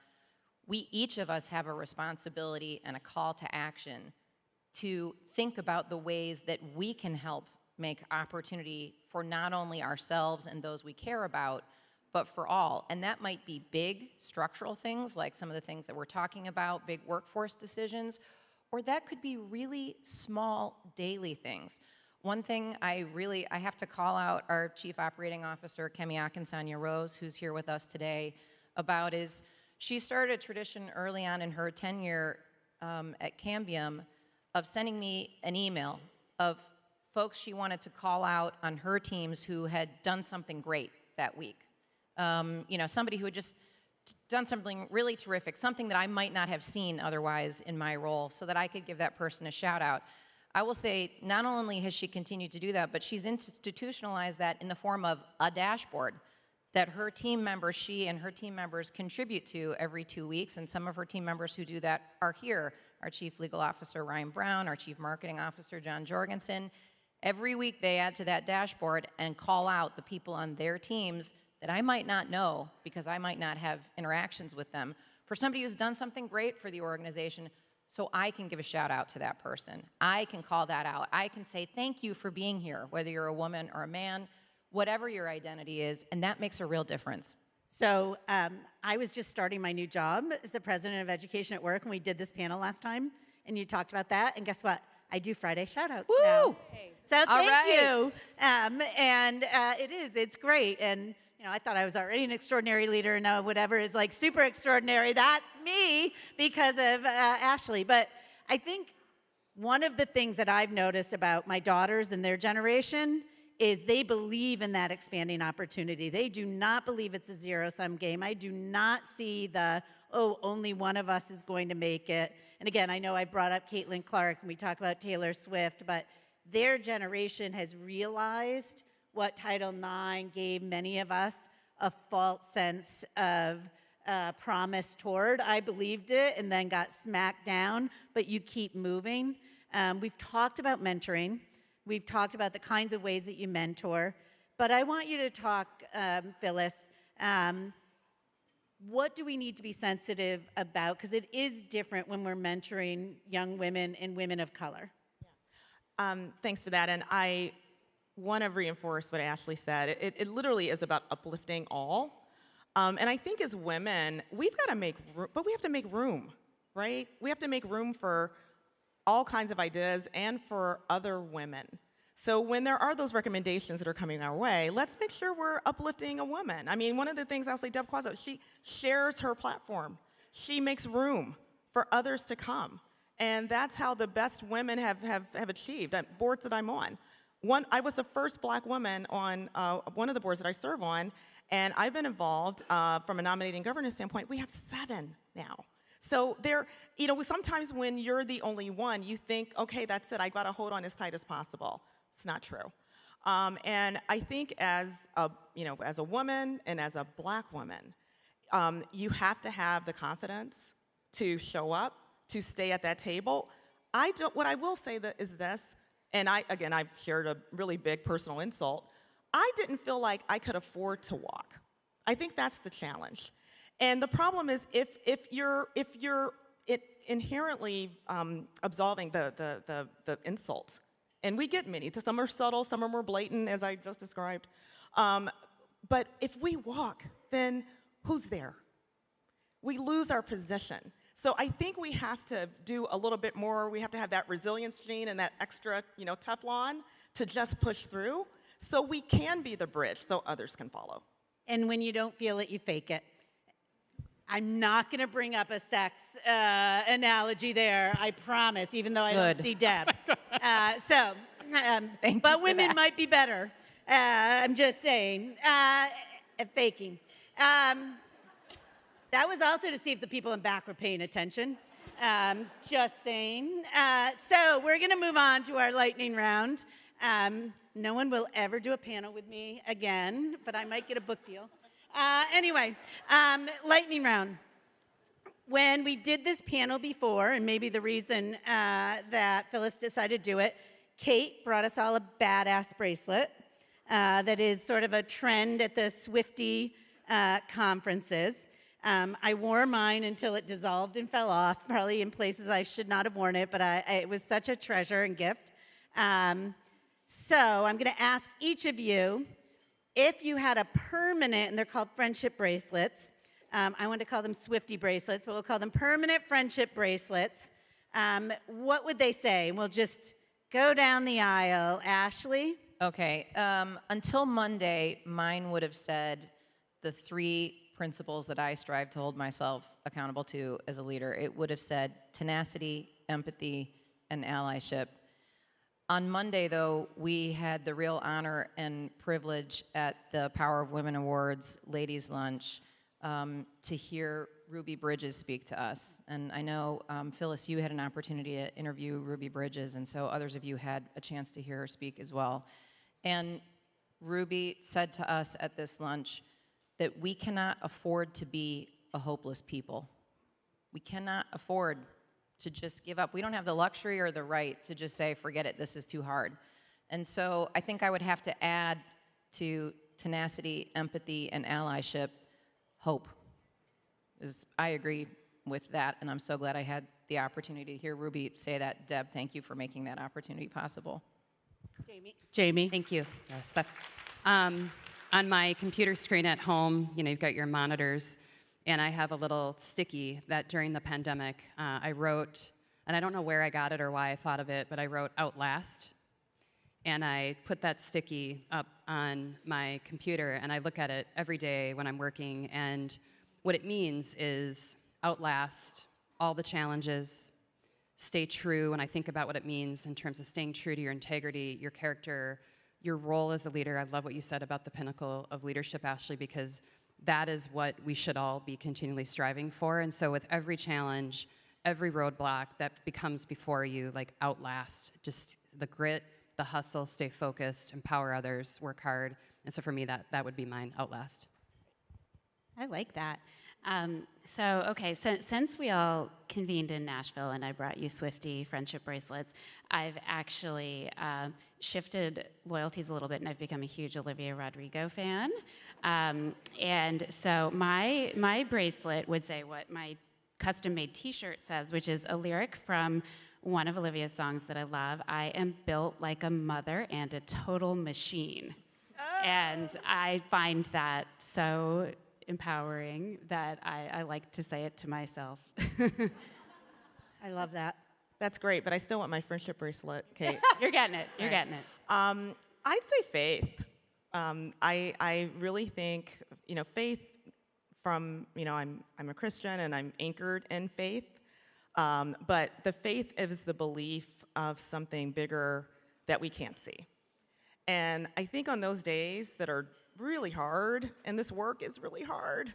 we each of us have a responsibility and a call to action to think about the ways that we can help make opportunity for not only ourselves and those we care about, but for all. And that might be big structural things, like some of the things that we're talking about, big workforce decisions, or that could be really small daily things. One thing I have to call out our Chief Operating Officer, Kemi Akinsanya-Rose, who's here with us today, about is she started a tradition early on in her tenure at Cambium of sending me an email of folks she wanted to call out on her teams who had done something great that week. You know, somebody who had just done something really terrific, something that I might not have seen otherwise in my role, so that I could give that person a shout out. I will say, not only has she continued to do that, but she's institutionalized that in the form of a dashboard that her team members, she and her team members contribute to every 2 weeks, and some of her team members who do that are here. Our Chief Legal Officer, Ryan Brown, our Chief Marketing Officer, John Jorgensen. Every week they add to that dashboard and call out the people on their teams that I might not know because I might not have interactions with them, for somebody who's done something great for the organization, so I can give a shout out to that person. I can call that out. I can say thank you for being here, whether you're a woman or a man, whatever your identity is, and that makes a real difference. So I was just starting my new job as the president of education at work, and we did this panel last time, and you talked about that, and guess what? I do Friday shout-outs now. So thank you. It's great. And you know, I thought I was already an extraordinary leader, and now whatever is like super extraordinary, that's me because of Ashley. But I think one of the things that I've noticed about my daughters and their generation is they believe in that expanding opportunity. They do not believe it's a zero-sum game. I do not see the, oh, only one of us is going to make it. And again, I know I brought up Caitlin Clark, and we talk about Taylor Swift, but their generation has realized what Title IX gave many of us a false sense of promise toward. I believed it and then got smacked down, but you keep moving. We've talked about mentoring. We've talked about the kinds of ways that you mentor, but I want you to talk, Phyllis, what do we need to be sensitive about? Because it is different when we're mentoring young women and women of color. Thanks for that, and I want to reinforce what Ashley said. It literally is about uplifting all, and I think as women, we've got to make room, but we have to make room, right? We have to make room for all kinds of ideas and for other women. So when there are those recommendations that are coming our way, let's make sure we're uplifting a woman. I mean, one of the things I'll say, Deb Quazzo, she shares her platform. She makes room for others to come. And that's how the best women have achieved at boards that I'm on. I was the first Black woman on one of the boards that I serve on, and I've been involved from a nominating governance standpoint. We have 7 now. So there, you know, sometimes when you're the only one, you think, okay, that's it, I gotta hold on as tight as possible. It's not true. And I think as a woman and as a Black woman, you have to have the confidence to show up, to stay at that table. What I will say is this, and I've shared a really big personal insult. I didn't feel like I could afford to walk. I think that's the challenge. And the problem is if you're inherently absolving the insult, and we get many. Some are subtle, some are more blatant, as I just described. But if we walk, then who's there? We lose our position. So I think we have to do a little bit more. We have to have that resilience gene and that extra, Teflon to just push through, so we can be the bridge, so others can follow. And when you don't feel it, you fake it. I'm not going to bring up a sex analogy there, I promise, even though I don't see Deb. But women might be better. I'm just saying, at faking. That was also to see if the people in back were paying attention. Just saying. So we're going to move on to our lightning round. No one will ever do a panel with me again, but I might get a book deal. Anyway, lightning round. When we did this panel before, and maybe the reason that Phyllis decided to do it, Kate brought us all a badass bracelet that is sort of a trend at the Swiftie conferences. I wore mine until it dissolved and fell off, probably in places I should not have worn it, but it was such a treasure and gift. So I'm going to ask each of you, if you had a permanent, and they're called friendship bracelets, I want to call them Swiftie bracelets, but we'll call them permanent friendship bracelets. What would they say? We'll just go down the aisle. Ashley? Okay. Until Monday, mine would have said the 3 principles that I strive to hold myself accountable to as a leader. It would have said tenacity, empathy, and allyship. On Monday, though, we had the real honor and privilege at the Power of Women Awards Ladies' Lunch to hear Ruby Bridges speak to us. And I know, Phyllis, you had an opportunity to interview Ruby Bridges, and so others of you had a chance to hear her speak as well. And Ruby said to us at this lunch that we cannot afford to be a hopeless people. We cannot afford to just give up. We don't have the luxury or the right to just say, forget it, this is too hard. And so I think I would have to add to tenacity, empathy, and allyship, hope. I agree with that, and I'm so glad I had the opportunity to hear Ruby say that. Deb, thank you for making that opportunity possible. Jamie? Thank you. Yes, that's on my computer screen at home, you've got your monitors, and I have a little sticky that during the pandemic I wrote, and I don't know where I got it or why I thought of it, but I wrote Outlast, and I put that sticky up on my computer, and I look at it every day when I'm working, and what it means is outlast all the challenges, stay true. When I think about what it means in terms of staying true to your integrity, your character, your role as a leader. I love what you said about the pinnacle of leadership, Ashley, because that is what we should all be continually striving for. And so with every challenge, every roadblock that becomes before you, like outlast, just the grit, the hustle, stay focused, empower others, work hard. And so for me, that would be mine, outlast. I like that. So since we all convened in Nashville and I brought you Swiftie friendship bracelets, I've actually shifted loyalties a little bit and I've become a huge Olivia Rodrigo fan. And so my bracelet would say what my custom-made t-shirt says, which is a lyric from one of Olivia's songs that I love. I am built like a mother and a total machine. Oh. And I find that so empowering that I like to say it to myself. I love that. That's great, but I still want my friendship bracelet, Kate. You're getting it. You're getting it. I'd say faith. I really think, faith from, I'm a Christian and I'm anchored in faith. But the faith is the belief of something bigger that we can't see. And I think on those days that are really hard, and this work is really hard,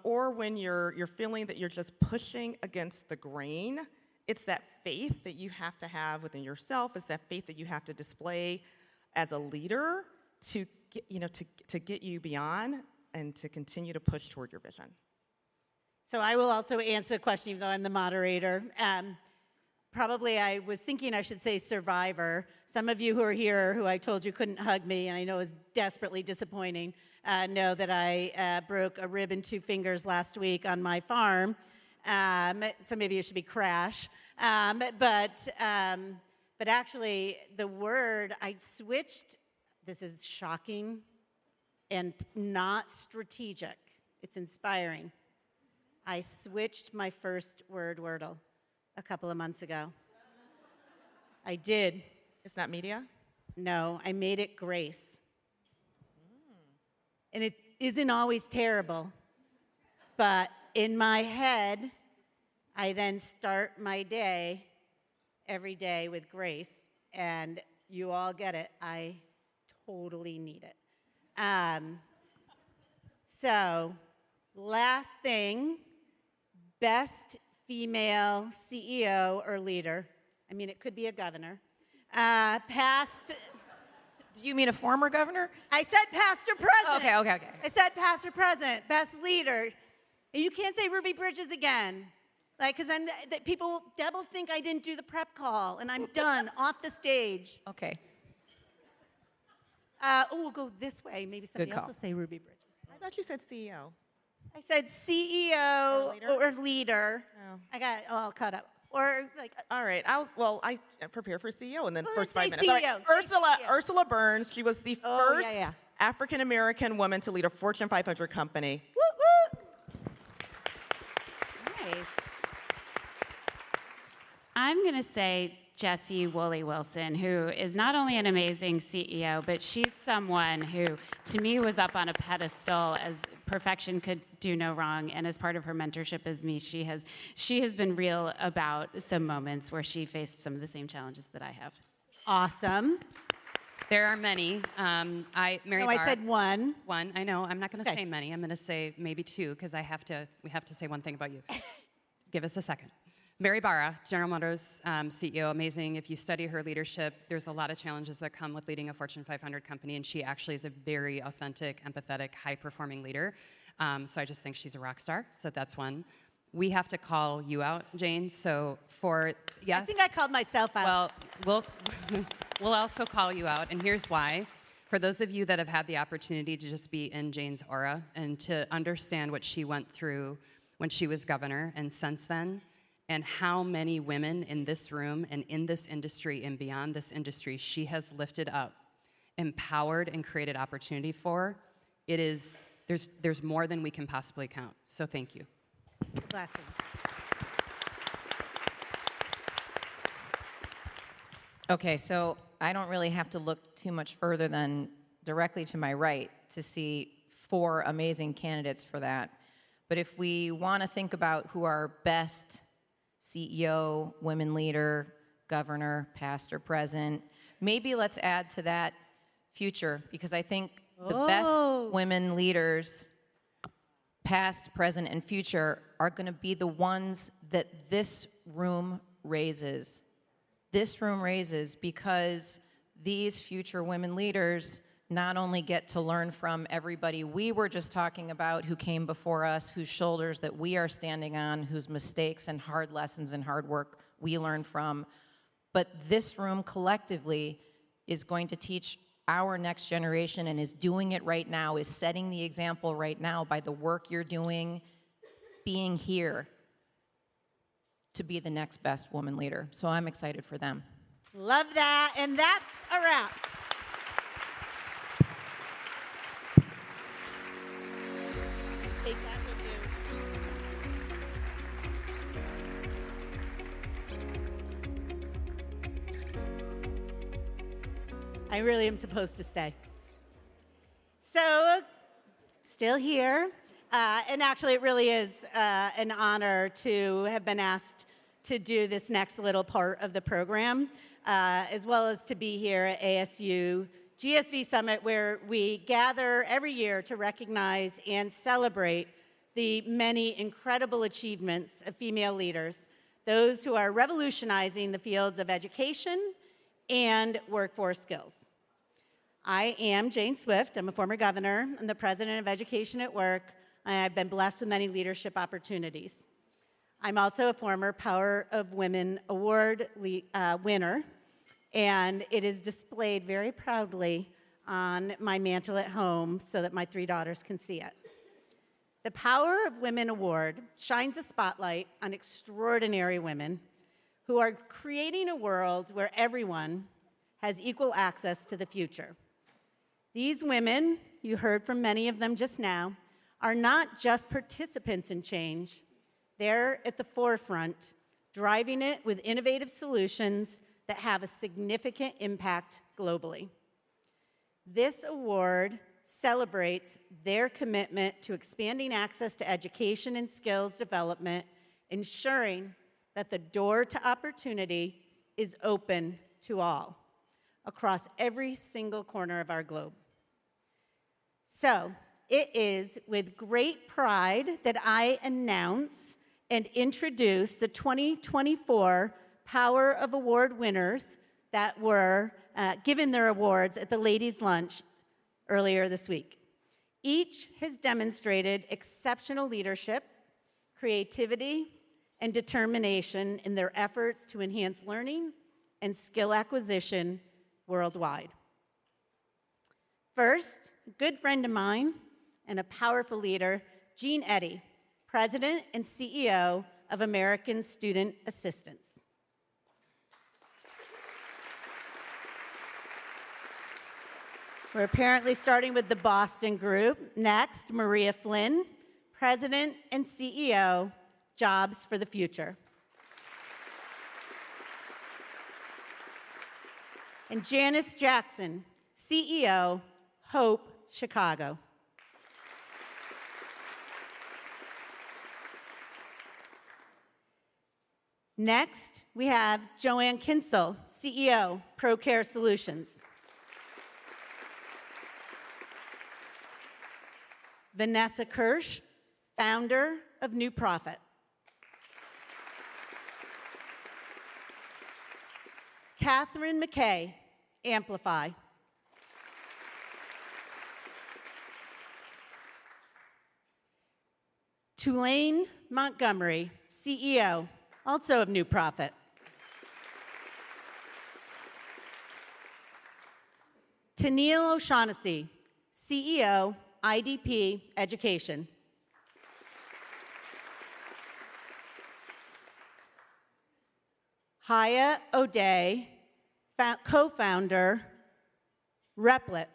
or when you're feeling that you're just pushing against the grain, it's that faith that you have to have within yourself. It's that faith that you have to display as a leader to get you beyond and to continue to push toward your vision. So I will also answer the question, even though I'm the moderator. Probably I was thinking I should say survivor. Some of you who are here who I told you couldn't hug me, and I know it was desperately disappointing, know that I broke a rib and 2 fingers last week on my farm. So maybe it should be crash. But actually, the word I switched, this is shocking and not strategic. It's inspiring. I switched my first word, Wordle, a couple of months ago. I did. It's not media? No, I made it grace. And it isn't always terrible, but in my head, I then start my day every day with grace, and you all get it. I totally need it. So, last thing, best female CEO or leader. I mean, it could be a governor. Past. Do you mean a former governor? I said past or present. Oh, okay. I said past or present, best leader. And you can't say Ruby Bridges again. Like, because then people, Deb will think I didn't do the prep call, and I'm done, off the stage. Okay. We'll go this way. Maybe somebody else will say Ruby Bridges. I thought you said CEO. I said CEO or leader. Oh. I got all caught up. Or like. All right. I prepare for CEO in the first 5 minutes. CEO. All right. Ursula Burns. She was the first African American woman to lead a Fortune 500 company. Woo woo. Nice. I'm going to say Jessie Woolley Wilson, who is not only an amazing CEO, but she's someone who, to me, was up on a pedestal as perfection could do no wrong. And as part of her mentorship as me, she has been real about some moments where she faced some of the same challenges that I have. Awesome. There are many. I said one. One. I know. I'm not going to say many. I'm going to say maybe two because we have to say one thing about you. Give us a second. Mary Barra, General Motors CEO, amazing. If you study her leadership, there's a lot of challenges that come with leading a Fortune 500 company, and she actually is a very authentic, empathetic, high-performing leader. So I just think she's a rock star. So that's one. We have to call you out, Jane. So yes. I think I called myself out. Well, we'll also call you out, and here's why. For those of you that have had the opportunity to just be in Jane's aura and to understand what she went through when she was governor and since then, and how many women in this room and in this industry and beyond this industry she has lifted up, empowered, and created opportunity for, there's more than we can possibly count. So thank you. Blessing. Okay, so I don't really have to look too much further than directly to my right to see 4 amazing candidates for that. But if we want to think about who our best CEO, women leader, governor, past or present, maybe let's add to that future, because I think the best women leaders, past, present, and future, are going to be the ones that this room raises. This room raises because these future women leaders not only get to learn from everybody we were just talking about who came before us, whose shoulders that we are standing on, whose mistakes and hard lessons and hard work we learn from, but this room collectively is going to teach our next generation and is doing it right now, is setting the example right now by the work you're doing, being here to be the next best woman leader. So I'm excited for them. Love that, and that's a wrap. Take that with you. I really am supposed to stay. So, still here. And actually, it really is an honor to have been asked to do this next little part of the program, as well as to be here at ASU GSV Summit, where we gather every year to recognize and celebrate the many incredible achievements of female leaders, those who are revolutionizing the fields of education and workforce skills. I am Jane Swift. I'm a former governor. I'm the president of Education at Work. I've been blessed with many leadership opportunities. I'm also a former Power of Women Award winner, and it is displayed very proudly on my mantle at home so that my 3 daughters can see it. The Power of Women Award shines a spotlight on extraordinary women who are creating a world where everyone has equal access to the future. These women, you heard from many of them just now, are not just participants in change. They're at the forefront, driving it with innovative solutions that have a significant impact globally. This award celebrates their commitment to expanding access to education and skills development, ensuring that the door to opportunity is open to all across every single corner of our globe. So, it is with great pride that I announce and introduce the 2024 Power of Award winners that were given their awards at the Ladies' Lunch earlier this week. Each has demonstrated exceptional leadership, creativity, and determination in their efforts to enhance learning and skill acquisition worldwide. First, a good friend of mine and a powerful leader, Jean Eddy, President and CEO of American Student Assistance. We're apparently starting with the Boston group. Next, Maria Flynn, President and CEO, Jobs for the Future. And Janice Jackson, CEO, Hope Chicago. Next, we have Joanne Kinsel, CEO, ProCare Solutions. Vanessa Kirsch, founder of New Profit. Catherine McKay, Amplify. Tulane Montgomery, CEO, also of New Profit. Tennille O'Shaughnessy, CEO, IDP Education. Haya O'Day, co-founder, Replit.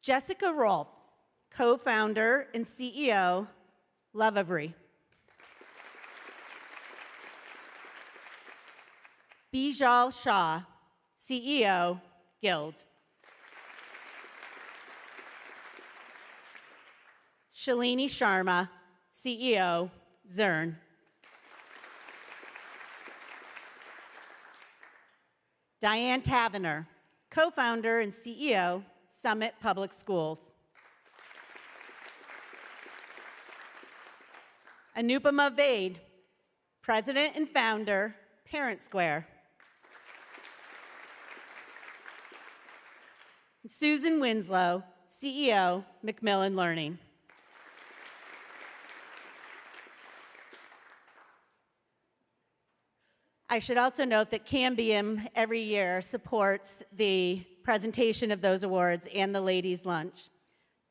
Jessica Rolfe, co-founder and CEO, Lovevery. Bijal Shah, CEO, Guild. Shalini Sharma, CEO, Zern. Diane Tavener, co-founder and CEO, Summit Public Schools. Anupama Vade, president and founder, Parent Square. Susan Winslow, CEO, Macmillan Learning. I should also note that Cambium every year supports the presentation of those awards and the ladies' lunch.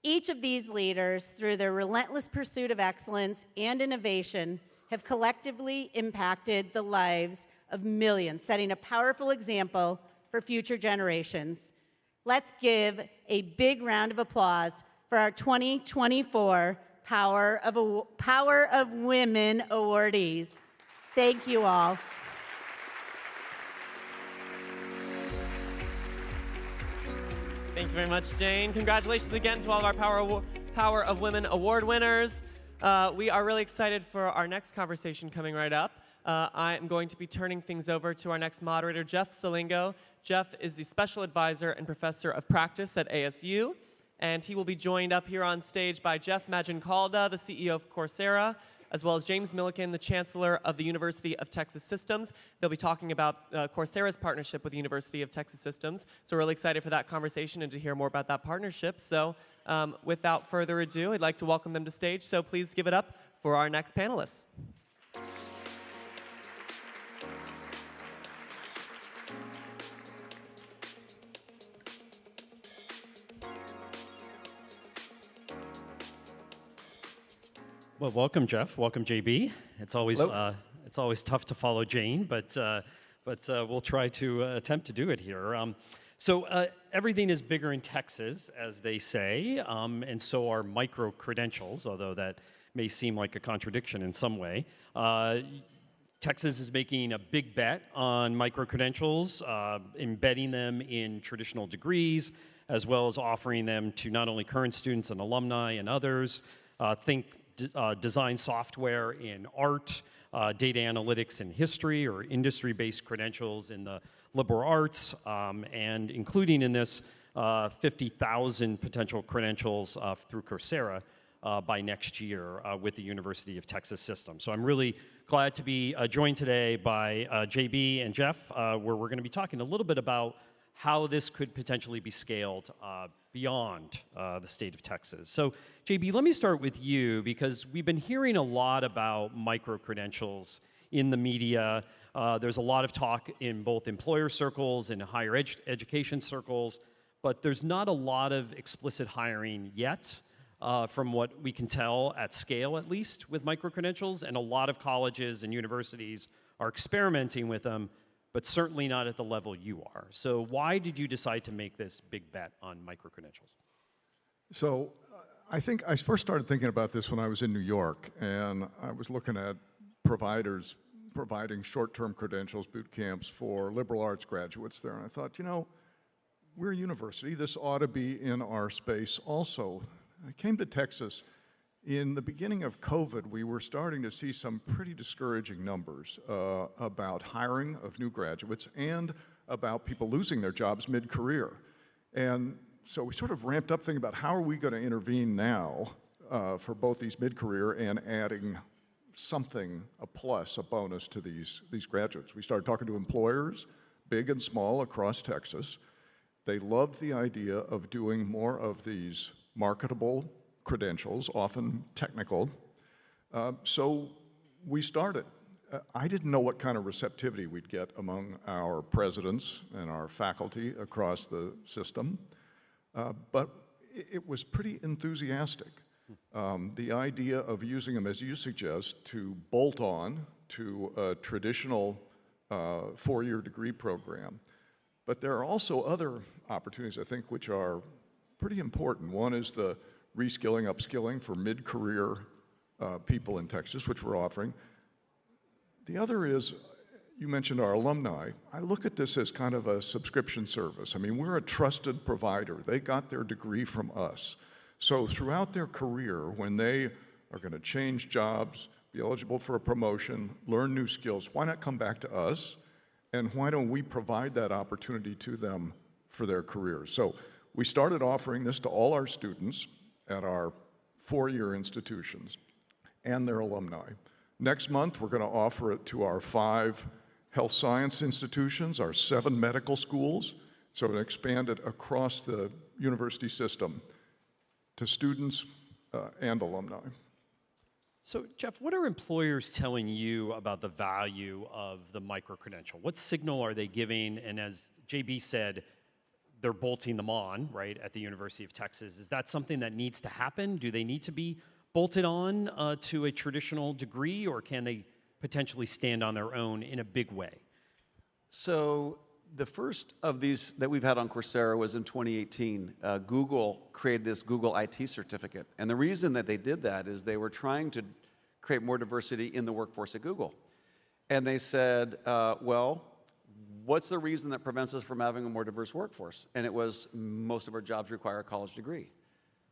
Each of these leaders, through their relentless pursuit of excellence and innovation, have collectively impacted the lives of millions, setting a powerful example for future generations. Let's give a big round of applause for our 2024 Power of Women awardees. Thank you all. Thank you very much, Jane. Congratulations again to all of our Power of Women award winners. We are really excited for our next conversation coming right up. I am going to be turning things over to our next moderator, Jeff Selingo. Jeff is the Special Advisor and Professor of Practice at ASU, and he will be joined up here on stage by Jeff Maggioncalda, the CEO of Coursera, as well as James Milliken, the Chancellor of the University of Texas Systems. They'll be talking about Coursera's partnership with the University of Texas Systems. So we're really excited for that conversation and to hear more about that partnership. So without further ado, I'd like to welcome them to stage. So please give it up for our next panelists. Well, welcome, Jeff. Welcome, JB. It's always tough to follow Jane, but we'll try to attempt to do it here. So everything is bigger in Texas, as they say, and so are micro-credentials, although that may seem like a contradiction in some way. Texas is making a big bet on micro-credentials, embedding them in traditional degrees, as well as offering them to not only current students and alumni and others. Think design software in art, data analytics in history, or industry-based credentials in the liberal arts, and including in this 50,000 potential credentials through Coursera by next year with the University of Texas Systems. So I'm really glad to be joined today by JB and Jeff, where we're going to be talking a little bit about how this could potentially be scaled beyond the state of Texas. So, JB, let me start with you, because we've been hearing a lot about micro-credentials in the media. There's a lot of talk in both employer circles and higher education circles, but there's not a lot of explicit hiring yet, from what we can tell at scale, at least, with micro-credentials, and a lot of colleges and universities are experimenting with them, but certainly not at the level you are. So why did you decide to make this big bet on micro-credentials? So I think I first started thinking about this when I was in New York, and I was looking at providers providing short-term credentials, boot camps for liberal arts graduates there, and I thought, you know, we're a university, this ought to be in our space also. I came to Texas. In the beginning of COVID, we were starting to see some pretty discouraging numbers about hiring of new graduates and about people losing their jobs mid-career. And so we sort of ramped up thinking about how are we going to intervene now for both these mid-career and adding something, a plus, a bonus to these graduates. We started talking to employers, big and small, across Texas. They loved the idea of doing more of these marketable credentials, often technical. So we started. I didn't know what kind of receptivity we'd get among our presidents and our faculty across the system, but it was pretty enthusiastic. The idea of using them, as you suggest, to bolt on to a traditional four-year degree program. But there are also other opportunities, I think, which are pretty important. One is the reskilling, upskilling for mid-career people in Texas, which we're offering. The other is, you mentioned our alumni. I look at this as kind of a subscription service. I mean, we're a trusted provider. They got their degree from us. So throughout their career, when they are going to change jobs, be eligible for a promotion, learn new skills, why not come back to us? And why don't we provide that opportunity to them for their careers? So we started offering this to all our students at our four-year institutions and their alumni. Next month, we're going to offer it to our 5 health science institutions, our 7 medical schools, so it expanded across the university system to students and alumni. So, Jeff, what are employers telling you about the value of the micro-credential? What signal are they giving? And as JB said, they're bolting them on, right, at the University of Texas. Is that something that needs to happen? Do they need to be bolted on to a traditional degree, or can they potentially stand on their own in a big way? So the first of these that we've had on Coursera was in 2018. Google created this Google IT certificate. And the reason that they did that is they were trying to create more diversity in the workforce at Google. And they said, well, what's the reason that prevents us from having a more diverse workforce? And it was most of our jobs require a college degree.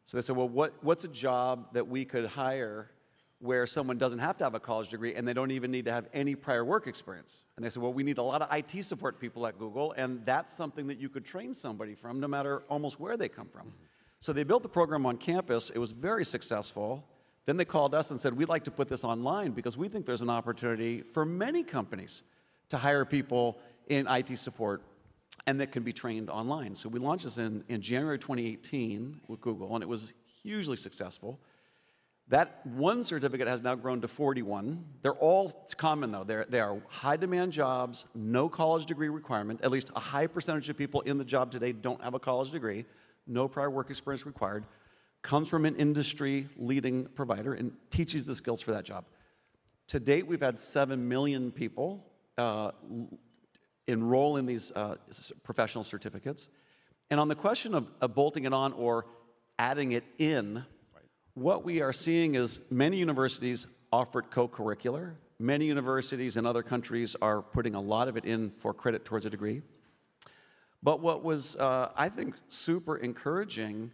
So they said, well, what's a job that we could hire where someone doesn't have to have a college degree and they don't even need to have any prior work experience? And they said, well, we need a lot of IT support people at Google, and that's something that you could train somebody from no matter almost where they come from. So they built the program on campus. It was very successful. Then they called us and said, we'd like to put this online because we think there's an opportunity for many companies to hire people in IT support and that can be trained online. So we launched this in January 2018 with Google, and it was hugely successful. That one certificate has now grown to 41. They're all common, though. They are high-demand jobs, no college degree requirement. At least a high percentage of people in the job today don't have a college degree. No prior work experience required. Comes from an industry-leading provider and teaches the skills for that job. To date, we've had 7 million people enroll in these professional certificates. And on the question of bolting it on or adding it in, what we are seeing is many universities offer it co-curricular. Many universities in other countries are putting a lot of it in for credit towards a degree. But what was, I think, super encouraging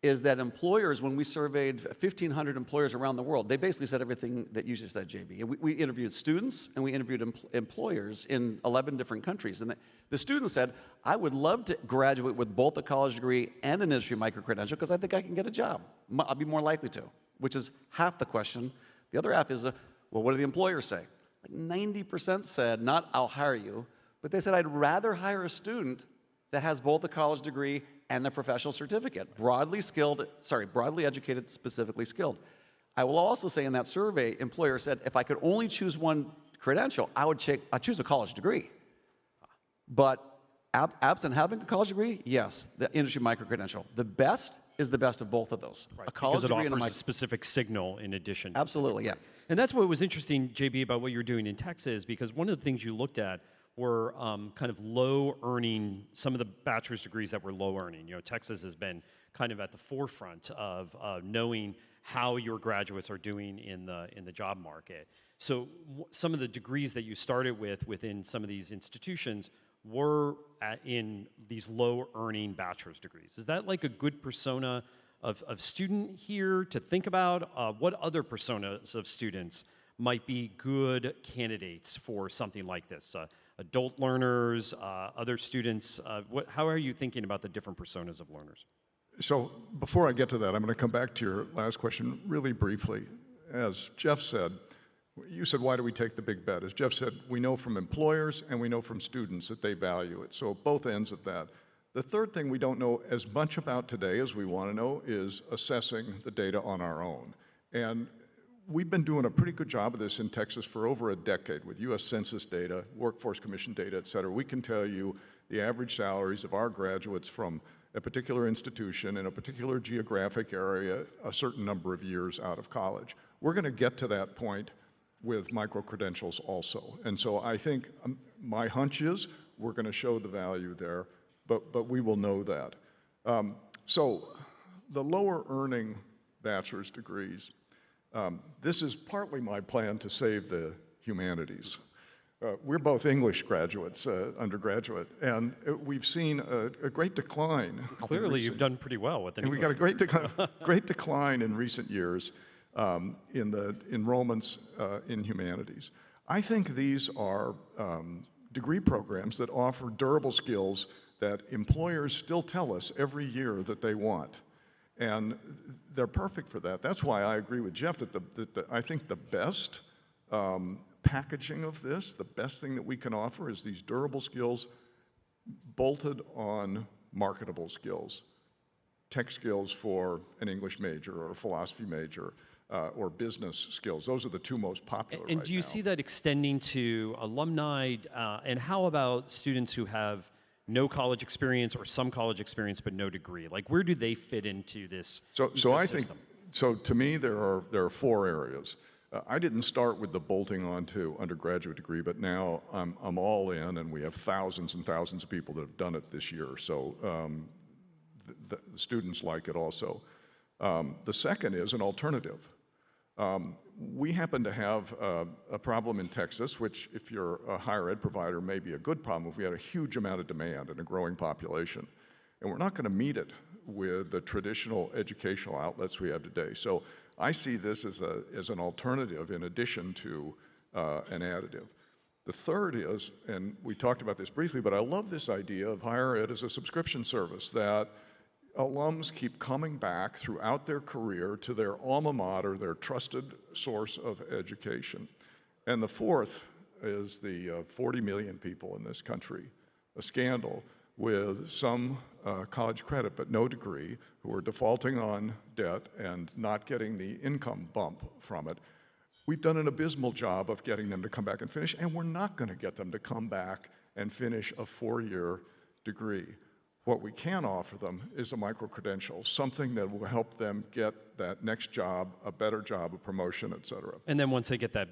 is that employers, when we surveyed 1,500 employers around the world, they basically said everything that you just said, JB. And we interviewed students and we interviewed employers in 11 different countries. And the students said, I would love to graduate with both a college degree and an industry micro-credential because I think I can get a job. I'll be more likely to, which is half the question. The other half is, well, what do the employers say? Like 90% said, not I'll hire you, but they said I'd rather hire a student that has both a college degree and a professional certificate. Broadly educated, specifically skilled. I will also say in that survey, employers said if I could only choose one credential, I'd choose a college degree. But absent having a college degree, yes, the industry micro-credential. The best is the best of both of those. Right, a college because it degree offers and a specific signal in addition. Absolutely, yeah. And that's what was interesting, JB, about what you're doing in Texas, because one of the things you looked at were kind of low earning, some of the bachelor's degrees that were low earning. You know, Texas has been kind of at the forefront of knowing how your graduates are doing in the job market. So some of the degrees that you started with within some of these institutions were in these low earning bachelor's degrees. Is that like a good persona of student here to think about? What other personas of students might be good candidates for something like this? Adult learners, other students, how are you thinking about the different personas of learners? So before I get to that, I'm going to come back to your last question really briefly. As Jeff said, you said, why do we take the big bet? As Jeff said, we know from employers and we know from students that they value it. So both ends of that. The third thing we don't know as much about today as we want to know is assessing the data on our own. And we've been doing a pretty good job of this in Texas for over a decade with US Census data, Workforce Commission data, et cetera. We can tell you the average salaries of our graduates from a particular institution in a particular geographic area a certain number of years out of college. We're going to get to that point with micro-credentials also. And so I think my hunch is we're going to show the value there, but we will know that. So the lower earning bachelor's degrees, this is partly my plan to save the humanities. We're both English graduates, undergraduate, and we've seen a great decline. Clearly, you've done pretty well with English. And we got a great decline in recent years in the enrollments in humanities. I think these are degree programs that offer durable skills that employers still tell us every year that they want. And they're perfect for that. That's why I agree with Jeff that I think the best packaging of this, the best thing that we can offer is these durable skills bolted on marketable skills. Tech skills for an English major or a philosophy major or business skills. Those are the two most popular right now. And do you see that extending to alumni? And how about students who have no college experience or some college experience but no degree? Like, where do they fit into this So I think, so to me, there are four areas. I didn't start with the bolting onto undergraduate degree, but now I'm all in, and we have thousands and thousands of people that have done it this year. So the students like it also. The second is an alternative. We happen to have a problem in Texas, which if you're a higher ed provider may be a good problem if we had a huge amount of demand and a growing population. And we're not going to meet it with the traditional educational outlets we have today. So I see this as an alternative in addition to an additive. The third is, and we talked about this briefly, but I love this idea of higher ed as a subscription service that alums keep coming back throughout their career to their alma mater, their trusted source of education. And the fourth is the 40 million people in this country, a scandal, with some college credit but no degree, who are defaulting on debt and not getting the income bump from it. We've done an abysmal job of getting them to come back and finish, and we're not going to get them to come back and finish a 4-year degree. What we can offer them is a micro-credential, something that will help them get that next job, a better job, a promotion, et cetera. And then once they get that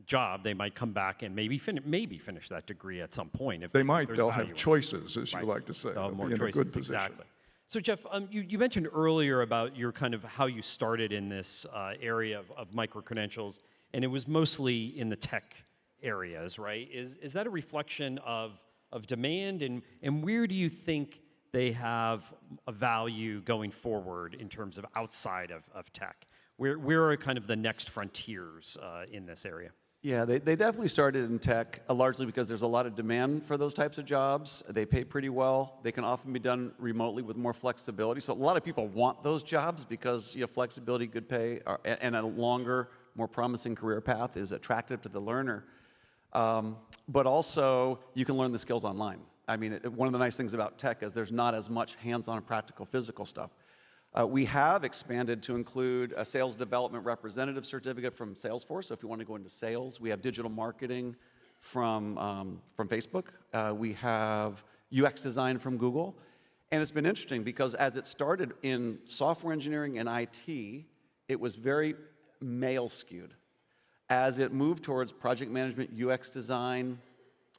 job, they might come back and maybe finish that degree at some point. If they might, they'll have choices, as you like to say. They'll have more be in choices, a good position. exactly. So Jeff, you mentioned earlier about your kind of how you started in this area of micro-credentials, and it was mostly in the tech areas, right? Is that a reflection of demand, and where do you think they have a value going forward in terms of outside of tech? Where are kind of the next frontiers in this area? Yeah, they definitely started in tech, largely because there's a lot of demand for those types of jobs. They pay pretty well. They can often be done remotely with more flexibility. So a lot of people want those jobs because you have flexibility, good pay, and a longer, more promising career path is attractive to the learner. But also, you can learn the skills online. I mean, one of the nice things about tech is there's not as much hands-on practical physical stuff. We have expanded to include a sales development representative certificate from Salesforce. So if you want to go into sales, we have digital marketing from Facebook. We have UX design from Google. And it's been interesting because as it started in software engineering and IT, it was very male skewed. As it moved towards project management, UX design,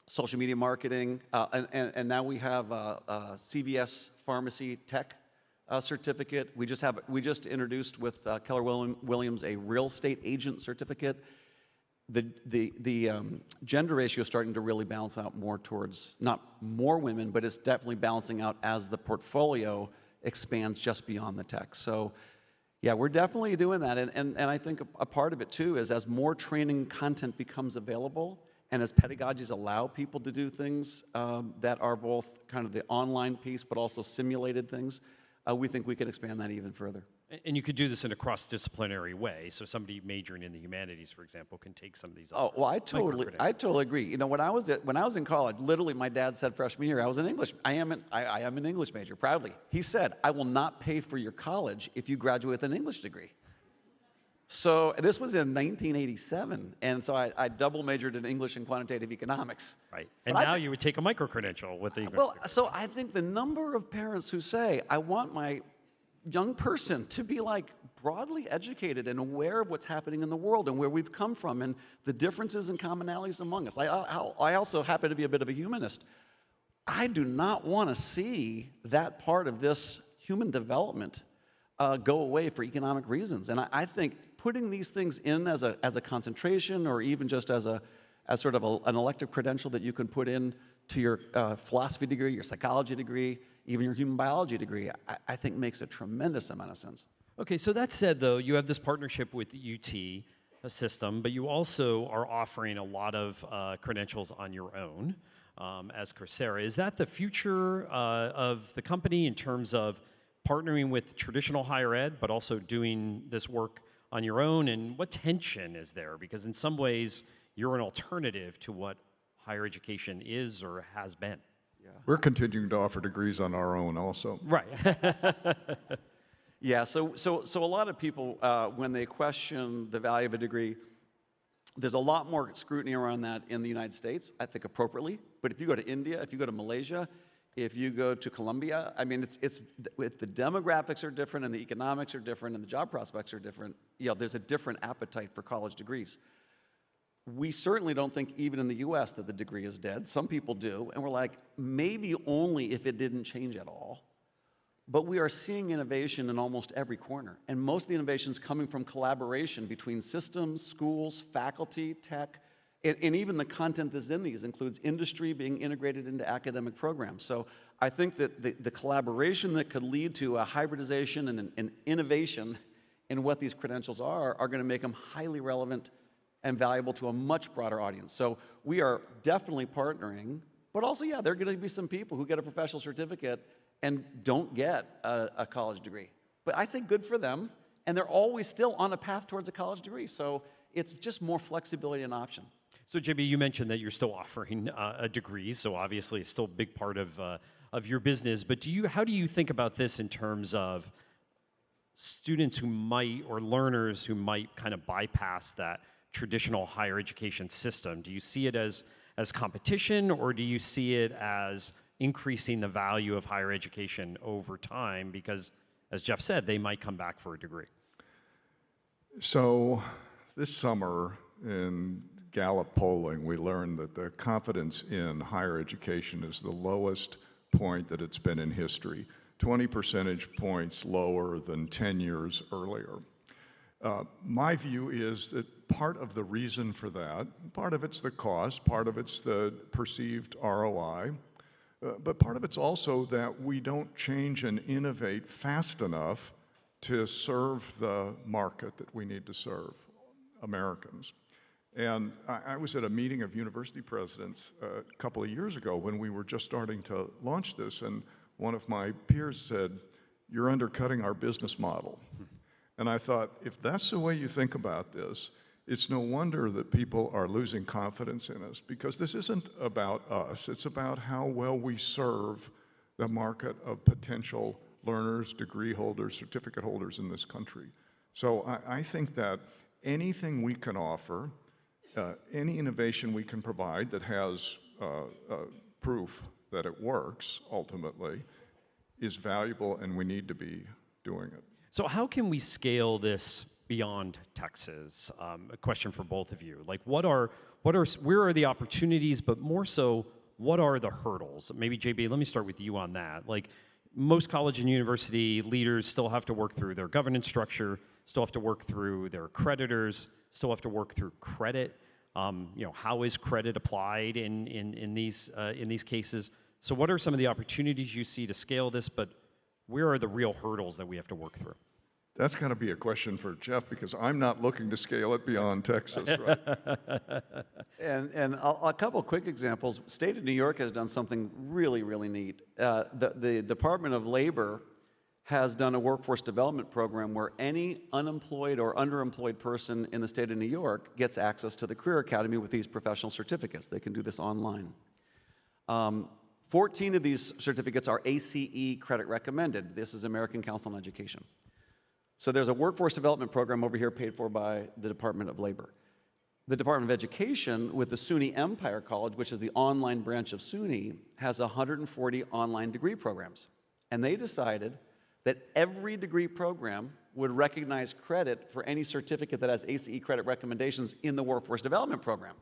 social media marketing, and now we have a CVS pharmacy tech certificate. We just introduced with Keller Williams a real estate agent certificate. The gender ratio is starting to really balance out more towards, not more women, but it's definitely balancing out as the portfolio expands just beyond the tech. So yeah, we're definitely doing that. And I think a part of it too is as more training content becomes available and as pedagogies allow people to do things that are both kind of the online piece but also simulated things, we think we can expand that even further. And you could do this in a cross-disciplinary way. So somebody majoring in the humanities, for example, can take some of these. Oh, well, I totally agree. You know, when I was in college, literally, my dad said freshman year, I am an English major, proudly. He said, "I will not pay for your college if you graduate with an English degree." So this was in 1987, and so I double majored in English and quantitative economics. Right, and now you would take a micro-credential with the. Well, so I think the number of parents who say, "I want my young person to be like broadly educated and aware of what's happening in the world and where we've come from and the differences and commonalities among us." I also happen to be a bit of a humanist. I do not want to see that part of this human development go away for economic reasons. And I think putting these things in as a concentration or even just as sort of an elective credential that you can put in to your philosophy degree, your psychology degree, even your human biology degree, I think makes a tremendous amount of sense. Okay, so that said, though, you have this partnership with UT, a system, but you also are offering a lot of credentials on your own as Coursera. Is that the future of the company in terms of partnering with traditional higher ed, but also doing this work on your own? And what tension is there? Because in some ways, you're an alternative to what higher education is or has been. We're continuing to offer degrees on our own also. Right. Yeah, so a lot of people, when they question the value of a degree, there's a lot more scrutiny around that in the United States, I think appropriately. But if you go to India, if you go to Malaysia, if you go to Colombia, I mean, the demographics are different and the economics are different and the job prospects are different. You know, there's a different appetite for college degrees. We certainly don't think even in the US that the degree is dead. Some people do, and we're like, maybe only if it didn't change at all. But we are seeing innovation in almost every corner. And most of the innovation is coming from collaboration between systems, schools, faculty, tech, and even the content that's in these includes industry being integrated into academic programs. So I think that the collaboration that could lead to a hybridization and an innovation in what these credentials are going to make them highly relevant and valuable to a much broader audience. So we are definitely partnering, but also, yeah, there are going to be some people who get a professional certificate and don't get a college degree. But I say good for them, and they're always still on a path towards a college degree. So it's just more flexibility and option. So JB, you mentioned that you're still offering a degree, so obviously it's still a big part of your business. But how do you think about this in terms of students who might, or learners who might kind of bypass that traditional higher education system? Do you see it as competition, or do you see it as increasing the value of higher education over time? Because, as Jeff said, they might come back for a degree. So this summer in Gallup polling, we learned that the confidence in higher education is the lowest point that it's been in history, 20 percentage points lower than 10 years earlier. My view is that part of the reason for that, part of it's the cost, part of it's the perceived ROI, but part of it's also that we don't change and innovate fast enough to serve the market that we need to serve, Americans. And I was at a meeting of university presidents a couple of years ago when we were just starting to launch this, and one of my peers said, "You're undercutting our business model." And I thought, if that's the way you think about this, it's no wonder that people are losing confidence in us, because this isn't about us. It's about how well we serve the market of potential learners, degree holders, certificate holders in this country. So I think that anything we can offer, any innovation we can provide that has proof that it works ultimately is valuable, and we need to be doing it. So how can we scale this beyond Texas? A question for both of you. Like, where are the opportunities, but more so, what are the hurdles? Maybe JB, let me start with you on that. Like, most college and university leaders still have to work through their governance structure, still have to work through their accreditors, still have to work through credit. How is credit applied in these cases? So what are some of the opportunities you see to scale this, but where are the real hurdles that we have to work through? That's going to be a question for Jeff, because I'm not looking to scale it beyond Texas, right? And a couple of quick examples. State of New York has done something really, really neat. The Department of Labor has done a workforce development program where any unemployed or underemployed person in the state of New York gets access to the Career Academy with these professional certificates. They can do this online. 14 of these certificates are ACE credit recommended. This is American Council on Education. So there's a workforce development program over here paid for by the Department of Labor. The Department of Education, with the SUNY Empire College, which is the online branch of SUNY, has 140 online degree programs. And they decided that every degree program would recognize credit for any certificate that has ACE credit recommendations in the workforce development program.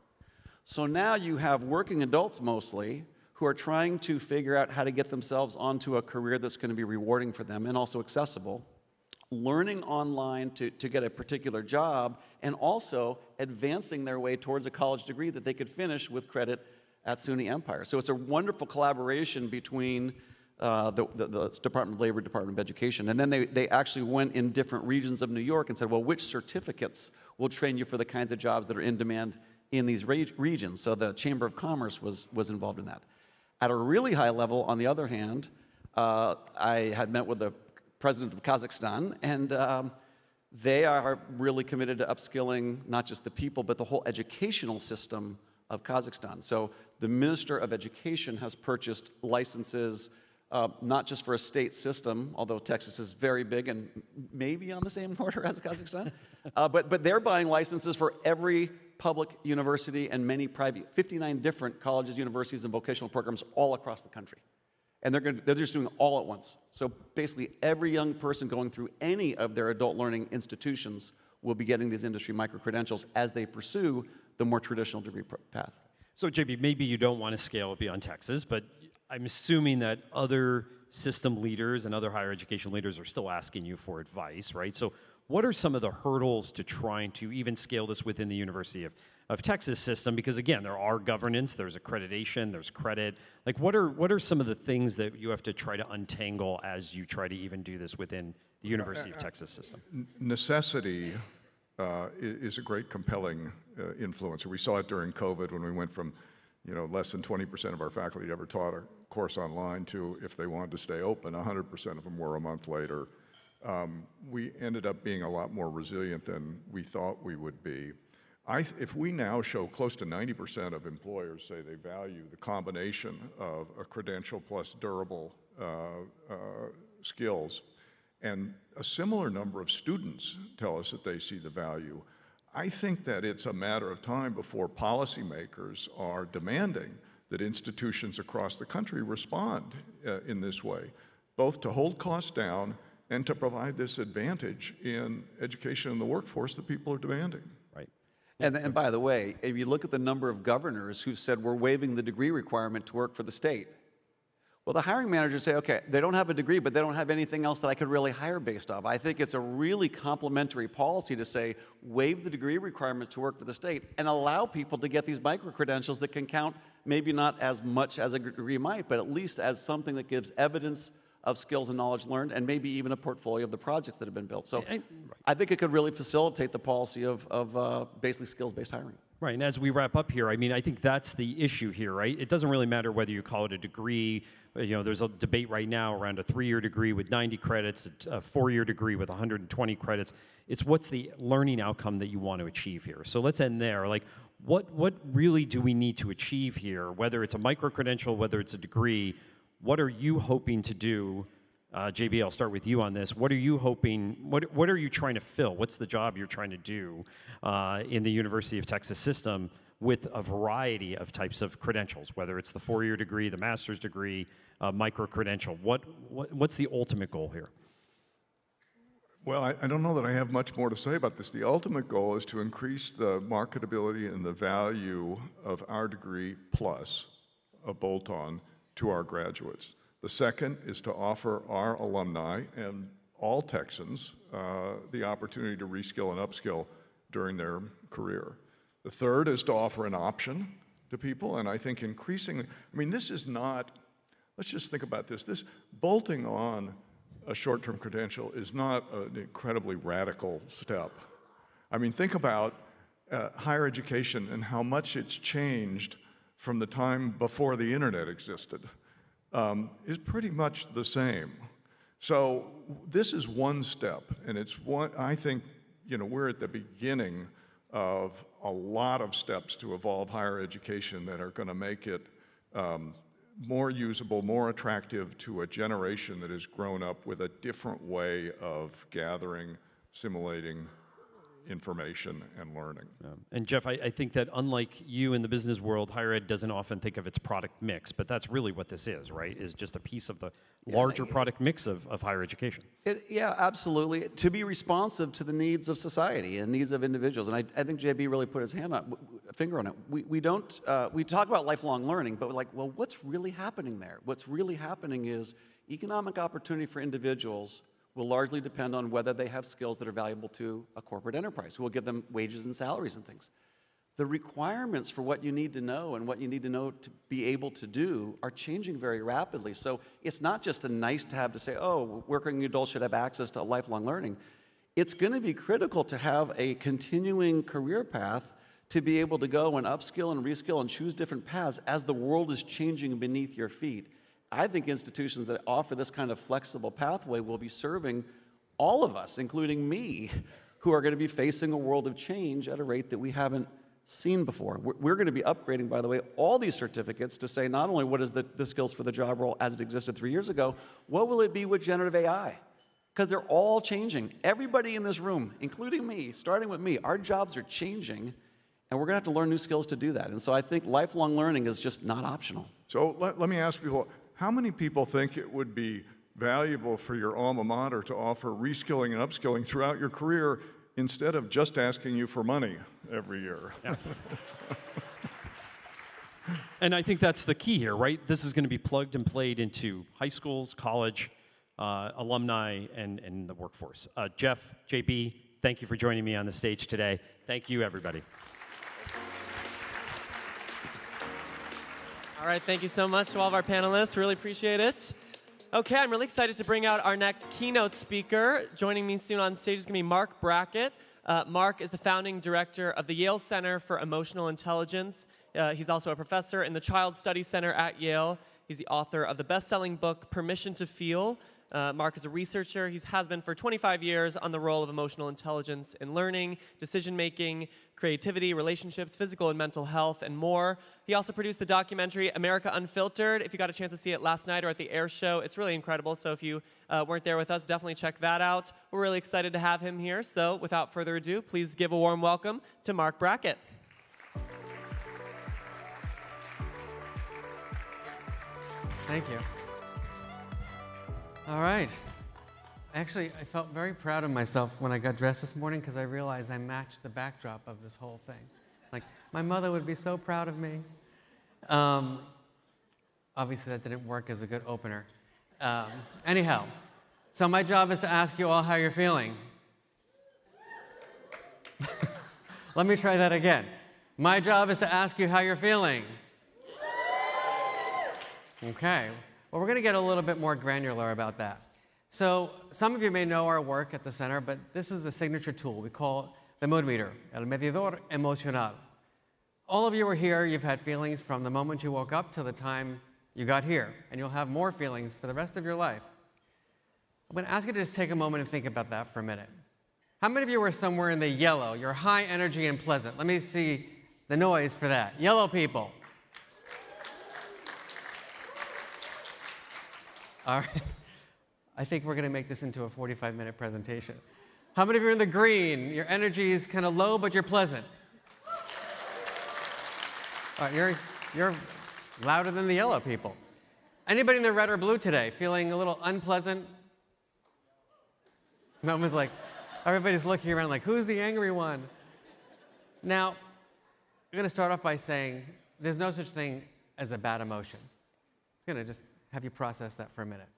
So now you have working adults mostly who are trying to figure out how to get themselves onto a career that's going to be rewarding for them and also accessible, learning online to get a particular job, and also advancing their way towards a college degree that they could finish with credit at SUNY Empire. So it's a wonderful collaboration between the Department of Labor, Department of Education. And then they actually went in different regions of New York and said, well, which certificates will train you for the kinds of jobs that are in demand in these regions? So the Chamber of Commerce was involved in that. At a really high level, on the other hand, I had met with the president of Kazakhstan, and they are really committed to upskilling not just the people, but the whole educational system of Kazakhstan. So the Minister of Education has purchased licenses, not just for a state system, although Texas is very big and maybe on the same order as Kazakhstan, but they're buying licenses for every public university and many private, 59 different colleges, universities, and vocational programs all across the country. And they're just doing it all at once. So basically, every young person going through any of their adult learning institutions will be getting these industry micro-credentials as they pursue the more traditional degree path. So JB, maybe you don't want to scale it beyond Texas, but I'm assuming that other system leaders and other higher education leaders are still asking you for advice, right? So what are some of the hurdles to trying to even scale this within the University of Texas system? Because again, there are governance, there's accreditation, there's credit. Like, what are some of the things that you have to try to untangle as you try to even do this within the University of Texas system? Necessity is a great compelling influencer. We saw it during COVID when we went from, less than 20% of our faculty ever taught a course online to, if they wanted to stay open, 100% of them were a month later. We ended up being a lot more resilient than we thought we would be. If we now show close to 90% of employers say they value the combination of a credential plus durable skills, and a similar number of students tell us that they see the value, I think that it's a matter of time before policymakers are demanding that institutions across the country respond in this way, both to hold costs down and to provide this advantage in education and the workforce that people are demanding. Right. And by the way, if you look at the number of governors who said we're waiving the degree requirement to work for the state, well, the hiring managers say, okay, they don't have a degree, but they don't have anything else that I could really hire based off. I think it's a really complementary policy to say, waive the degree requirement to work for the state and allow people to get these micro-credentials that can count maybe not as much as a degree might, but at least as something that gives evidence of skills and knowledge learned, and maybe even a portfolio of the projects that have been built. So I think it could really facilitate the policy of basically skills-based hiring. Right, and as we wrap up here, I mean, I think that's the issue here, right? It doesn't really matter whether you call it a degree. You know, there's a debate right now around a 3-year degree with 90 credits, a 4-year degree with 120 credits. It's what's the learning outcome that you want to achieve here. So let's end there. Like, what really do we need to achieve here? Whether it's a micro-credential, whether it's a degree, what are you hoping to do? JB, I'll start with you on this. What are you hoping, what are you trying to fill? What's the job you're trying to do in the University of Texas system with a variety of types of credentials, whether it's the 4-year degree, the master's degree, micro-credential? What's the ultimate goal here? Well, I don't know that I have much more to say about this. The ultimate goal is to increase the marketability and the value of our degree plus a bolt-on to our graduates. The second is to offer our alumni and all Texans the opportunity to reskill and upskill during their career. The third is to offer an option to people, and I think increasingly, I mean, this is not, let's just think about this. This bolting on a short-term credential is not an incredibly radical step. I mean, think about higher education and how much it's changed from the time before the internet existed. Is pretty much the same. So this is one step, and it's one, I think, you know, we're at the beginning of a lot of steps to evolve higher education that are going to make it more usable, more attractive to a generation that has grown up with a different way of gathering, assimilating information and learning. And Jeff, I think that unlike you in the business world, higher ed doesn't often think of its product mix, but that's really what this is, right? Is just a piece of the larger product mix of higher education. Yeah, absolutely. To be responsive to the needs of society and needs of individuals. And I think JB really put his finger on it. We talk about lifelong learning, but we're like, well, what's really happening there? What's really happening is economic opportunity for individuals will largely depend on whether they have skills that are valuable to a corporate enterprise, who will give them wages and salaries and things. The requirements for what you need to know and what you need to know to be able to do are changing very rapidly. So it's not just a nice to have to say, oh, working adults should have access to lifelong learning. It's going to be critical to have a continuing career path to be able to go and upskill and reskill and choose different paths as the world is changing beneath your feet. I think institutions that offer this kind of flexible pathway will be serving all of us, including me, who are going to be facing a world of change at a rate that we haven't seen before. We're going to be upgrading, by the way, all these certificates to say not only what is the skills for the job role as it existed 3 years ago, what will it be with generative AI? Because they're all changing. Everybody in this room, including me, starting with me, our jobs are changing, and we're going to have to learn new skills to do that. And so I think lifelong learning is just not optional. So let me ask people, how many people think it would be valuable for your alma mater to offer reskilling and upskilling throughout your career instead of just asking you for money every year? Yeah. And I think that's the key here, right? This is going to be plugged and played into high schools, college, alumni, and the workforce. Jeff, JB, thank you for joining me on the stage today. Thank you, everybody. All right, thank you so much to all of our panelists. Really appreciate it. Okay, I'm really excited to bring out our next keynote speaker. Joining me soon on stage is going to be Marc Brackett. Marc is the founding director of the Yale Center for Emotional Intelligence. He's also a professor in the Child Studies Center at Yale. He's the author of the best-selling book, Permission to Feel. Marc is a researcher. He has been for 25 years on the role of emotional intelligence in learning, decision-making, creativity, relationships, physical and mental health, and more. He also produced the documentary America Unfiltered. If you got a chance to see it last night or at the Air Show, it's really incredible. So if you weren't there with us, definitely check that out. We're really excited to have him here. So without further ado, please give a warm welcome to Marc Brackett. Thank you. All right. Actually, I felt very proud of myself when I got dressed this morning because I realized I matched the backdrop of this whole thing. Like, my mother would be so proud of me. Obviously, that didn't work as a good opener. Anyhow, so my job is to ask you all how you're feeling. Let me try that again. My job is to ask you how you're feeling. Okay. Well, we're going to get a little bit more granular about that. So some of you may know our work at the center, but this is a signature tool. We call it the mood meter, el medidor emocional. All of you are here, you've had feelings from the moment you woke up to the time you got here, and you'll have more feelings for the rest of your life. I'm going to ask you to just take a moment and think about that for a minute. How many of you are somewhere in the yellow? You're high energy and pleasant. Let me see the noise for that. Yellow people. All right. I think we're going to make this into a 45-minute presentation. How many of you are in the green? Your energy is kind of low, but you're pleasant. All right, you're louder than the yellow people. Anybody in the red or blue today feeling a little unpleasant? No one's like, everybody's looking around like, who's the angry one? Now, I'm going to start off by saying there's no such thing as a bad emotion. I'm going to just have you process that for a minute.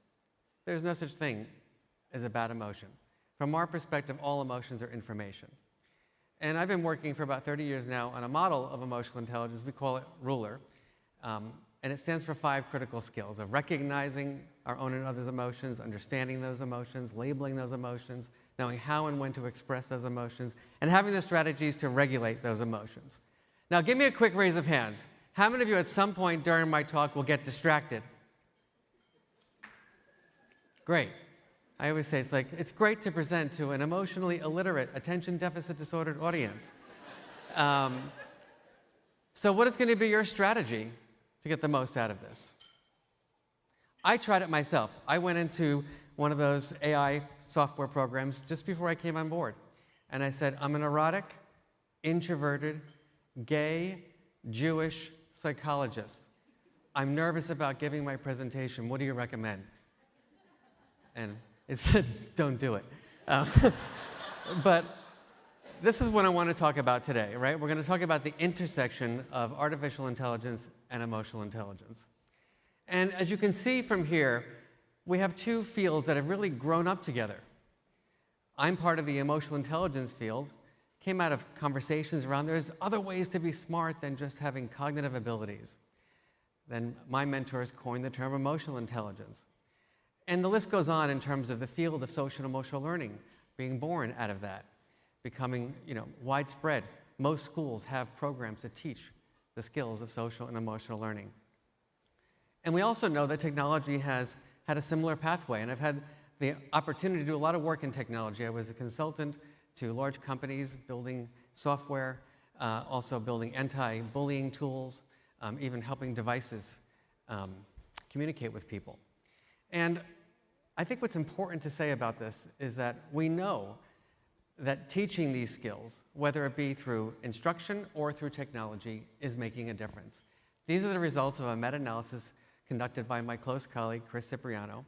There's no such thing as a bad emotion. From our perspective, all emotions are information. And I've been working for about 30 years now on a model of emotional intelligence. We call it RULER. And it stands for 5 critical skills of recognizing our own and others' emotions, understanding those emotions, labeling those emotions, knowing how and when to express those emotions, and having the strategies to regulate those emotions. Now, give me a quick raise of hands. How many of you at some point during my talk will get distracted? Great. I always say it's great to present to an emotionally illiterate, attention deficit disordered audience. So what is going to be your strategy to get the most out of this? I tried it myself. I went into one of those AI software programs just before I came on board. And I said, I'm an erotic, introverted, gay, Jewish psychologist. I'm nervous about giving my presentation. What do you recommend? And it said, don't do it. But this is what I want to talk about today, right? We're going to talk about the intersection of artificial intelligence and emotional intelligence. And as you can see from here, we have 2 fields that have really grown up together. I'm part of the emotional intelligence field, came out of conversations around there's other ways to be smart than just having cognitive abilities. Then my mentors coined the term emotional intelligence. And the list goes on in terms of the field of social and emotional learning being born out of that, becoming widespread. Most schools have programs that teach the skills of social and emotional learning. And we also know that technology has had a similar pathway, and I've had the opportunity to do a lot of work in technology. I was a consultant to large companies building software, also building anti-bullying tools, even helping devices communicate with people. And I think what's important to say about this is that we know that teaching these skills, whether it be through instruction or through technology, is making a difference. These are the results of a meta-analysis conducted by my close colleague, Chris Cipriano.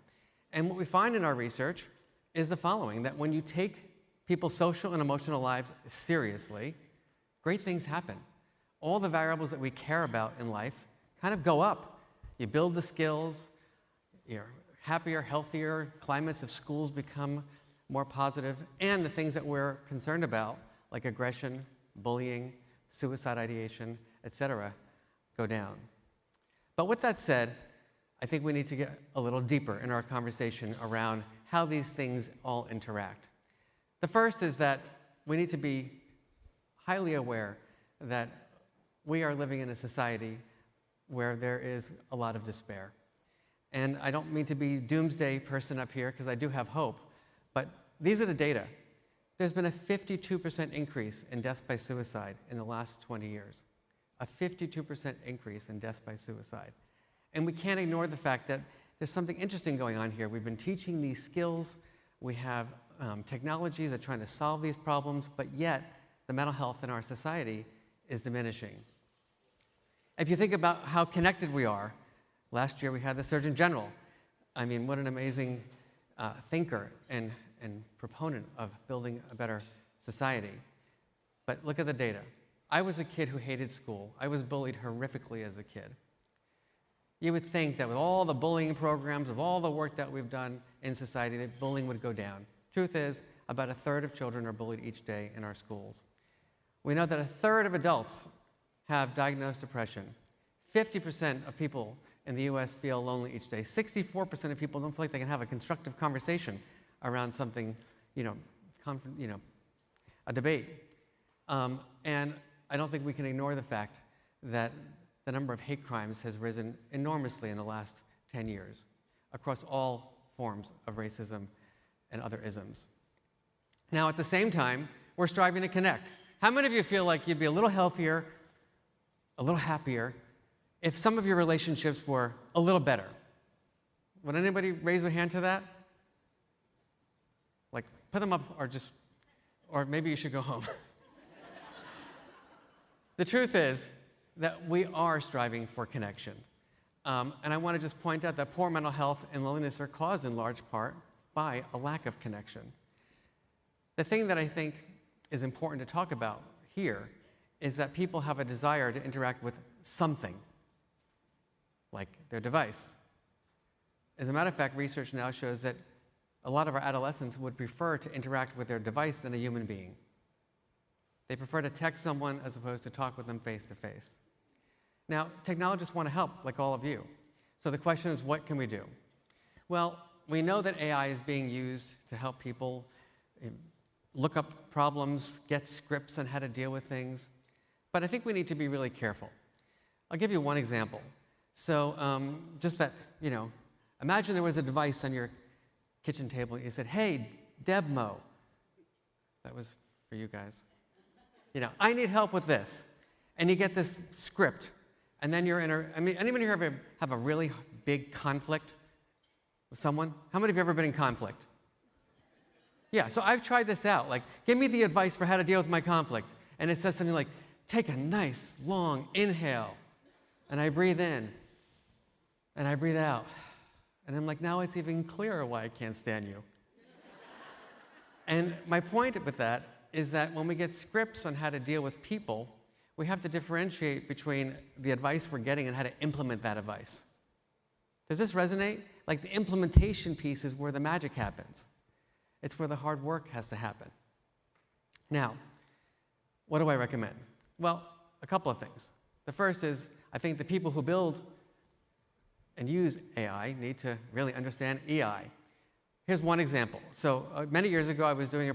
And what we find in our research is the following, that when you take people's social and emotional lives seriously, great things happen. All the variables that we care about in life kind of go up. You build the skills, you're happier, healthier, climates of schools become more positive, and the things that we're concerned about, like aggression, bullying, suicide ideation, etc., go down. But with that said, I think we need to get a little deeper in our conversation around how these things all interact. The first is that we need to be highly aware that we are living in a society where there is a lot of despair. And I don't mean to be doomsday person up here, because I do have hope, but these are the data. There's been a 52% increase in death by suicide in the last 20 years. A 52% increase in death by suicide. And we can't ignore the fact that there's something interesting going on here. We've been teaching these skills. We have technologies that are trying to solve these problems, but yet the mental health in our society is diminishing. If you think about how connected we are, last year we had the Surgeon General. I mean, what an amazing thinker and proponent of building a better society. But look at the data. I was a kid who hated school. I was bullied horrifically as a kid. You would think that with all the bullying programs, of all the work that we've done in society, that bullying would go down. Truth is, about 1/3 of children are bullied each day in our schools. We know that 1/3 of adults have diagnosed depression. 50% of people in the US feel lonely each day. 64% of people don't feel like they can have a constructive conversation around something, a debate. And I don't think we can ignore the fact that the number of hate crimes has risen enormously in the last 10 years across all forms of racism and other isms. Now, at the same time, we're striving to connect. How many of you feel like you'd be a little healthier, a little happier, if some of your relationships were a little better? Would anybody raise their hand to that? Like, put them up, or maybe you should go home. The truth is that we are striving for connection. And I want to just point out that poor mental health and loneliness are caused in large part by a lack of connection. The thing that I think is important to talk about here is that people have a desire to interact with something, like their device. As a matter of fact, research now shows that a lot of our adolescents would prefer to interact with their device than a human being. They prefer to text someone as opposed to talk with them face to face. Now, technologists want to help, like all of you. So the question is, what can we do? Well, we know that AI is being used to help people look up problems, get scripts on how to deal with things. But I think we need to be really careful. I'll give you one example. So just that, imagine there was a device on your kitchen table and you said, "Hey, Debmo." That was for you guys. "I need help with this." And you get this script. And then you're in anybody here have a really big conflict with someone? How many of you have ever been in conflict? Yeah, so I've tried this out. Like, give me the advice for how to deal with my conflict. And it says something like, take a nice, long inhale. And I breathe in. And I breathe out. And I'm like, now it's even clearer why I can't stand you. And my point with that is that when we get scripts on how to deal with people, we have to differentiate between the advice we're getting and how to implement that advice. Does this resonate? Like, the implementation piece is where the magic happens. It's where the hard work has to happen. Now, what do I recommend? Well, a couple of things. The first is, I think the people who build and use AI need to really understand EI. Here's one example. So many years ago, I was doing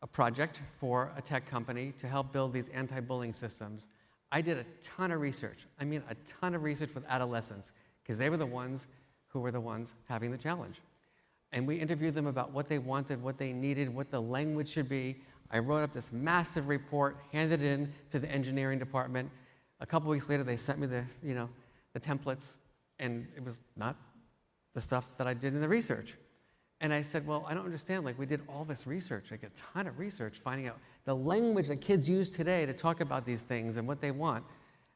a project for a tech company to help build these anti-bullying systems. I did a ton of research. I mean, a ton of research with adolescents, because they were the ones who were the ones having the challenge. And we interviewed them about what they wanted, what they needed, what the language should be. I wrote up this massive report, handed it in to the engineering department. A couple weeks later, they sent me the templates, and it was not the stuff that I did in the research. And I said, well, I don't understand. Like, we did all this research, like a ton of research, finding out the language that kids use today to talk about these things and what they want.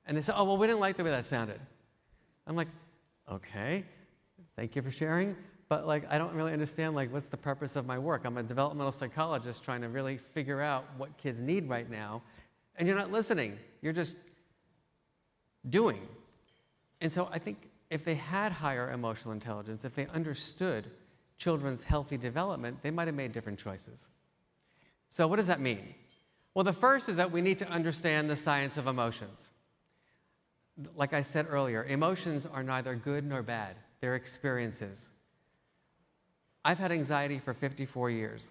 And they said, oh, well, we didn't like the way that sounded. I'm like, okay, thank you for sharing. But like, I don't really understand, like, what's the purpose of my work? I'm a developmental psychologist trying to really figure out what kids need right now. And you're not listening. You're just doing. And so I think if they had higher emotional intelligence, if they understood children's healthy development, they might have made different choices. So what does that mean? Well, the first is that we need to understand the science of emotions. Like I said earlier, emotions are neither good nor bad. They're experiences. I've had anxiety for 54 years.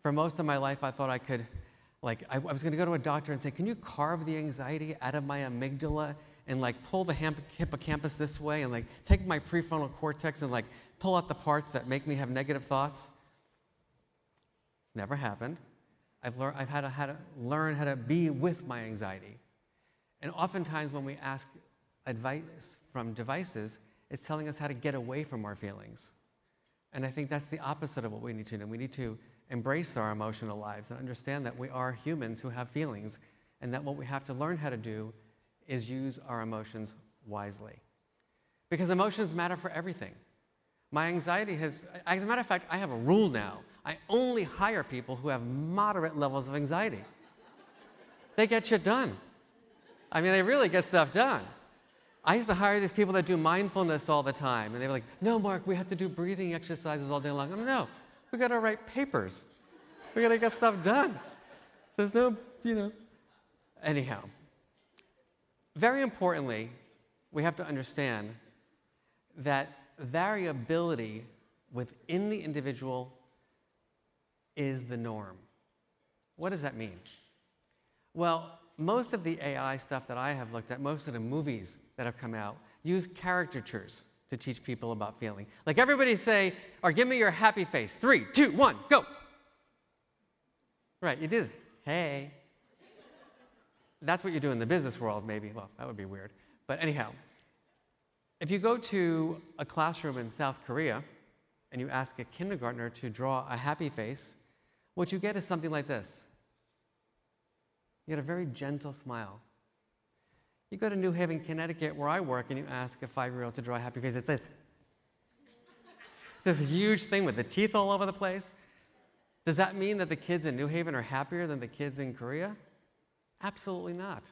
For most of my life, I thought I could, I was going to go to a doctor and say, can you carve the anxiety out of my amygdala and pull the hippocampus this way and take my prefrontal cortex and pull out the parts that make me have negative thoughts? It's never happened. I've had to learn how to be with my anxiety. And oftentimes when we ask advice from devices, it's telling us how to get away from our feelings. And I think that's the opposite of what we need to do. We need to embrace our emotional lives and understand that we are humans who have feelings, and that what we have to learn how to do is use our emotions wisely. Because emotions matter for everything. My anxiety has, as a matter of fact, I have a rule now. I only hire people who have moderate levels of anxiety. They get shit done. I mean, they really get stuff done. I used to hire these people that do mindfulness all the time, and they were like, no, Mark, we have to do breathing exercises all day long. I'm like, no, we got to write papers. We got to get stuff done. There's no, Anyhow, very importantly, we have to understand that variability within the individual is the norm. What does that mean? Well, most of the AI stuff that I have looked at, most of the movies that have come out, use caricatures to teach people about feeling. Like everybody say, or give me your happy face. 3, 2, 1, go. Right, you do. Hey. That's what you do in the business world, maybe. Well, that would be weird. But anyhow, if you go to a classroom in South Korea and you ask a kindergartner to draw a happy face, what you get is something like this. You get a very gentle smile. You go to New Haven, Connecticut, where I work, and you ask a 5-year-old to draw a happy face. It's this. This huge thing with the teeth all over the place. Does that mean that the kids in New Haven are happier than the kids in Korea? Absolutely not.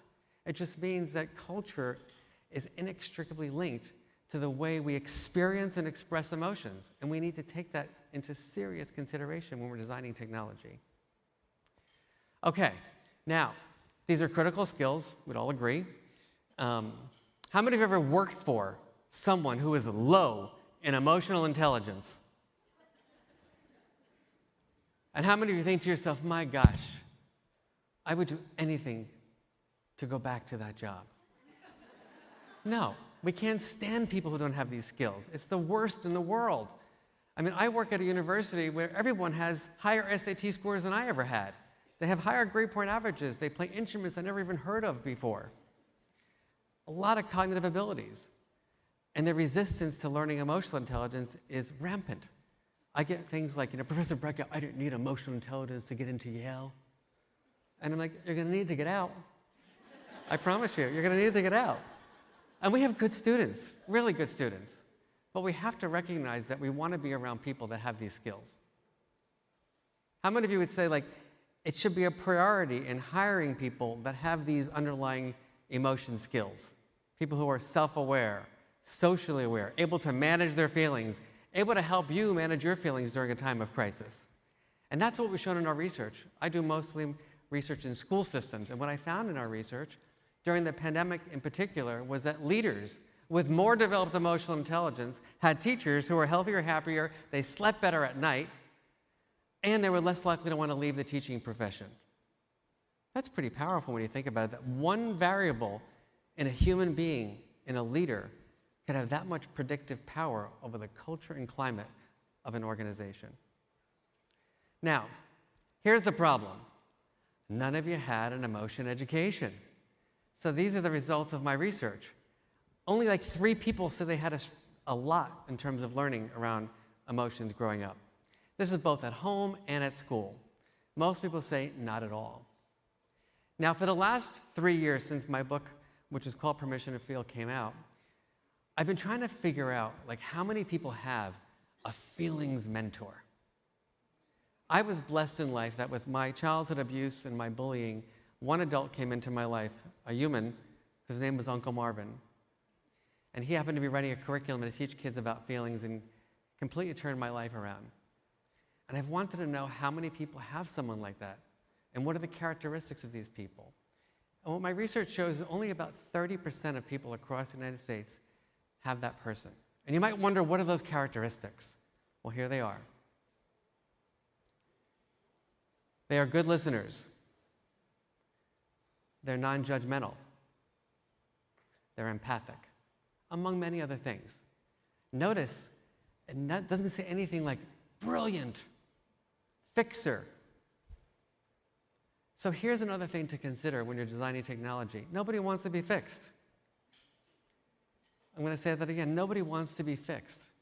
It just means that culture is inextricably linked to the way we experience and express emotions, and we need to take that into serious consideration when we're designing technology. Okay, now, these are critical skills, we'd all agree. How many of you have ever worked for someone who is low in emotional intelligence? And how many of you think to yourself, my gosh, I would do anything to go back to that job? No, we can't stand people who don't have these skills. It's the worst in the world. I mean, I work at a university where everyone has higher SAT scores than I ever had. They have higher grade point averages. They play instruments I never even heard of before. A lot of cognitive abilities. And the resistance to learning emotional intelligence is rampant. I get things like, Professor Brackett, I didn't need emotional intelligence to get into Yale. And I'm like, you're going to need to get out. I promise you, you're going to need to get out. And we have good students, really good students. But we have to recognize that we want to be around people that have these skills. How many of you would say, like, it should be a priority in hiring people that have these underlying emotion skills? People who are self-aware, socially aware, able to manage their feelings, able to help you manage your feelings during a time of crisis. And that's what we've shown in our research. I do mostly research in school systems, and what I found in our research, during the pandemic in particular, was that leaders with more developed emotional intelligence had teachers who were healthier, happier, they slept better at night, and they were less likely to want to leave the teaching profession. That's pretty powerful when you think about it, that one variable in a human being, in a leader, could have that much predictive power over the culture and climate of an organization. Now, here's the problem. None of you had an emotion education. So these are the results of my research. Only like 3 people said they had a lot in terms of learning around emotions growing up. This is both at home and at school. Most people say not at all. Now, for the last 3 years since my book, which is called Permission to Feel, came out, I've been trying to figure out like how many people have a feelings mentor. I was blessed in life that with my childhood abuse and my bullying, one adult came into my life, a human, whose name was Uncle Marvin. And he happened to be writing a curriculum to teach kids about feelings and completely turned my life around. And I've wanted to know how many people have someone like that, and what are the characteristics of these people. And what my research shows is only about 30% of people across the United States have that person. And you might wonder, what are those characteristics? Well, here they are. They are good listeners. They're non-judgmental. They're empathic, among many other things. Notice, it doesn't say anything like brilliant, fixer. So here's another thing to consider when you're designing technology. Nobody wants to be fixed. I'm going to say that again. Nobody wants to be fixed.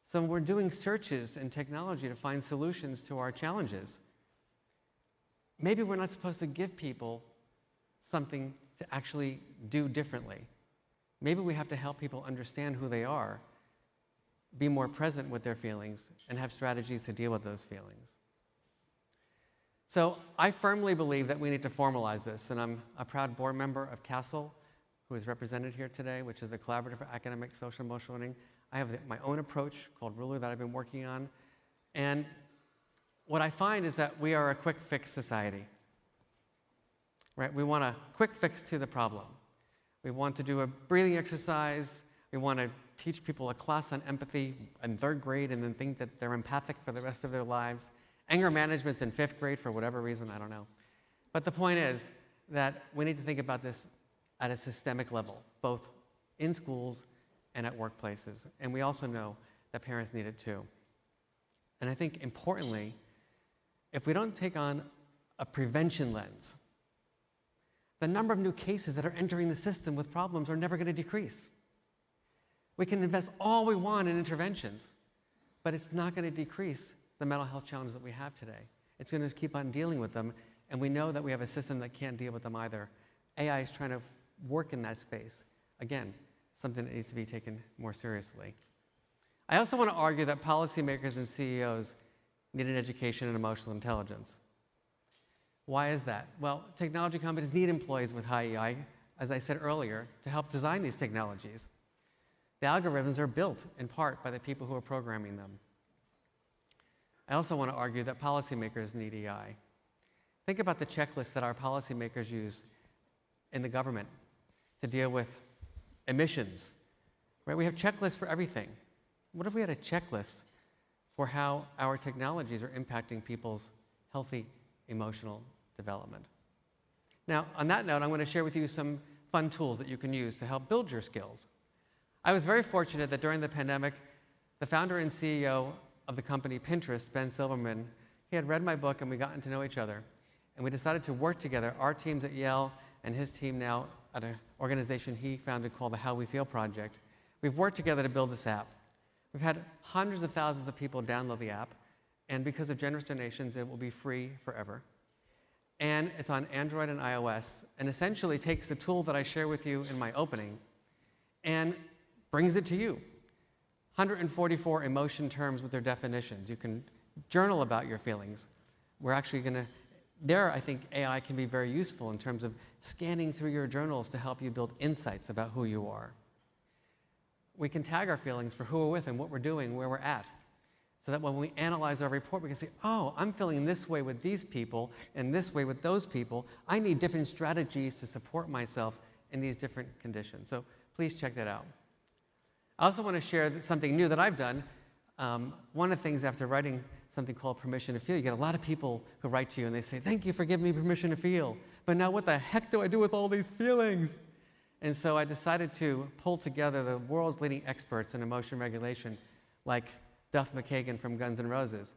So we're doing searches in technology to find solutions to our challenges. Maybe we're not supposed to give people something to actually do differently. Maybe we have to help people understand who they are, be more present with their feelings, and have strategies to deal with those feelings. So I firmly believe that we need to formalize this, and I'm a proud board member of CASEL, who is represented here today, which is the Collaborative for Academic Social and Emotional Learning. I have my own approach called Ruler that I've been working on. And what I find is that we are a quick fix society. Right? We want a quick fix to the problem. We want to do a breathing exercise. We want to teach people a class on empathy in 3rd grade and then think that they're empathic for the rest of their lives. Anger management's in 5th grade for whatever reason, I don't know. But the point is that we need to think about this at a systemic level, both in schools and at workplaces. And we also know that parents need it too. And I think importantly, if we don't take on a prevention lens, the number of new cases that are entering the system with problems are never going to decrease. We can invest all we want in interventions, but it's not going to decrease the mental health challenges that we have today. It's going to keep on dealing with them, and we know that we have a system that can't deal with them either. AI is trying to work in that space. Again, something that needs to be taken more seriously. I also want to argue that policymakers and CEOs need an education in emotional intelligence. Why is that? Well, technology companies need employees with high EI, as I said earlier, to help design these technologies. The algorithms are built in part by the people who are programming them. I also want to argue that policymakers need EI. Think about the checklists that our policymakers use in the government to deal with emissions. Right? We have checklists for everything. What if we had a checklist for how our technologies are impacting people's healthy emotional development? Now, on that note, I'm going to share with you some fun tools that you can use to help build your skills. I was very fortunate that during the pandemic, the founder and CEO of the company Pinterest, Ben Silverman, he had read my book and we gotten to know each other. And we decided to work together, our teams at Yale and his team now at an organization he founded called the How We Feel Project. We've worked together to build this app. We've had hundreds of thousands of people download the app, and because of generous donations, it will be free forever. And it's on Android and iOS, and essentially takes the tool that I share with you in my opening and brings it to you. 144 emotion terms with their definitions. You can journal about your feelings. We're actually going to, there I think AI can be very useful in terms of scanning through your journals to help you build insights about who you are. We can tag our feelings for who we're with and what we're doing, where we're at, so that when we analyze our report, we can say, oh, I'm feeling this way with these people and this way with those people. I need different strategies to support myself in these different conditions. So please check that out. I also want to share something new that I've done. One of the things after writing something called Permission to Feel, you get a lot of people who write to you and they say, thank you for giving me permission to feel, but now what the heck do I do with all these feelings? And so I decided to pull together the world's leading experts in emotion regulation, like Duff McKagan from Guns N' Roses.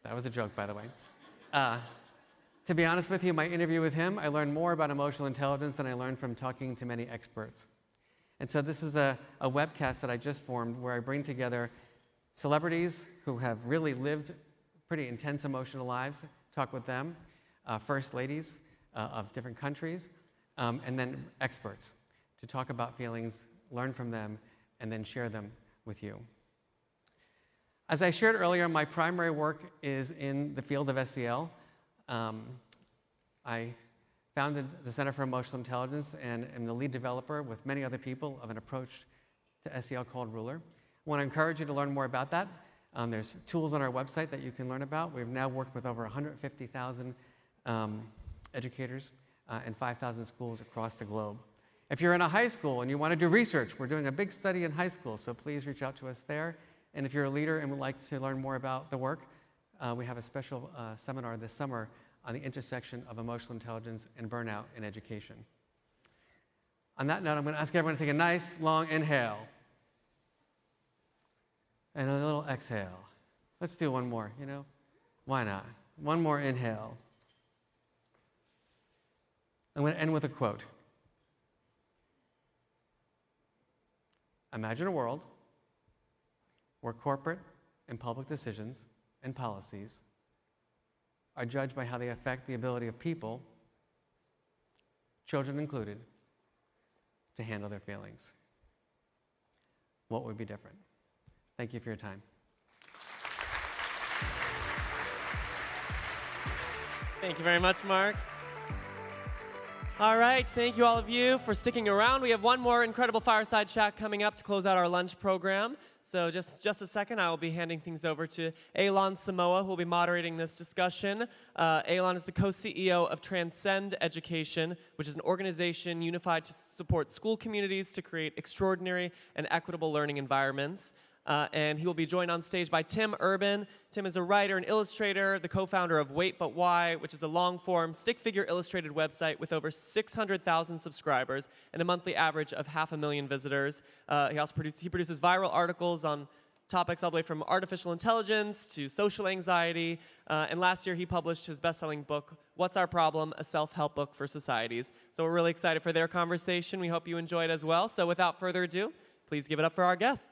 That was a joke, by the way. To be honest with you, my interview with him, I learned more about emotional intelligence than I learned from talking to many experts. And so this is a webcast that I just formed where I bring together celebrities who have really lived pretty intense emotional lives, talk with them, first ladies of different countries, and then experts to talk about feelings, learn from them, and then share them with you. As I shared earlier, my primary work is in the field of SEL. I founded the Center for Emotional Intelligence and am the lead developer with many other people of an approach to SEL called Ruler. I want to encourage you to learn more about that. There's tools on our website that you can learn about. We've now worked with over 150,000 educators in 5,000 schools across the globe. If you're in a high school and you want to do research, we're doing a big study in high school, so please reach out to us there. And if you're a leader and would like to learn more about the work, we have a special seminar this summer on the intersection of emotional intelligence and burnout in education. On that note, I'm going to ask everyone to take a nice, long inhale. And a little exhale. Let's do one more, you know? Why not? One more inhale. I'm going to end with a quote. Imagine a world where corporate and public decisions and policies are judged by how they affect the ability of people, children included, to handle their feelings. What would be different? Thank you for your time. Thank you very much, Marc. All right, thank you all of you for sticking around. We have one more incredible fireside chat coming up to close out our lunch program. So just a second, I will be handing things over to Aylon Samouha, who will be moderating this discussion. Aylon is the co-CEO of Transcend Education, which is an organization unified to support school communities to create extraordinary and equitable learning environments. and he will be joined on stage by Tim Urban. Tim is a writer and illustrator, the co-founder of Wait But Why, which is a long-form stick-figure illustrated website with over 600,000 subscribers and a monthly average of 500,000 visitors. He produces viral articles on topics all the way from artificial intelligence to social anxiety. And last year, he published his best-selling book, What's Our Problem? A Self-Help Book for Societies. So we're really excited for their conversation. We hope you enjoy it as well. So without further ado, please give it up for our guests.